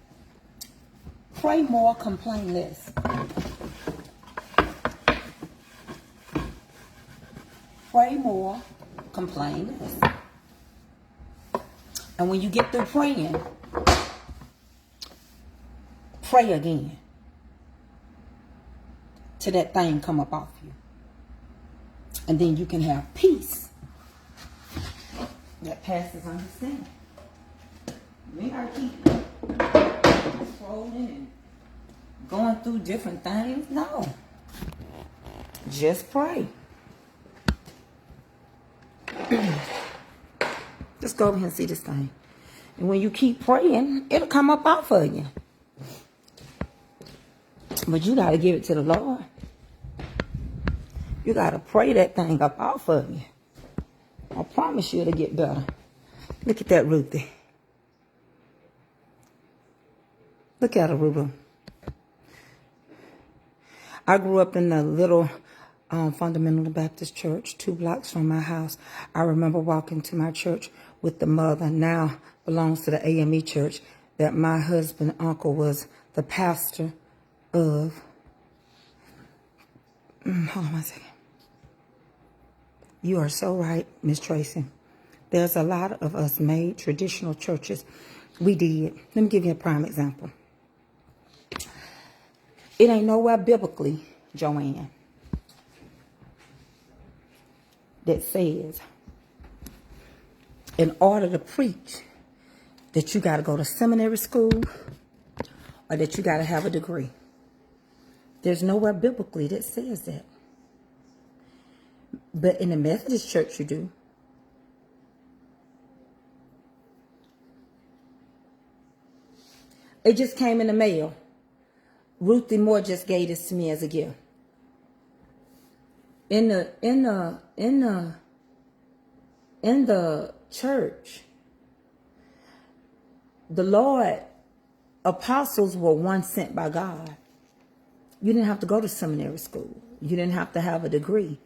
Pray more, complain less. Pray more, complain less. And when you get through praying, pray again till that thing come up off you. And then you can have peace that passes understanding. You ain't gotta keep scrolling and going through different things. No. Just pray. Just go over here and see this thing. And when you keep praying, it'll come up out for you. But you got to give it to the Lord. You got to pray that thing up out for you. I promise you it'll get better. Look at that Ruthie. Look at her, Rubu. I grew up in a little fundamental Baptist church 2 blocks from my house. I remember walking to my church with the mother, now belongs to the AME church, that my husband, uncle, was the pastor of. Hold on one second. You are so right, Miss Tracy. There's a lot of us made traditional churches. We did. Let me give you a prime example. It ain't nowhere biblically, Joanne, that says in order to preach that you got to go to seminary school or that you got to have a degree. There's nowhere biblically that says that. But in the Methodist church you do. It just came in the mail. Ruthie Moore just gave this to me as a gift. In the church, the Lord, apostles were one sent by God. You didn't have to go to seminary school. You didn't have to have a degree.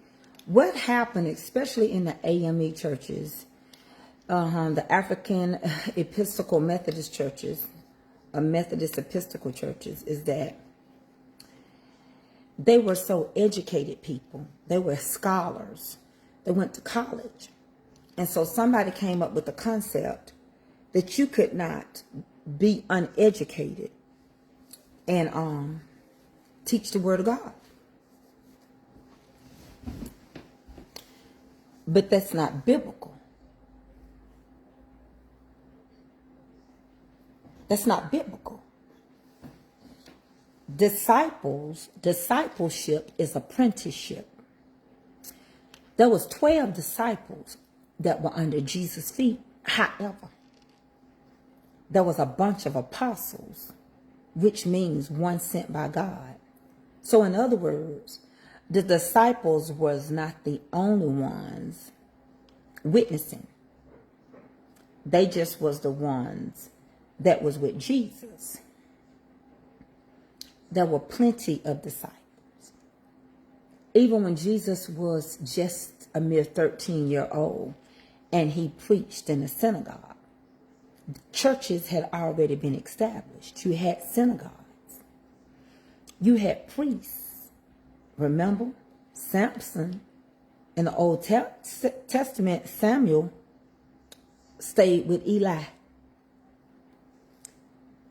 What happened, especially in the AME churches, the African Episcopal Methodist churches, Methodist Episcopal churches, is that they were so educated people. They were scholars. They went to college. And so somebody came up with the concept that you could not be uneducated and teach the word of God. But that's not biblical. That's not biblical. Discipleship is apprenticeship. There was 12 disciples that were under Jesus' feet. However, there was a bunch of apostles, which means one sent by God. So in other words, the disciples was not the only ones witnessing. They just was the ones that was with Jesus. There were plenty of disciples. Even when Jesus was just a mere 13-year-old and he preached in a synagogue, churches had already been established. You had synagogues. You had priests. Remember, Samson in the Old Testament, Samuel stayed with Eli.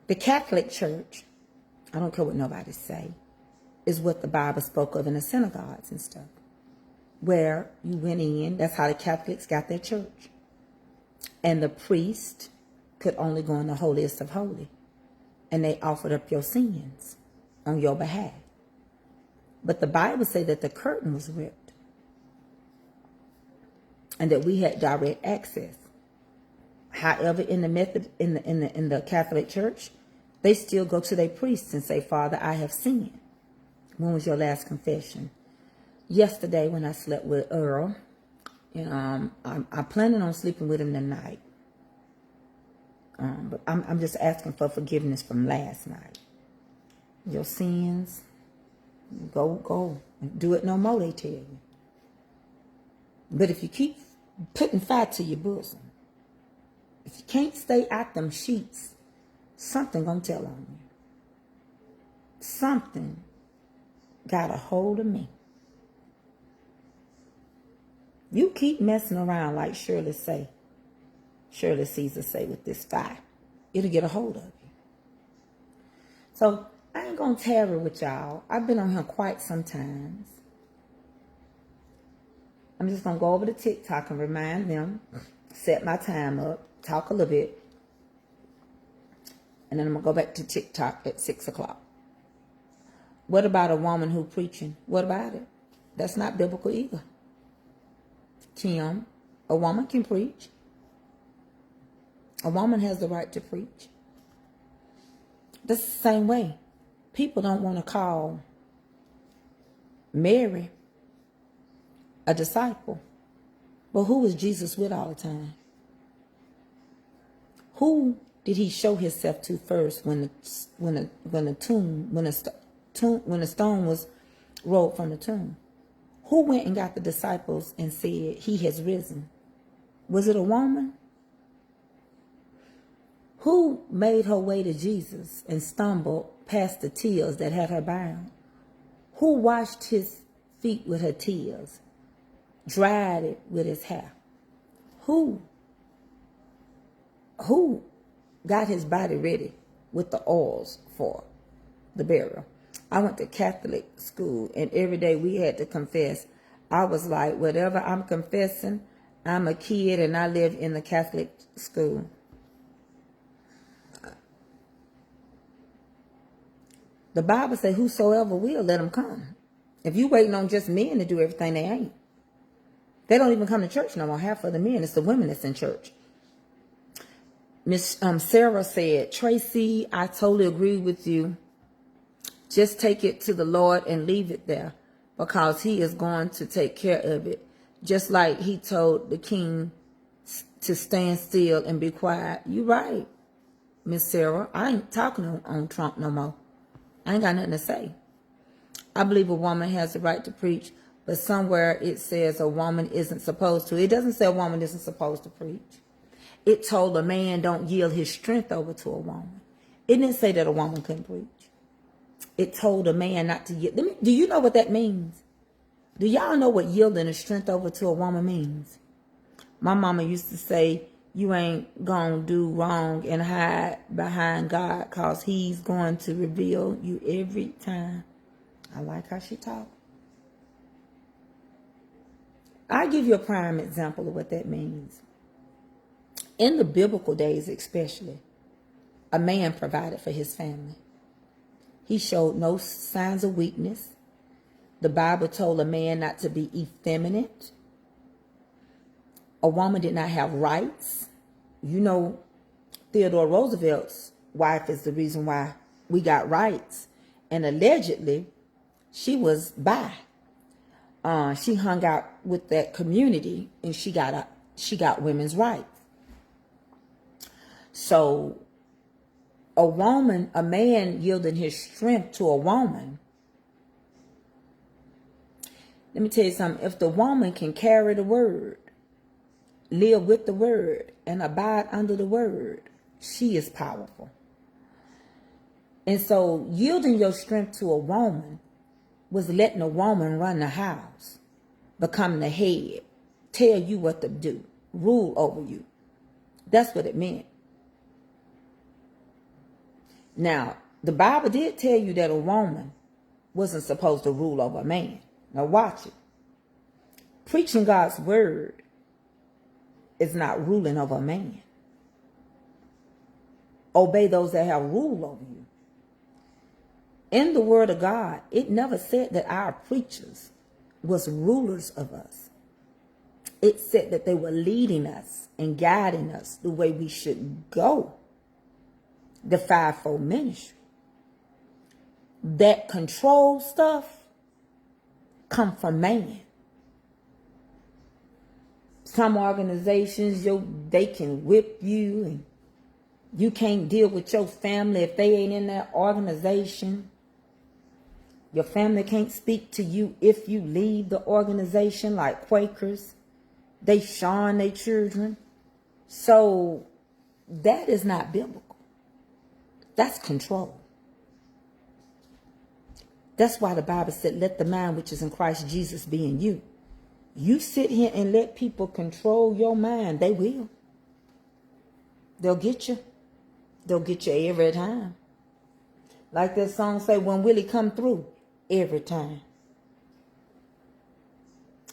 The Catholic Church, I don't care what nobody say, is what the Bible spoke of in the synagogues and stuff. Where you went in, that's how the Catholics got their church. And the priest could only go in the holiest of holy. And they offered up your sins on your behalf. But the Bible said that the curtain was ripped. And that we had direct access. However, in the Catholic Church, they still go to their priests and say, Father, I have sinned. When was your last confession? Yesterday when I slept with Earl, I'm planning on sleeping with him tonight. But I'm just asking for forgiveness from last night. Your sins, go. Do it no more, they tell you. But if you keep putting fire to your bosom, if you can't stay out them sheets, something gonna tell on you. Something got a hold of me. You keep messing around like Shirley Caesar say with this fire. It'll get a hold of you. So I ain't gonna tarry with y'all. I've been on here quite some times. I'm just gonna go over to TikTok and remind them, set my time up, talk a little bit, and then I'm gonna go back to TikTok at 6 o'clock. What about a woman who preaching? What about it? That's not biblical either. Kim, a woman can preach. A woman has the right to preach. That's the same way. People don't want to call Mary a disciple. But who was Jesus with all the time? Who did he show himself to first when the stone was rolled from the tomb? Who went and got the disciples and said, he has risen? Was it a woman? Who made her way to Jesus and stumbled past the tears that had her bound? Who washed his feet with her tears, dried it with his hair? Who got his body ready with the oils for the burial? I went to Catholic school, and every day we had to confess, I was like, whatever I'm confessing, I'm a kid and I live in the Catholic school. The Bible says, whosoever will, let them come. If you waiting on just men to do everything, they ain't. They don't even come to church no more. Half of the men, it's the women that's in church. Miss Sarah said, Tracy, I totally agree with you. Just take it to the Lord and leave it there, because he is going to take care of it. Just like he told the king to stand still and be quiet. You right, Miss Sarah. I ain't talking on Trump no more. I ain't got nothing to say. I believe a woman has the right to preach, but somewhere it says a woman isn't supposed to. It doesn't say a woman isn't supposed to preach. It told a man don't yield his strength over to a woman. It didn't say that a woman couldn't preach. It told a man not to yield. Do you know what that means? Do y'all know what yielding his strength over to a woman means? My mama used to say, you ain't gonna do wrong and hide behind God, because he's going to reveal you every time. I like how she talked. I'll give you a prime example of what that means. In the biblical days especially, a man provided for his family. He showed no signs of weakness. The Bible told a man not to be effeminate. A woman did not have rights. You know, Theodore Roosevelt's wife is the reason why we got rights. And allegedly, she was bi. She hung out with that community and she got women's rights. So a man yielding his strength to a woman. Let me tell you something. If the woman can carry the word, live with the word, and abide under the word, she is powerful. And so yielding your strength to a woman was letting a woman run the house, become the head, tell you what to do, rule over you. That's what it meant. Now, the Bible did tell you that a woman wasn't supposed to rule over a man. Now watch it. Preaching God's word is not ruling over a man. Obey those that have rule over you. In the word of God, it never said that our preachers was rulers of us. It said that they were leading us and guiding us the way we should go. The fivefold ministry. That control stuff come from man. Some organizations, they can whip you and you can't deal with your family if they ain't in that organization. Your family can't speak to you if you leave the organization, like Quakers. They shun their children. So that is not biblical. That's control. That's why the Bible said, let the mind which is in Christ Jesus be in you. You sit here and let people control your mind, they will. They'll get you. They'll get you every time. Like that song say, when will he come through? Every time.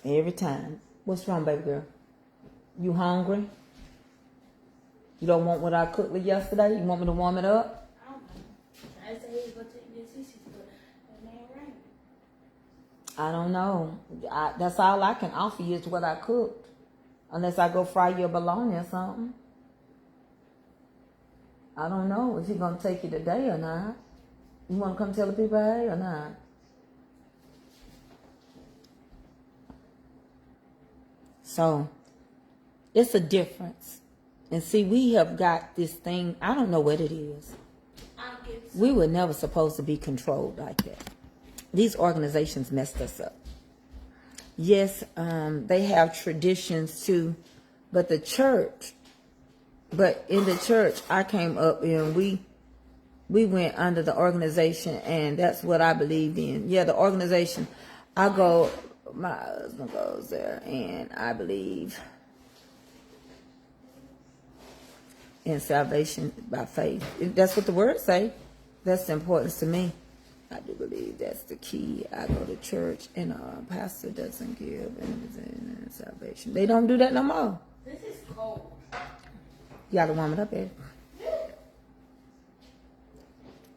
Every time. What's wrong, baby girl? You hungry? You don't want what I cooked yesterday? You want me to warm it up? I don't know. I said he's going to take this issue, but it ain't right. I don't know. That's all I can offer you is what I cooked. Unless I go fry you a bologna or something. I don't know if he's going to take you today or not. You want to come tell the people hey or not? So, it's a difference. And see, we have got this thing, I don't know what it is. We were never supposed to be controlled like that. These organizations messed us up. Yes, they have traditions too, but in the church I came up in, we went under the organization, and that's what I believed in. Yeah, the organization, my husband goes there, and I believe in salvation by faith. That's what the word say. That's the importance to me. I do believe that's the key. I go to church and pastor doesn't give and salvation. They don't do that no more. This is cold. You gotta warm it up, baby.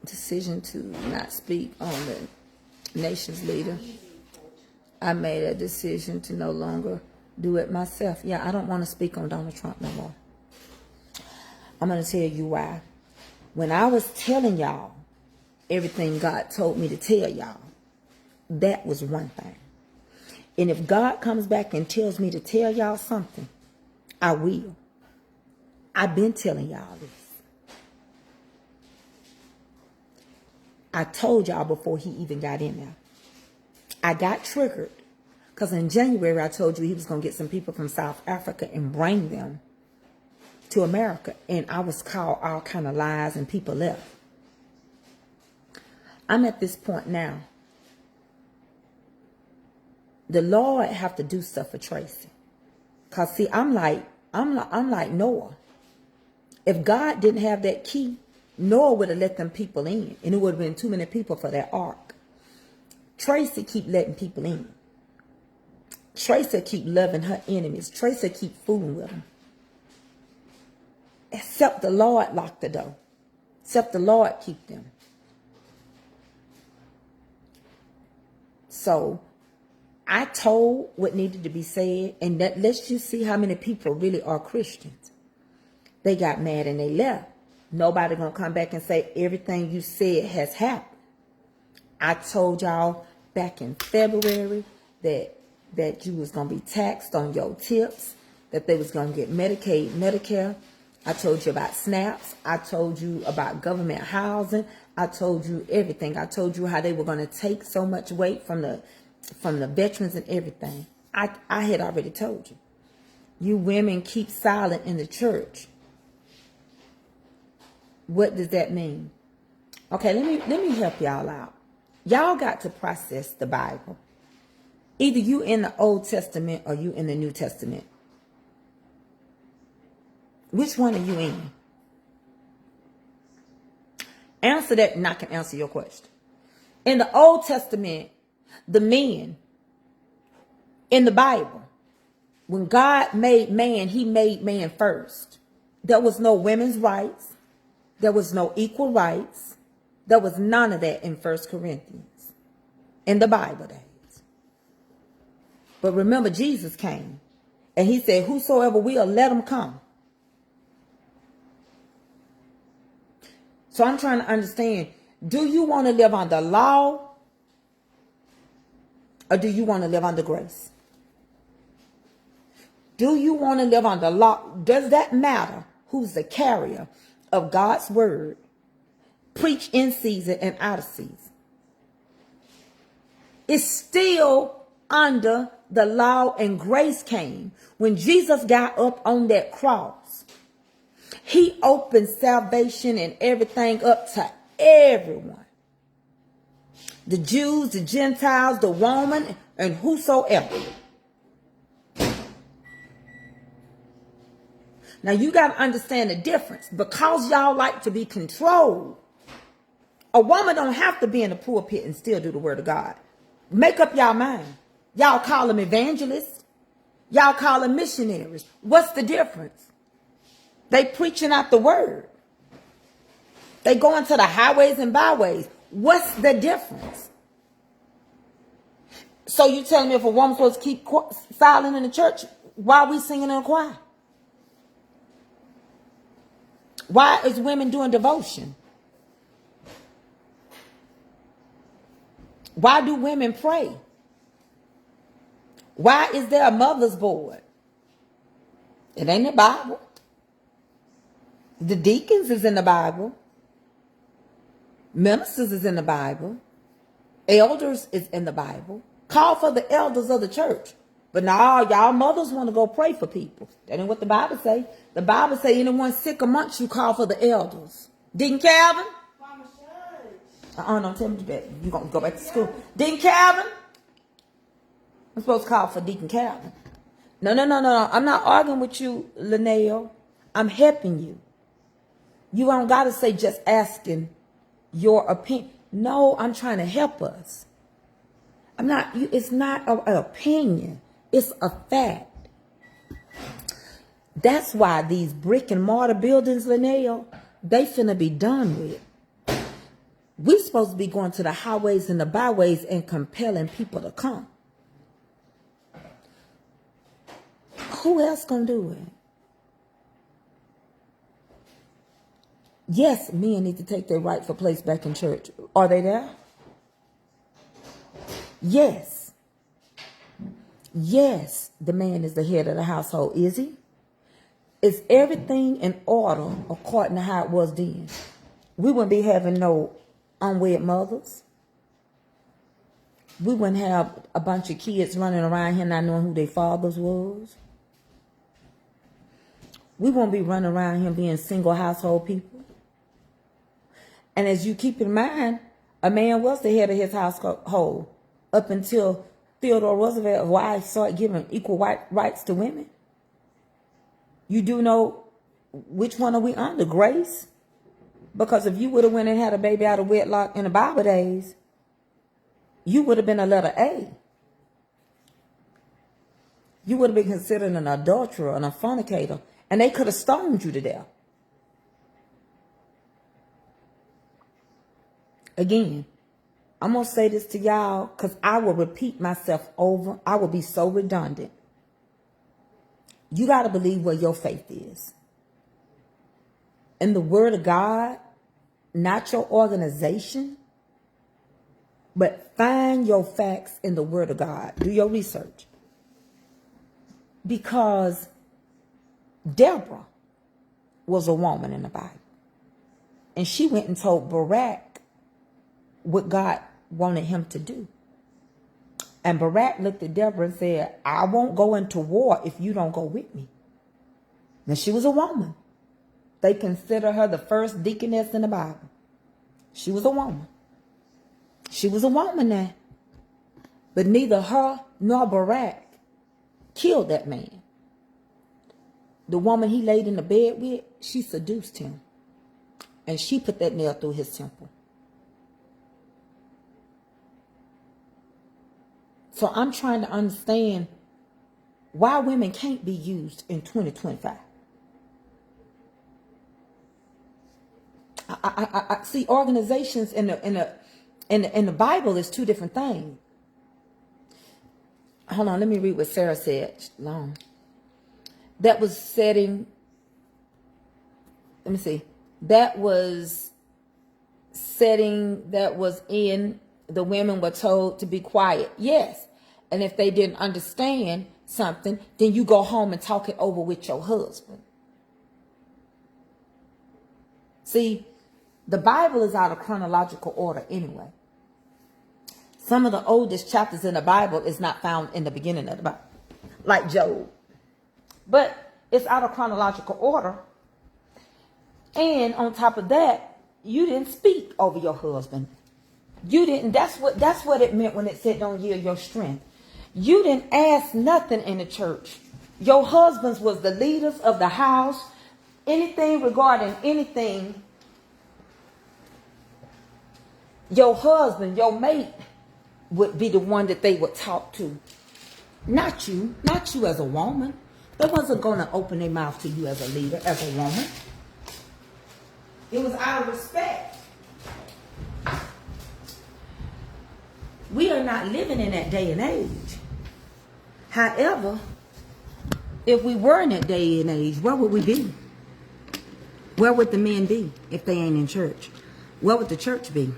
Decision to not speak on the nation's leader. I made a decision to no longer do it myself. Yeah, I don't want to speak on Donald Trump no more. I'm going to tell you why. When I was telling y'all everything God told me to tell y'all, that was one thing. And if God comes back and tells me to tell y'all something, I will. I've been telling y'all this. I told y'all before he even got in there. I got triggered because in January I told you he was going to get some people from South Africa and bring them to America. And I was called all kind of lies and people left. I'm at this point now. The Lord have to do stuff for Tracy. Because see, I'm like Noah. If God didn't have that key, Noah would have let them people in. And it would have been too many people for that ark. Tracy keep letting people in. Tracy keep loving her enemies. Tracy keep fooling with them. Except the Lord lock the door. Except the Lord keep them. So I told what needed to be said, and that lets you see how many people really are Christians. They got mad and they left. Nobody gonna come back and say everything you said has happened. I told y'all back in February that you was gonna be taxed on your tips, that they was gonna get Medicaid, Medicare. I told you about SNAPs. I told you about government housing. I told you everything. I told you how they were gonna take so much weight from the veterans and everything. I had already told you. You women keep silent in the church. What does that mean? Okay, let me help y'all out. Y'all got to process the Bible. Either you in the Old Testament or you in the New Testament. Which one are you in? Answer that and I can answer your question. In the Old Testament, the men in the Bible, when God made man, he made man first. There was no women's rights. There was no equal rights. There was none of that in 1 Corinthians. In the Bible days. But remember, Jesus came. And he said, whosoever will, let him come. So I'm trying to understand, do you want to live under law? Or do you want to live under grace? Do you want to live under law? Does that matter who's the carrier of God's word? Preach in season and out of season. It's still under the law, and grace came. When Jesus got up on that cross, he opened salvation and everything up to everyone. The Jews, the Gentiles, the woman, and whosoever. Now you got to understand the difference. Because y'all like to be controlled, a woman don't have to be in the pulpit and still do the word of God. Make up y'all mind. Y'all call them evangelists. Y'all call them missionaries. What's the difference? They preaching out the word. They go into the highways and byways. What's the difference? So you telling me if a woman's supposed to keep silent in the church, why are we singing in a choir? Why is women doing devotion? Why do women pray? Why is there a mother's board? It ain't in the Bible. The deacons is in the Bible. Ministers is in the Bible. Elders is in the Bible. Call for the elders of the church. But now y'all mothers want to go pray for people. That ain't what the Bible say. The Bible say anyone sick amongst you, call for the elders. Deacon Calvin? Don't tell me that. You're going to go back to school. Deacon Calvin? I'm supposed to call for Deacon Calvin. No. I'm not arguing with you, Linnell. I'm helping you. You don't got to say just asking your opinion. No, I'm trying to help us. It's not an opinion. It's a fact. That's why these brick and mortar buildings, Linnell, they finna be done with. We supposed to be going to the highways and the byways and compelling people to come. Who else gonna do it? Yes, men need to take their rightful place back in church. Are they there? Yes. Yes, the man is the head of the household. Is he? Is everything in order according to how it was then? We wouldn't be having no unwed mothers. We wouldn't have a bunch of kids running around here not knowing who their fathers was. We won't be running around here being single household people. And as you keep in mind, a man was the head of his household up until Theodore Roosevelt's wife started giving equal rights to women. You do know which one are we under? Grace? Because if you would have went and had a baby out of wedlock in the Bible days, you would have been a letter A. You would have been considered an adulterer and a fornicator, and they could have stoned you to death. Again, I'm going to say this to y'all because I will repeat myself over. I will be so redundant. You got to believe where your faith is. In the Word of God, not your organization, but find your facts in the Word of God. Do your research. Because Deborah was a woman in the Bible. And she went and told Barak what God wanted him to do. And Barak looked at Deborah and said, I won't go into war if you don't go with me. Now, she was a woman. They consider her the first deaconess in the Bible. She was a woman. She was a woman now. But neither her nor Barak killed that man. The woman he laid in the bed with, she seduced him. And she put that nail through his temple. So I'm trying to understand why women can't be used in 2025. I see organizations in the Bible is two different things. Hold on, let me read what Sarah said. Long. That was setting. Let me see. That was setting. That was in. The women were told to be quiet. Yes. And if they didn't understand something, then you go home and talk it over with your husband. See, the Bible is out of chronological order anyway. Some of the oldest chapters in the Bible is not found in the beginning of the Bible, like Job. But it's out of chronological order. And on top of that, you didn't speak over your husband. You didn't, that's what it meant when it said don't yield your strength. You didn't ask nothing in the church. Your husbands was the leaders of the house. Anything regarding anything, your husband, your mate, would be the one that they would talk to. Not you as a woman. They wasn't going to open their mouth to you as a leader, as a woman. It was out of respect. We are not living in that day and age. However, if we were in that day and age, where would we be? Where would the men be if they ain't in church? Where would the church be?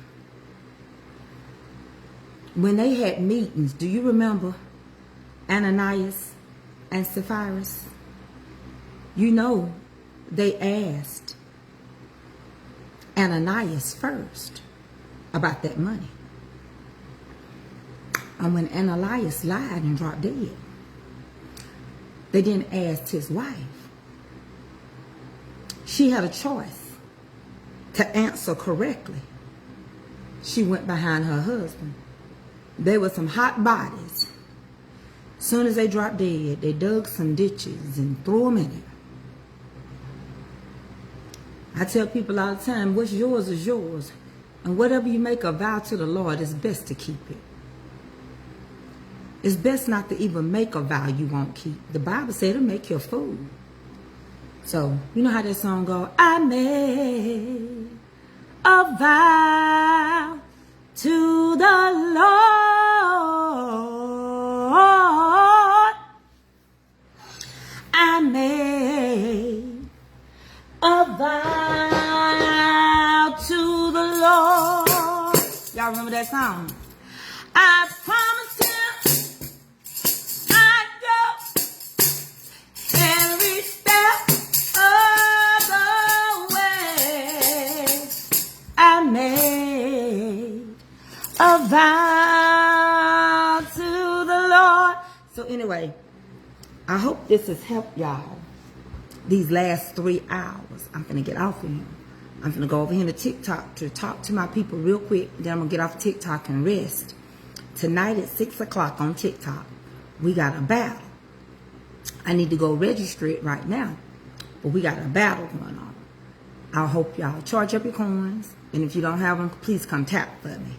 When they had meetings, do you remember Ananias and Sapphira? You know, they asked Ananias first about that money. And when Ananias lied and dropped dead, they didn't ask his wife. She had a choice to answer correctly. She went behind her husband. There were some hot bodies. As soon as they dropped dead, they dug some ditches and threw them in there. I tell people all the time, what's yours is yours. And whatever you make a vow to the Lord, it's best to keep it. It's best not to even make a vow you won't keep. The Bible said it'll make you a fool. So, you know how that song goes? I made a vow to the Lord. I made a vow to the Lord. Y'all remember that song? I promised him I'd go every step of the way. I made a vow to the Lord. So anyway, I hope this has helped y'all these last 3 hours. I'm finna get off of here. I'm finna go over here to TikTok to talk to my people real quick. Then I'm gonna get off TikTok and rest. Tonight at 6 o'clock on TikTok, we got a battle. I need to go register it right now. But we got a battle going on. I hope y'all charge up your coins. And if you don't have them, please come tap for me.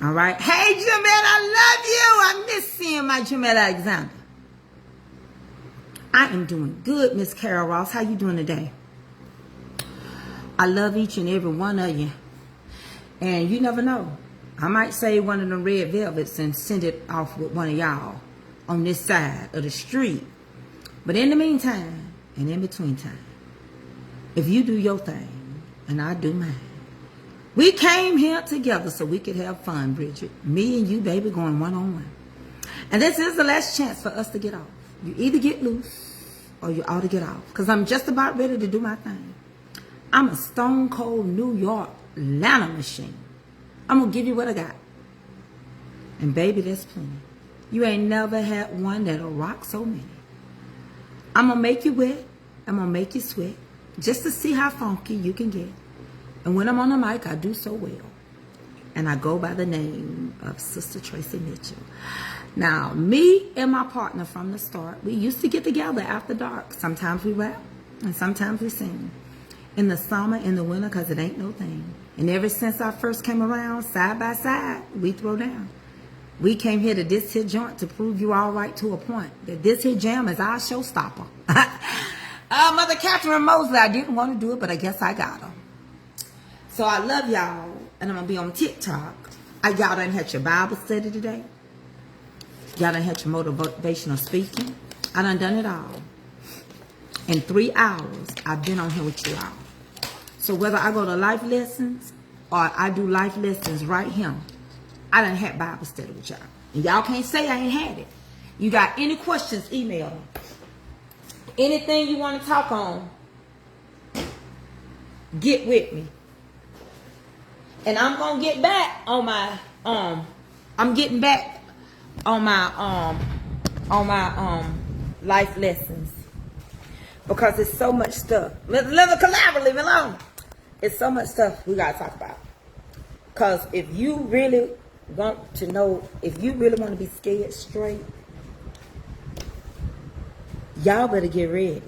All right? Hey, Jamel, I love you. I miss seeing my Jamel Alexander. I am doing good, Miss Carol Ross. How you doing today? I love each and every one of you. And you never know. I might say one of them red velvets and send it off with one of y'all on this side of the street. But in the meantime, and in between time, if you do your thing and I do mine, we came here together so we could have fun, Bridget. Me and you, baby, going one-on-one. And this is the last chance for us to get off. You either get loose or you ought to get off. Because I'm just about ready to do my thing. I'm a stone cold New York Atlanta machine. I'm going to give you what I got. And baby, there's plenty. You ain't never had one that'll rock so many. I'm going to make you wet. I'm going to make you sweat. Just to see how funky you can get. And when I'm on the mic, I do so well. And I go by the name of Sister Tracy Mitchell. Now, me and my partner from the start, we used to get together after dark. Sometimes we rap and sometimes we sing. In the summer, in the winter, because it ain't no thing. And ever since I first came around, side by side, we throw down. We came here to this here joint to prove you all right to a point. That this here jam is our showstopper. Mother Catherine Mosley, I didn't want to do it, but I guess I got her. So I love y'all, and I'm going to be on TikTok. Y'all done had your Bible study today. Y'all done had your motivational speaking. I done it all. In 3 hours, I've been on here with you all. So whether I go to life lessons or I do life lessons right here, I done had Bible study with y'all. And y'all can't say I ain't had it. You got any questions, email them. Anything you want to talk on, get with me. And I'm going to get back on my, I'm getting back on my life lessons. Because it's so much stuff. Leave me alone. It's so much stuff we got to talk about. Because if you really want to know, if you really want to be scared straight, y'all better get ready.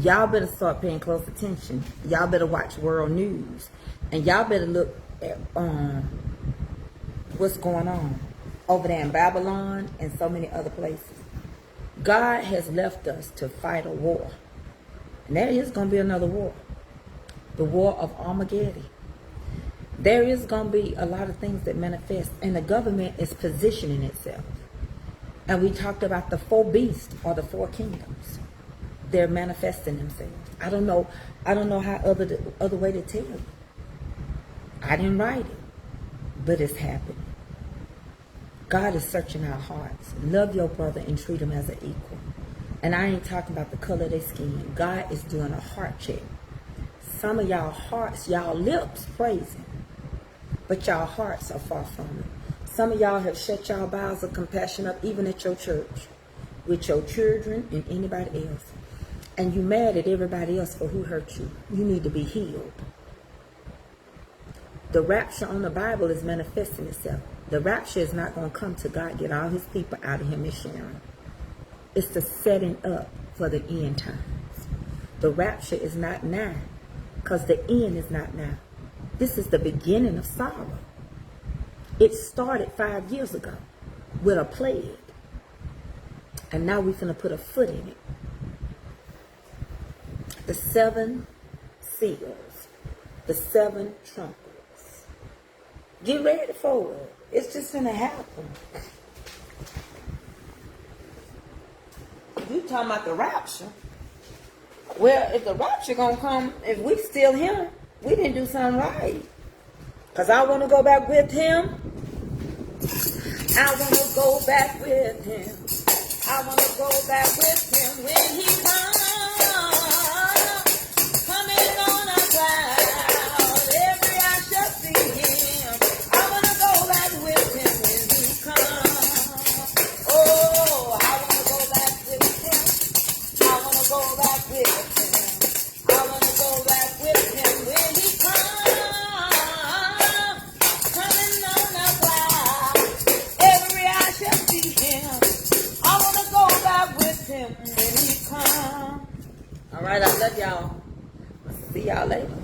Y'all better start paying close attention. Y'all better watch world news. And y'all better look at what's going on over there in Babylon and so many other places. God has left us to fight a war. And there is going to be another war. The war of Armageddon. There is going to be a lot of things that manifest. And the government is positioning itself. And we talked about the 4 beasts or the 4 kingdoms. They're manifesting themselves. I don't know how other way to tell you. I didn't write it. But it's happening. God is searching our hearts. Love your brother and treat him as an equal. And I ain't talking about the color of their skin. God is doing a heart check. Some of y'all hearts, y'all lips praising, but y'all hearts are far from it. Some of y'all have shut y'all bowels of compassion up even at your church, with your children and anybody else. And you mad at everybody else for who hurt you. You need to be healed. The rapture on the Bible is manifesting itself. The rapture is not going to come to God get all his people out of here, Miss Sharon. It's the setting up for the end times. The rapture is not now, because the end is not now. This is the beginning of sorrow. It started 5 years ago with a plague. And now we're going to put a foot in it. The 7 seals. The 7 trumpets. Get ready for it. It's just going to happen. You talking about the rapture? Well, if the rapture gonna come, if we still here, we didn't do something right. Cause I want to go back with him. I want to go back with him. I want to go back with him when he comes. Coming on a cloud, every eye shall see him. I want to go back with him when he comes. Oh, I want to go back with him. I want to go back with him. I want to go back with him when he comes. Coming on a cloud, every eye shall see him. I want to go back with him when he comes. All right, I love y'all. See y'all later.